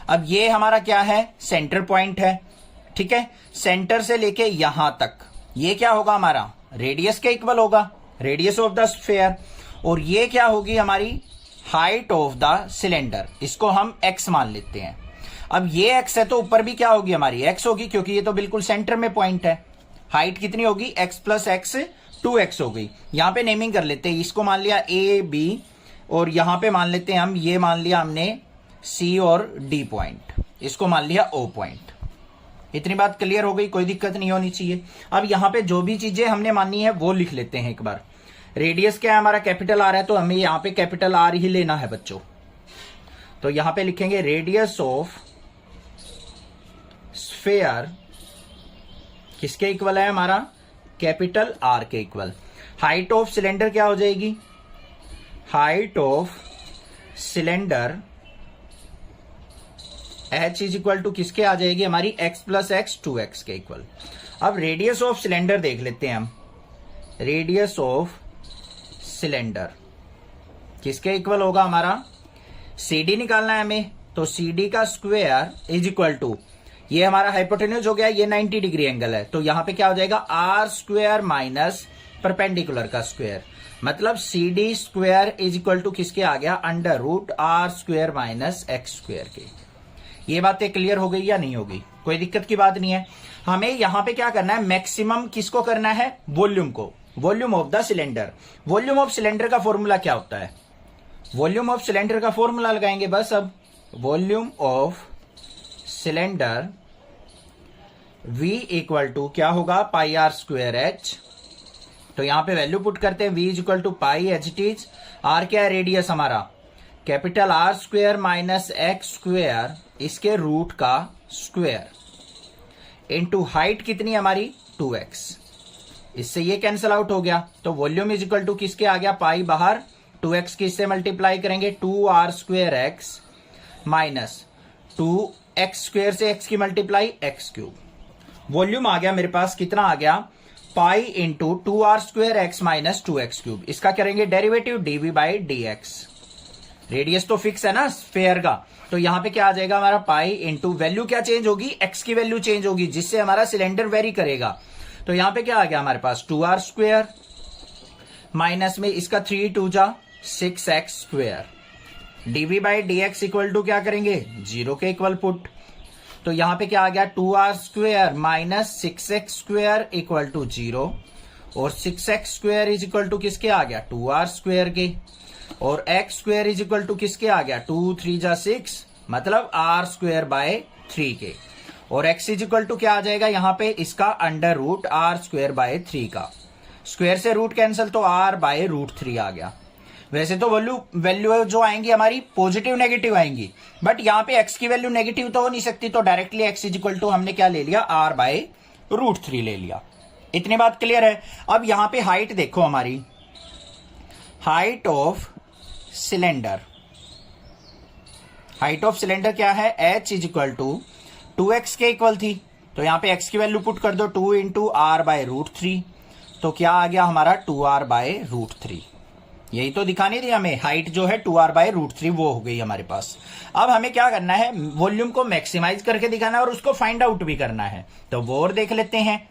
अब ये हमारा क्या है, सेंटर पॉइंट है। ठीक है, सेंटर से लेके यहां तक ये क्या होगा हमारा, रेडियस के इक्वल होगा, रेडियस ऑफ द स्फीयर। और ये क्या होगी हमारी हाइट ऑफ द सिलेंडर, इसको हम x मान लेते हैं। अब ये x है तो ऊपर भी क्या होगी हमारी x होगी, क्योंकि ये तो बिल्कुल सेंटर में पॉइंट है। हाइट कितनी होगी, x प्लस एक्स 2x हो गई। यहां पे नेमिंग कर लेते हैं, इसको मान लिया a b, और यहां पे मान लेते हैं हम, ये मान लिया हमने c और d पॉइंट, इसको मान लिया o पॉइंट। इतनी बात क्लियर हो गई, कोई दिक्कत नहीं होनी चाहिए। अब यहां पे जो भी चीजें हमने मानी है वो लिख लेते हैं एक बार। रेडियस क्या है हमारा, कैपिटल आर है, तो हमें यहां पे कैपिटल आर ही लेना है बच्चों। तो यहां पे लिखेंगे रेडियस ऑफ स्फेयर किसके इक्वल है हमारा, कैपिटल आर के इक्वल। हाइट ऑफ सिलेंडर क्या हो जाएगी, height of cylinder h is equal to किसके आ जाएगी हमारी, x प्लस एक्स 2x के इक्वल। अब रेडियस ऑफ सिलेंडर देख लेते हैं हम। रेडियस ऑफ सिलेंडर किसके इक्वल होगा हमारा, CD निकालना है हमें, तो CD का स्क्वायर इज इक्वल टू, ये हमारा हाइपोटेन्यूज हो गया, ये 90 डिग्री एंगल है, तो यहां पे क्या हो जाएगा आर स्क्वायर माइनस परपेंडिकुलर का स्क्वायर, मतलब CD square is equal to किसके आ गया, under root r square minus x square के। ये बातें क्लियर हो गई या नहीं होगी, कोई दिक्कत की बात नहीं है। हमें यहां पे क्या करना है, मैक्सिमम किसको करना है, वॉल्यूम को, volume of the cylinder. Volume of cylinder का फॉर्मूला क्या होता है, वॉल्यूम ऑफ सिलेंडर का फॉर्मूला लगाएंगे बस। अब volume of cylinder V equal to क्या होगा, पाई आर स्क्वायर एच। तो यहां पे वैल्यू पुट करते हैं, V is equal to pi h it is, r क्या है रेडियस हमारा, capital R square minus x square, इसके रूट का स्क्वायर, इनटू हाइट कितनी हमारी 2x, इससे ये कैंसिल आउट हो गया। तो वॉल्यूम इज इक्वल टू किसके आ गया, पाई बाहर, 2x की इससे मल्टीप्लाई करेंगे, 2r square x minus 2x square से x की मल्टीप्लाई x क्यूब। वॉल्यूम आ गया मेरे पास, कितना आ गया, पाई into 2r square x minus 2x cube. इसका करेंगे derivative dv by dx। Radius तो फिक्स है ना स्फेयर का, तो यहां पे क्या आ जाएगा हमारा, पाई इंटू वैल्यू क्या चेंज होगी, x की वैल्यू चेंज होगी, जिससे हमारा सिलेंडर वेरी करेगा। तो यहां पे क्या आ गया हमारे पास, 2r स्क्वायर माइनस में इसका 3 2 जा 6x square, dv by dx equal to क्या करेंगे, 0 के इक्वल पुट। तो यहां पे क्या आ गया, 2r square minus 6x square equal to 0, और 6x square is equal to किसके आ गया, 2r स्क्वायर के, और x square is equal to किसके आ गया, 2 3 जा 6, मतलब r स्क्वायर बाय 3 के, और x इज इक्वल टू क्या आ जाएगा यहां पे, इसका under root r square by 3 का। स्क्वायर से रूट कैंसिल, तो r बाय रूट 3 आ गया। वैसे तो वैल्यू जो आएंगी हमारी पॉजिटिव नेगेटिव आएंगी, बट यहां पे x की वैल्यू नेगेटिव तो हो नहीं सकती, तो directly x is equal to हमने क्या ले लिया, r बाय रूट 3 ले लिया। इतनी बात क्लियर है। अब यहां पे हाइट देखो हमारी, height of cylinder, height of cylinder क्या है, h is equal to 2x के इक्वल थी, तो यहां पे x की वैल्यू पुट कर दो, 2 इंटू आर बाय रूट 3, तो क्या आ गया हमारा 2r बाय रूट 3। यही तो दिखानी थी हमें, हाइट जो है 2r बाय रूट 3 वो हो गई हमारे पास। अब हमें क्या करना है, वॉल्यूम को मैक्सिमाइज करके दिखाना है और उसको फाइंड आउट भी करना है, तो वो और देख लेते हैं।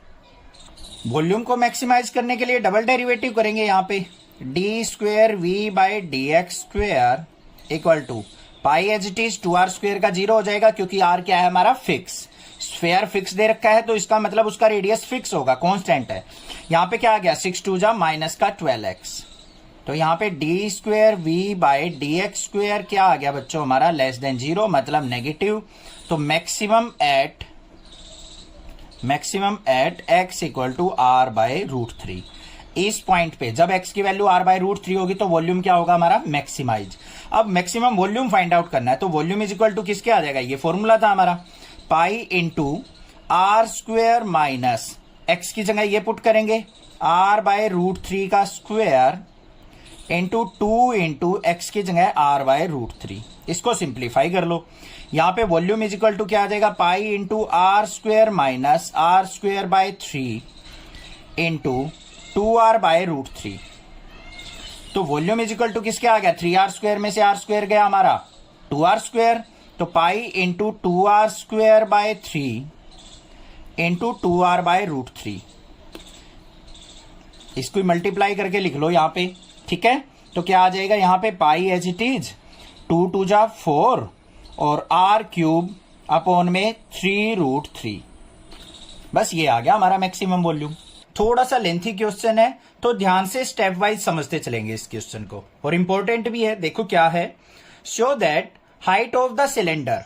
वॉल्यूम को मैक्सिमाइज करने के लिए डबल डेरिवेटिव करेंगे यहाँ पे, d square we by d x square equal to pi h it is, 2r square का 0 हो जाएगा, क्योंकि r क्या है हमारा फिक्स, स्फेयर फिक्स दे रखा है, तो इसका मतलब उसका रेडियस फिक्स होगा, कांस्टेंट है। यहाँ पे क्या आ गया, 6 2 जा माइनस का 12x, तो यहाँ पे d square we by d x square क्या आ गया बच्चों हमारा, लेस देन 0, मतलब नेगेटिव। तो maximum at x equal to r by root 3। इस पॉइंट पे जब x की वैल्यू r बाय रूट 3 होगी तो वॉल्यूम क्या होगा हमारा, मैक्सिमाइज। अब मैक्सिमम वॉल्यूम फाइंड आउट करना है, तो वॉल्यूम इज इक्वल टू किसके आ जाएगा, ये फॉर्मूला था हमारा, pi into r square minus x की जगह ये पुट करेंगे, r बाय रूट 3 का स्क्वेयर इंटू 2 इंटू एक्स की जगह r बाय रूट 3। इसको सिंप्लीफाई कर लो, यहां पे वॉल्यूम इज इक्वल टू क्या आ जाएगा, pi into r square minus r square by 3 into 2r by root 3। तो वॉल्यूम इज इक्वल टू किसके आ गया, 3r स्क्वेयर में से r स्क्वेयर गया हमारा 2r स्क्वेयर, तो pi into 2r square by 3 into 2r by root 3। इसको मल्टीप्लाई करके लिख लो यहां पे, ठीक है। तो क्या आ जाएगा यहाँ पे पाई एज इट इज 2 2 जा 4 और r क्यूब अपॉन में 3√3। बस ये आ गया हमारा मैक्सिमम वॉल्यूम। थोड़ा सा लेंथी क्वेश्चन है तो ध्यान से स्टेप वाइज समझते चलेंगे इस क्वेश्चन को, और इंपॉर्टेंट भी है। देखो क्या है, show that height of the cylinder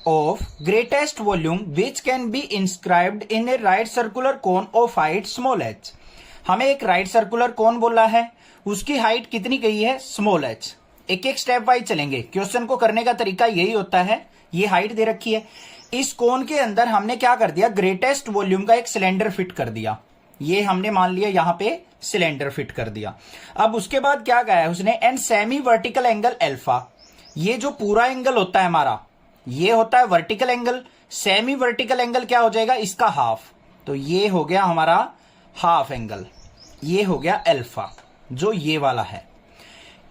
of greatest volume which can be inscribed in A right circular cone of height small h। हमें एक राइट सर्कुलर कोन बोला है, उसकी हाइट कितनी गई है स्मॉल h। एक एक स्टेप वाइज चलेंगे। क्वेश्चन को करने का तरीका यही होता है, ये हाइट दे रखी है, इस कोन के अंदर हमने क्या कर दिया, ग्रेटेस्ट वॉल्यूम का एक सिलेंडर फिट कर दिया। ये हमने मान लिया यहां पे सिलेंडर फिट कर दिया। अब उसके बाद क्या कहा है उसने, and semi vertical angle alpha. ये जो पूरा एंगल होता है हमारा, ये होता है vertical angle. Semi vertical angle क्या हो जाएगा, इसका हाफ। तो ये हो गया हमारा हाफ एंगल, ये हो गया अल्फा जो ये वाला है।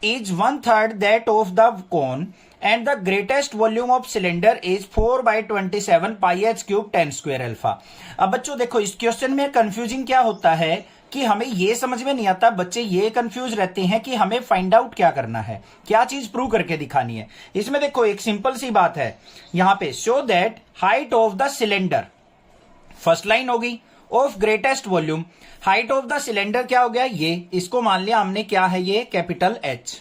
Is 1/3 that of the cone and the greatest volume of cylinder is 4/27 pi h cube 10 square alpha. अब बच्चों देखो इस क्वेश्चन में कंफ्यूजिंग क्या होता है कि हमें ये समझ में नहीं आता, बच्चे ये कंफ्यूज रहते हैं कि हमें फाइंड आउट क्या करना है, क्या चीज प्रूव करके दिखानी है। इसमें देखो एक सिंपल सी बात है, यहां पे show that height of the cylinder, first line होगी of greatest volume. Height of the cylinder क्या हो गया, ये इसको मान लिया हमने क्या है, ये कैपिटल H,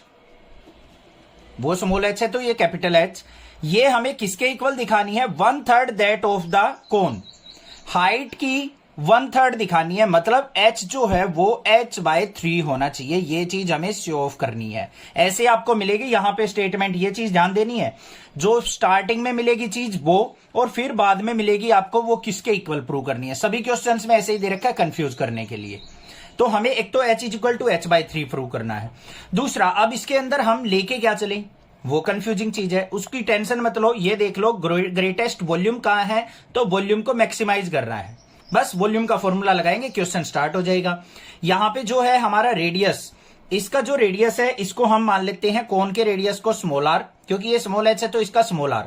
वो स्मॉल h है तो ये कैपिटल H। ये हमें किसके इक्वल दिखानी है, 1/3 that of the cone. Height की 1/3 दिखानी है, मतलब h जो है वो h/3 होना चाहिए। ये चीज हमें शो ऑफ करनी है। ऐसे आपको मिलेगी यहां पे स्टेटमेंट, ये चीज ध्यान देनी है। जो स्टार्टिंग में मिलेगी चीज वो, और फिर बाद में मिलेगी आपको वो, किसके इक्वल प्रूव करनी है। सभी क्वेश्चंस में ऐसे ही दे रखा है कंफ्यूज करने के लिए। तो हमें एक तो h = h/3 प्रूव करना है। दूसरा, अब इसके अंदर हम लेके क्या चले, वो कंफ्यूजिंग चीज है, उसकी टेंशन मत लो। ये देख लो ग्रेटेस्ट वॉल्यूम कहां है, तो वॉल्यूम को मैक्सिमाइज करना है। बस वॉल्यूम का फॉर्मूला लगाएंगे, क्वेश्चन स्टार्ट हो जाएगा। यहां पे जो है हमारा रेडियस, इसका जो रेडियस है इसको हम मान लेते हैं कोन के रेडियस को स्मॉल r, क्योंकि ये स्मॉल h है तो इसका स्मॉल r।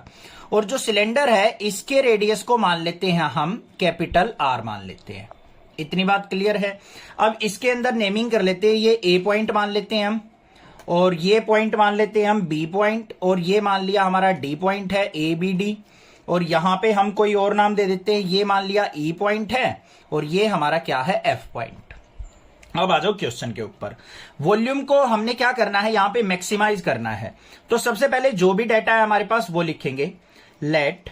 और जो सिलेंडर है इसके रेडियस को मान लेते हैं हम कैपिटल R मान लेते हैं। इतनी बात क्लियर है। अब इसके अंदर नेमिंग कर लेते हैं, ये A पॉइंट मान लेते हैं हम, और ये पॉइंट मान लेते हैं हम B पॉइंट, और ये मान लिया हमारा D पॉइंट है ABD, और यहां पे हम कोई और नाम दे देते हैं, ये मान लिया E पॉइंट है, और ये हमारा क्या है F पॉइंट। अब आ जाओ क्वेश्चन के ऊपर। वॉल्यूम को हमने क्या करना है, यहां पे मैक्सिमाइज करना है। तो सबसे पहले जो भी डाटा है हमारे पास वो लिखेंगे, let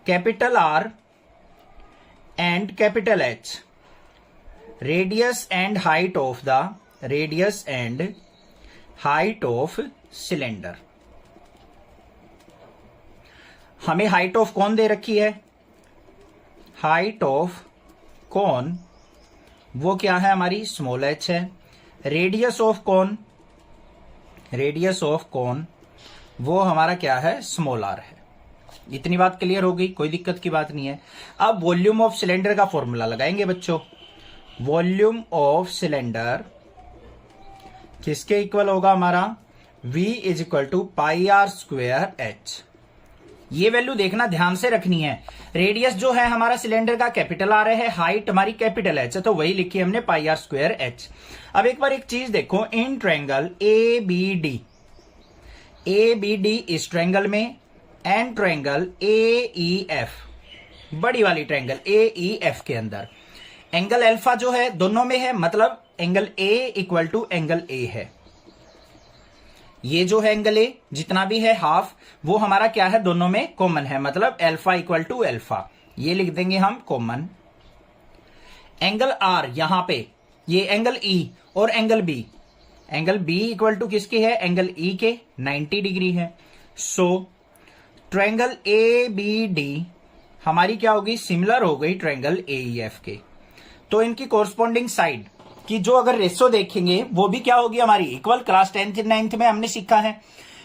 capital R and capital H radius and height of the, radius and height of cylinder. हमें हाइट ऑफ कौन दे रखी है, हाइट ऑफ कौन वो क्या है हमारी स्मॉल h है। रेडियस ऑफ कौन, रेडियस ऑफ कौन वो हमारा क्या है स्मॉल r है। इतनी बात क्लियर हो गई, कोई दिक्कत की बात नहीं है। अब वॉल्यूम ऑफ सिलेंडर का फॉर्मूला लगाएंगे बच्चों। वॉल्यूम ऑफ सिलेंडर किसके इक्वल होगा हमारा, V = πr² h। ये वैल्यू देखना ध्यान से रखनी है। रेडियस जो है हमारा सिलेंडर का कैपिटल R है, हाइट हमारी कैपिटल H है, तो वही लिखी हमने πr² h। अब एक बार एक चीज देखो, इन ट्रायंगल ABD इस ट्रायंगल में, एंड ट्रायंगल AEF, बड़ी वाली ट्रायंगल AEF के अंदर एंगल अल्फा जो है दोनों में है, मतलब एंगल A = एंगल A है। ये जो है एंगल A जितना भी है हाफ, वो हमारा क्या है दोनों में कॉमन है, मतलब अल्फा = अल्फा। ये लिख देंगे हम कॉमन। एंगल R यहां पे, ये एंगल E और एंगल B, एंगल B = किसके है, एंगल E के 90 डिग्री है। सो ट्रायंगल ABD हमारी क्या होगी, सिमिलर हो गई ट्रायंगल AEF के। तो इनकी कोरस्पॉन्डिंग साइड कि जो अगर रेशो देखेंगे वो भी क्या होगी हमारी इक्वल। क्लास 10th 9th में हमने सीखा है।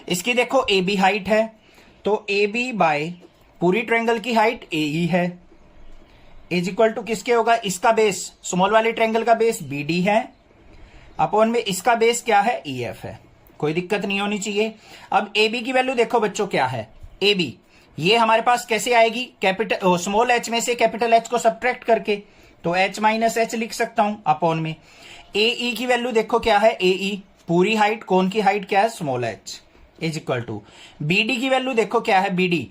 इसकी देखो AB हाइट है, तो AB बाय पूरी ट्रायंगल की हाइट AE है, इज इक्वल टू किसके होगा, इसका बेस स्मॉल वाले ट्रायंगल का बेस BD है, अपॉन में इसका बेस क्या है EF है। कोई दिक्कत नहीं होनी चाहिए। अब AB की वैल्यू देखो बच्चों क्या है, AB ये हमारे पास कैसे आएगी, कैपिटल स्मॉल h में से कैपिटल H को सब्ट्रैक्ट करके, तो H - H लिख सकता हूं अपॉन में। AE की वैल्यू देखो क्या है, AE पूरी हाइट, कोन की हाइट क्या है, small h is equal to BD की वैल्यू देखो क्या है, BD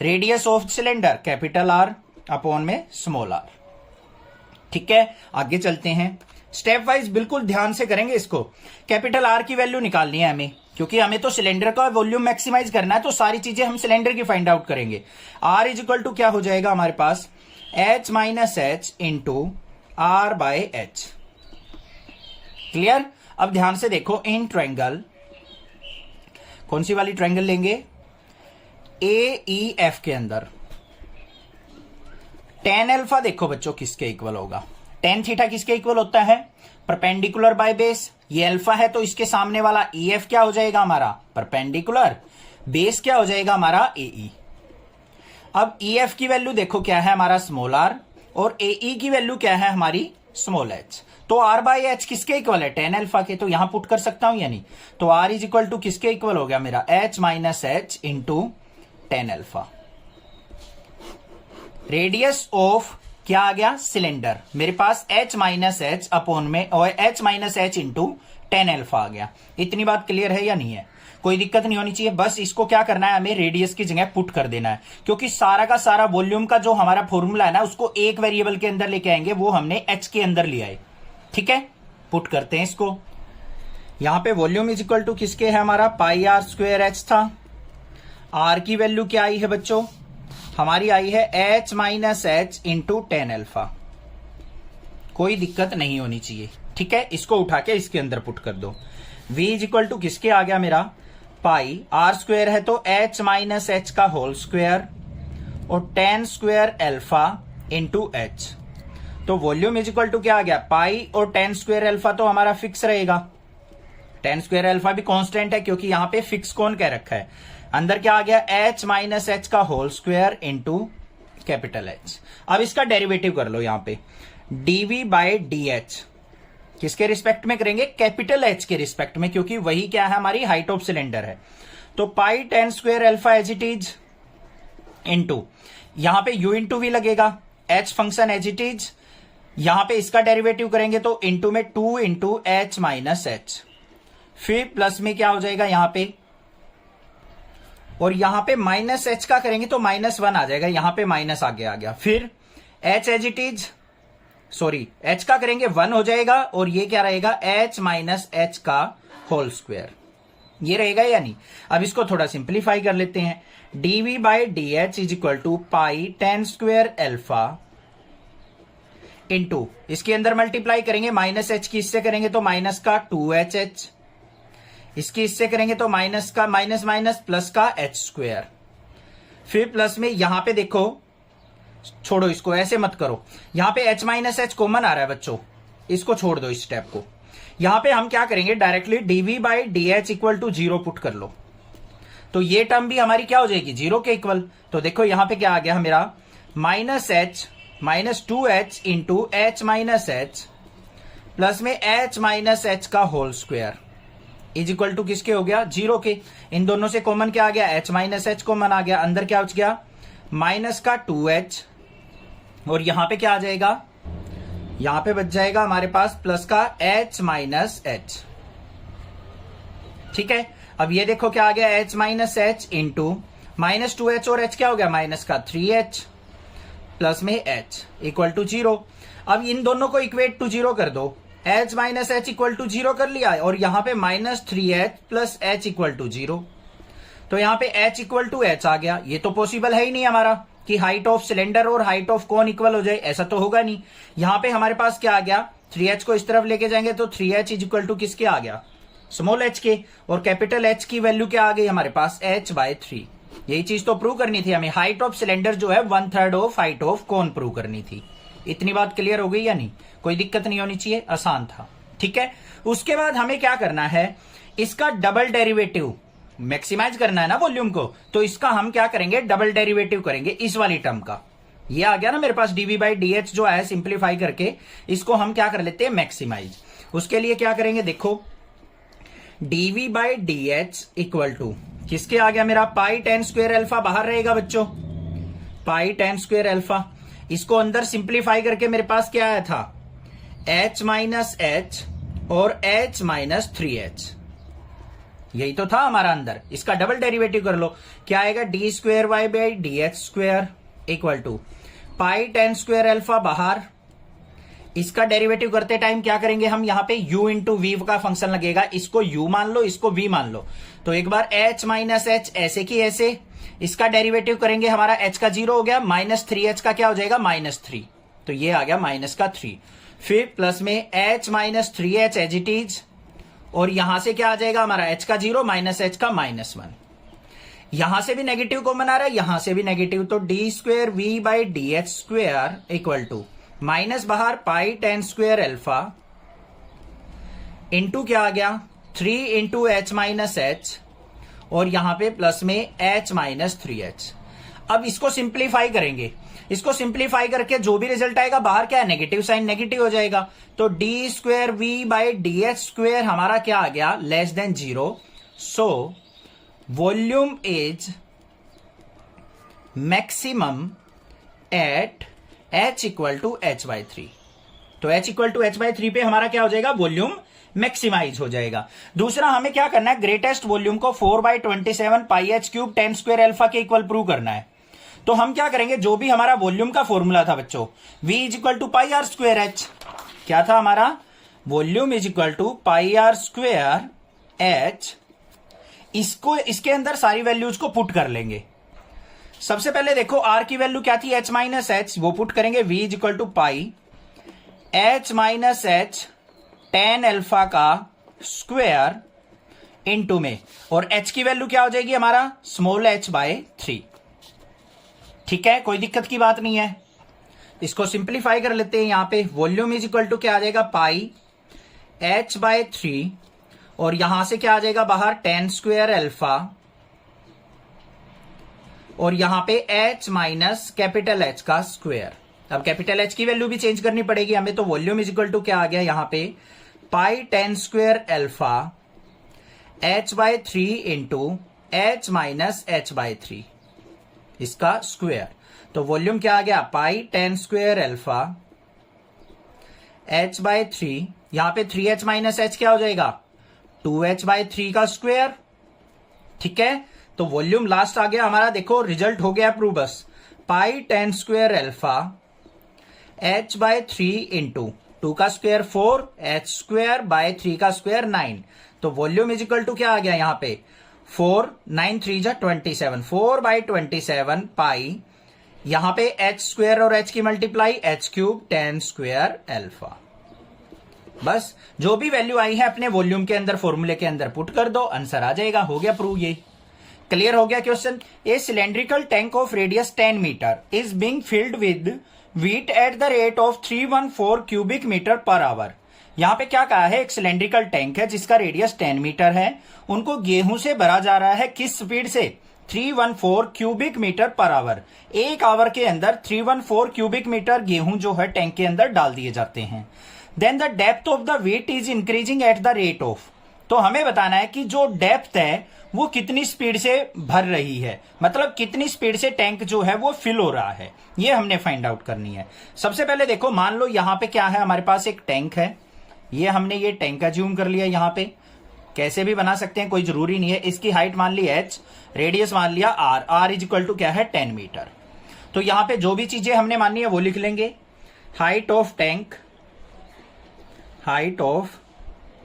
radius of cylinder capital R upon में स्मॉल r। ठीक है, आगे चलते हैं, स्टेप वाइज बिल्कुल ध्यान से करेंगे इसको। कैपिटल R की वैल्यू निकालनी है हमें, क्योंकि हमें तो सिलेंडर का वॉल्यूम मैक्सिमाइज करना है, तो सारी चीजें हम सिलेंडर की फाइंड आउट करेंगे। R इज इक्वल टू क्या हो जाएगा हमारे पास, H minus h into R by H. Clear. अब ध्यान से देखो, इन ट्रायंगल, कौन सी वाली ट्रायंगल लेंगे, AEF के अंदर tan अल्फा देखो बच्चों किसके इक्वल होगा, tan थीटा किसके इक्वल होता है, परपेंडिकुलर बाय बेस। ये अल्फा है तो इसके सामने वाला EF क्या हो जाएगा हमारा, परपेंडिकुलर, बेस क्या हो जाएगा हमारा AE। अब EF की वैल्यू देखो क्या है हमारा स्मॉल r, और AE की वैल्यू क्या है हमारी स्मॉल h। तो R बाय एच किसके इक्वल है, tan अल्फा के, तो यहां पुट कर सकता हूं या नहीं। तो R इज इक्वल टू किसके इक्वल हो गया मेरा, H minus h into tan alpha. Radius of क्या आ गया, सिलेंडर, मेरे पास H माइनस एच अपॉन में, और H minus h into tan alpha आ गया। इतनी बात क्लियर है या नहीं है, कोई दिक्कत नहीं होनी चाहिए। बस इसको क्या करना है, हमें रेडियस की जगह पुट कर देना है, क्योंकि सारा का सारा वॉल्यूम का जो हमारा फॉर्मूला है ना, उसको एक वेरिएबल के अंदर लेके आएंगे, वो हमने H के अंदर लिया है। ठीक है, पुट करते हैं इसको। यहां पे वॉल्यूम इज इक्वल टू किसके है हमारा, पाई आर स्क्वायर एच था। R की वैल्यू क्या आई है बच्चों, हमारी आई है H minus h into tan alpha. कोई दिक्कत नहीं होनी चाहिए। ठीक है, इसको उठा के इसके अंदर पुट कर दो। V इज इक्वल टू किसके आ गया मेरा, पाई R स्क्वायर है तो H माइनस एच का होल स्क्वायर और tan square alpha into H। तो वॉल्यूम इज इक्वल टू क्या आ गया, पाई और tan स्क्वायर अल्फा तो हमारा फिक्स रहेगा, tan स्क्वायर अल्फा भी कांस्टेंट है, क्योंकि यहां पे फिक्स कौन कह रखा है, अंदर क्या आ गया, H माइनस एच का whole square into capital H। अब इसका डेरिवेटिव कर लो, यहां पे dv बाय dh किसके रिस्पेक्ट में करेंगे, कैपिटल H के रिस्पेक्ट में, क्योंकि वही क्या है हमारी हाइट ऑफ सिलेंडर है। तो pi tan square alpha as it is into, यहां पे u इंटू वी लगेगा, H function as it is, यहां पे इसका डेरिवेटिव करेंगे तो इंटू में 2 इंटू H माइनस एच, फिर प्लस में क्या हो जाएगा यहां पे, और यहां पे माइनस एच का करेंगे तो -1 आ जाएगा, यहां पे माइनस आगे आ गया, फिर H as it is, sorry H का करेंगे 1 हो जाएगा, और ये क्या रहेगा, H माइनस एच का होल स्क्वायर, ये रहेगा या नहीं। अब इसको थोड़ा सिंप्लीफाई कर लेते हैं, dv by dh is equal to pi tan square alpha into, इसके अंदर मल्टीप्लाई करेंगे, माइनस एच की इससे करेंगे तो माइनस का 2hh, इसकी इससे करेंगे तो माइनस का माइनस माइनस प्लस का h स्क्वायर, फिर प्लस में यहां पे देखो, छोड़ो इसको, ऐसे मत करो, यहां पे h माइनस एच कॉमन आ रहा है बच्चों, इसको छोड़ दो इस स्टेप को। यहां पे हम क्या करेंगे, directly dv by dh equal to 0 put कर लो, तो ये टर्म भी हमारी क्या हो जाएगी, 0 के इक्वल। तो देखो यहां पे क्या आ गया मेरा, minus H minus 2h into H minus H plus में h माइनस एच का whole square is equal to किसके हो गया, 0 के। इन दोनों से कॉमन क्या आ गया, h माइनस एच कॉमन आ गया, अंदर क्या बच गया, माइनस का 2h, और यहां पे क्या आ जाएगा, यहां पे बच जाएगा हमारे पास प्लस का h माइनस एच। ठीक है, अब ये देखो क्या आ गया, h minus h into minus 2h और h क्या हो गया, माइनस का 3h प्लस में h इक्वल टू 0। अब इन दोनों को इक्वेट टू 0 कर दो, h minus H equal to 0 कर लिया, और यहां पे minus 3h plus h equal to 0, तो यहां पे h इक्वल टू h आ गया। ये तो पॉसिबल है ही नहीं हमारा कि हाइट ऑफ सिलेंडर और हाइट ऑफ कोन इक्वल हो जाए, ऐसा तो होगा नहीं। यहां पे हमारे पास क्या आ गया, 3h को इस तरफ लेके जाएंगे तो 3h इज इक्वल टू किसके आ गया, स्मॉल h के, और कैपिटल H की वैल्यू क्या आ गई हमारे पास, h बाय 3। यही चीज तो प्रूव करनी थी हमें, हाइट ऑफ सिलेंडर जो है 1/3 of height of cone prove करनी थी। इतनी बात क्लियर हो गई या नहीं, कोई दिक्कत नहीं होनी चाहिए, आसान था। ठीक है, उसके बाद हमें क्या करना है, इसका डबल डेरिवेटिव मैक्सिमाइज करना है ना वॉल्यूम को, तो इसका हम क्या करेंगे, डबल डेरिवेटिव करेंगे इस वाली टर्म का। ये आ गया ना मेरे पास dv बाई dh जो है, सिंप्लीफाई करके इसको हम क्या कर लेते हैं, मैक्सिमाइज। उसके लिए क्या करेंगे, देखो dv by dh equal to किसके आ गया मेरा, पाई tan स्क्वायर अल्फा बाहर रहेगा बच्चों, पाई tan स्क्वायर अल्फा। इसको अंदर सिंप्लीफाई करके मेरे पास क्या आया था, h माइनस एच और h माइनस 3h, यही तो था हमारा अंदर। इसका डबल डेरिवेटिव कर लो, क्या आएगा D square Y by D H square equal to pi tan square alpha बाहर। इसका डेरिवेटिव करते टाइम क्या करेंगे हम, यहां पे u इंटू वी का फंक्शन लगेगा, इसको u मान लो, इसको v मान लो, तो एक बार h माइनस एच ऐसे की ऐसे, इसका डेरिवेटिव करेंगे हमारा h का 0 हो गया, माइनस 3h का क्या हो जाएगा माइनस 3, तो ये आ गया माइनस का 3, फिर प्लस में h minus 3h as it is, और यहां से क्या आ जाएगा हमारा h का 0 माइनस h का माइनस 1, यहां से भी नेगेटिव कॉमन आ रहा है, यहां से भी नेगेटिव, तो D square we by D H square equal to minus बाहर pi tan square alpha into क्या आ गया 3 इंटू एच माइनस एच, और यहां पे प्लस में h माइनस 3h। अब इसको सिंप्लीफाई करेंगे, इसको सिंप्लीफाई करके जो भी रिजल्ट आएगा बाहर क्या है नेगेटिव साइन नेगेटिव हो जाएगा, तो D square we by D H square हमारा क्या आ गया less than 0। So volume is maximum at h equal to H by 3, तो h equal to H by 3 पे हमारा क्या हो जाएगा वॉल्यूम मैक्सिमाइज हो जाएगा। दूसरा हमें क्या करना है, ग्रेटेस्ट वॉल्यूम को 4/27 pi h cube tan square alpha के इक्वल प्रूव करना है। तो हम क्या करेंगे, जो भी हमारा वॉल्यूम का फॉर्मूला था बच्चों, v is equal to pi R square H, क्या था हमारा volume is equal to pi R square H, इसको इसके अंदर सारी वैल्यूज को पुट कर लेंगे। सबसे पहले देखो r की वैल्यू क्या थी h माइनस एच, वो पुट करेंगे v is equal to pi h minus H tan alpha का स्क्वेयर इनटू में, और h की वैल्यू क्या हो जाएगी हमारा स्मॉल h बाय 3। ठीक है, कोई दिक्कत की बात नहीं है। इसको सिंप्लीफाई कर लेते हैं, यहां पे वॉल्यूम इज इक्वल टू क्या आ जाएगा पाई h बाय 3, और यहां से क्या आ जाएगा बाहर टेन स्क्वेयर अल्फा, और यहां पे h माइनस कैपिटल H का स्क्वेयर। अब कैपिटल H की वैल्यू भी चेंज करनी पड़ेगी हमें, तो वॉल्यूम इज इक्वल टू क्या आ गया यहां पे pi tan square alpha h by 3 into h minus h by 3 इसका स्क्वेयर, तो वॉल्यूम क्या आ गया pi tan square alpha h by 3, यहां पे 3h माइनस h क्या हो जाएगा 2h बाय 3 का स्क्वेयर। ठीक है, तो वॉल्यूम लास्ट आ गया हमारा, देखो रिजल्ट हो गया प्रूव बस, pi tan square alpha h by 3 into 2 का स्क्वेयर 4, h स्क्वेयर बाय 3 का स्क्वेयर 9, तो वॉल्यूम इज इक्वल टू क्या आ गया यहां पे 4 9 3 जा 27, 4/27 पाई, यहां पे h स्क्वेयर और h की multiply h cube ten square alpha. बस जो भी वैल्यू आई है अपने वॉल्यूम के अंदर फॉर्मूले के अंदर पुट कर दो, आंसर आ जाएगा। हो गया प्रूव, ये क्लियर हो गया question. A cylindrical tank of radius 10 metre is being filled with wheat at the rate of 314 cubic metre per hour. यहां पे क्या कहा है, एक सिलेंड्रिकल टैंक है जिसका रेडियस 10 मीटर है, उनको गेहूं से भरा जा रहा है, किस स्पीड से 314 क्यूबिक मीटर पर आवर। एक आवर के अंदर 314 क्यूबिक मीटर गेहूं जो है टैंक के अंदर डाल दिए जाते हैं। Then the depth of the wheat is increasing at the rate of, तो हमें बताना है कि जो डेप्थ है वो कितनी स्पीड से भर रही है, मतलब कितनी स्पीड से टैंक जो है वो फिल हो रहा है, ये हमने फाइंड आउट करनी है। सबसे पहले देखो, मान लो यहां पे क्या है, हमारे पास एक टैंक है, ये हमने ये टैंक अज्यूम कर लिया, यहां पे कैसे भी बना सकते हैं, कोई जरूरी नहीं है। इसकी हाइट मान ली h, रेडियस मान लिया r, r is equal to क्या है 10 मीटर। तो यहां पे जो भी चीजें हमने माननी है वो लिख लेंगे। Height of tank, height of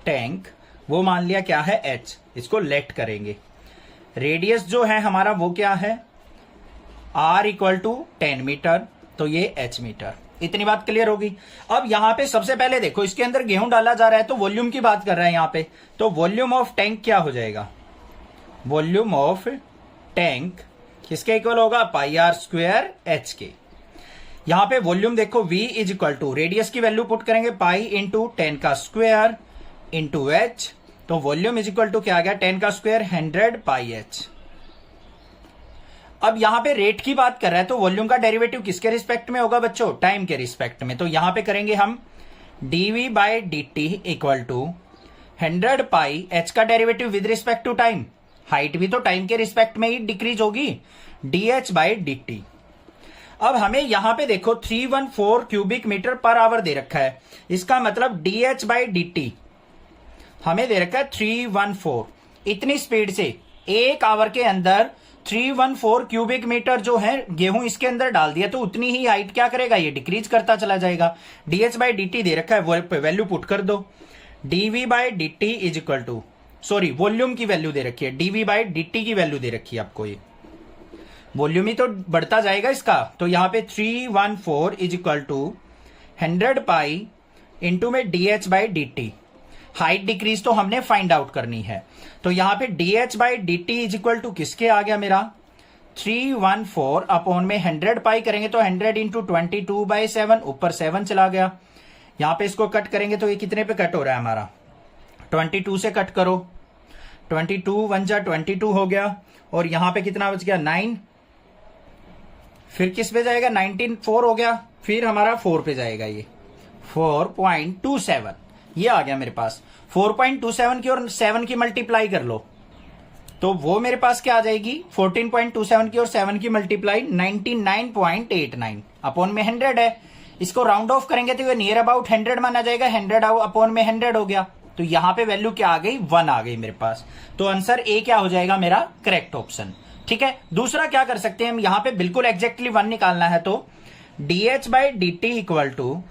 tank वो मान लिया क्या है h, इसको लेट करेंगे। रेडियस जो है हमारा वो क्या है r इक्वल टू 10 मीटर, तो ये h मीटर। इतनी बात क्लियर होगी। अब यहां पे सबसे पहले देखो, इसके अंदर गेहूं डाला जा रहा है तो वॉल्यूम की बात कर रहा है यहां पे, तो वॉल्यूम ऑफ टैंक क्या हो जाएगा, वॉल्यूम ऑफ टैंक किसके इक्वल होगा पाई आर स्क्वेयर एच के। यहां पे वॉल्यूम देखो v is equal to, radius की वैल्यू पुट करेंगे पाई इंटू 10 का स्क्वेयर इंटू h, तो वॉल्यूम इज इक्वल टू क्या आ गया 10 का स्क्वेयर 100 पाई h। अब यहां पे रेट की बात कर रहा है तो वॉल्यूम का डेरिवेटिव किसके रिस्पेक्ट में होगा बच्चों, टाइम के रिस्पेक्ट में। तो यहां पे करेंगे हम dv by dt equal to 100 pi h का derivative with respect to time, height भी तो टाइम के रिस्पेक्ट में ही डिक्रीज होगी, dh बाई dt। अब हमें यहां पे देखो 314 क्यूबिक मीटर पर आवर दे रखा है, इसका मतलब dh बाई dt हमें दे रखा है 314, इतनी स्पीड से 1 आवर के अंदर 314 क्यूबिक मीटर जो है गेहूं इसके अंदर डाल दिया, तो उतनी ही हाइट क्या करेगा, ये डिक्रीज करता चला जाएगा। डीएच बाई डी टी दे रखा है, वो वैल्यू पुट कर दो। DV by D T is equal to, sorry volume की वैल्यू दे रखी है, डीवी बाई डी टी की वैल्यू दे रखी है आपको, ये वॉल्यूम ही तो बढ़ता जाएगा इसका। तो यहां पे 314 is equal to 100 pi into में d h by D t, height decrease तो हमने फाइंड आउट करनी है। तो यहां पे d h by D T is equal to किसके आ गया मेरा, 314 अपॉन में 100 पाई करेंगे तो 100 इंटू 22/7, ऊपर 7 चला गया। यहां पे इसको कट करेंगे तो ये कितने पे कट हो रहा है हमारा, 22 से कट करो, 22 1 जा 22 हो गया, और यहां पे कितना बच गया 9, फिर किस पे जाएगा 19, 4 हो गया, फिर हमारा 4 पे जाएगा, ये 4.27 ये आ गया मेरे पास। 4.27 की और 7 की मल्टीप्लाई कर लो तो वो मेरे पास क्या आ जाएगी, 14.27 की और 7 की मल्टीप्लाई 99.89 अपॉन में 100 है। इसको राउंड ऑफ करेंगे तो ये नियर अबाउट 100 माना जाएगा, 100 अपॉन में 100 हो गया, तो यहां पे वैल्यू क्या आ गई, 1 आ गई मेरे पास। तो आंसर ए क्या हो जाएगा मेरा, करेक्ट ऑप्शन। ठीक है, दूसरा क्या कर सकते हैं हम, यहां पे बिल्कुल एग्जैक्टली 1 निकालना है, तो DH by D T equal to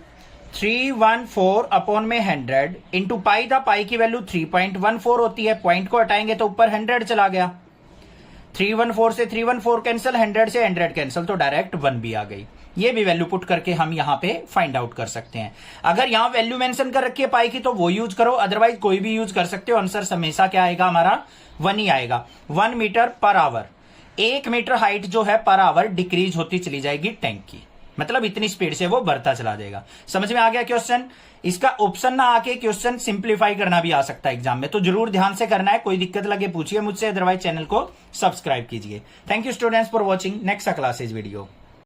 314 upon में 100 इंटू पाई था, पाई की वैल्यू 3.14 होती है, पॉइंट को हटाएंगे तो ऊपर 100 चला गया, 314 से 314 कैंसिल, 100 से 100 कैंसिल, तो डायरेक्ट 1 भी आ गई। ये भी वैल्यू पुट करके हम यहां पे फाइंड आउट कर सकते हैं। अगर यहां वैल्यू मेंशन कर रखी है पाई की तो वो यूज करो, अदरवाइज कोई भी यूज कर सकते हो। आंसर हमेशा क्या आएगा हमारा, 1 ही आएगा। 1 metre per our, 1 metre height जो है पर आवर डिक्रीज होती चली जाएगी टैंक की, मतलब इतनी स्पीड से वो बढ़ता चला जाएगा। समझ में आ गया क्वेश्चन। इसका ऑप्शन ना आके क्वेश्चन सिंप्लीफाई करना भी आ सकता है एग्जाम में, तो जरूर ध्यान से करना है। कोई दिक्कत लगे पूछिए मुझसे, अदरवाइज चैनल को सब्सक्राइब कीजिए। Thank you students for watching, next classes video.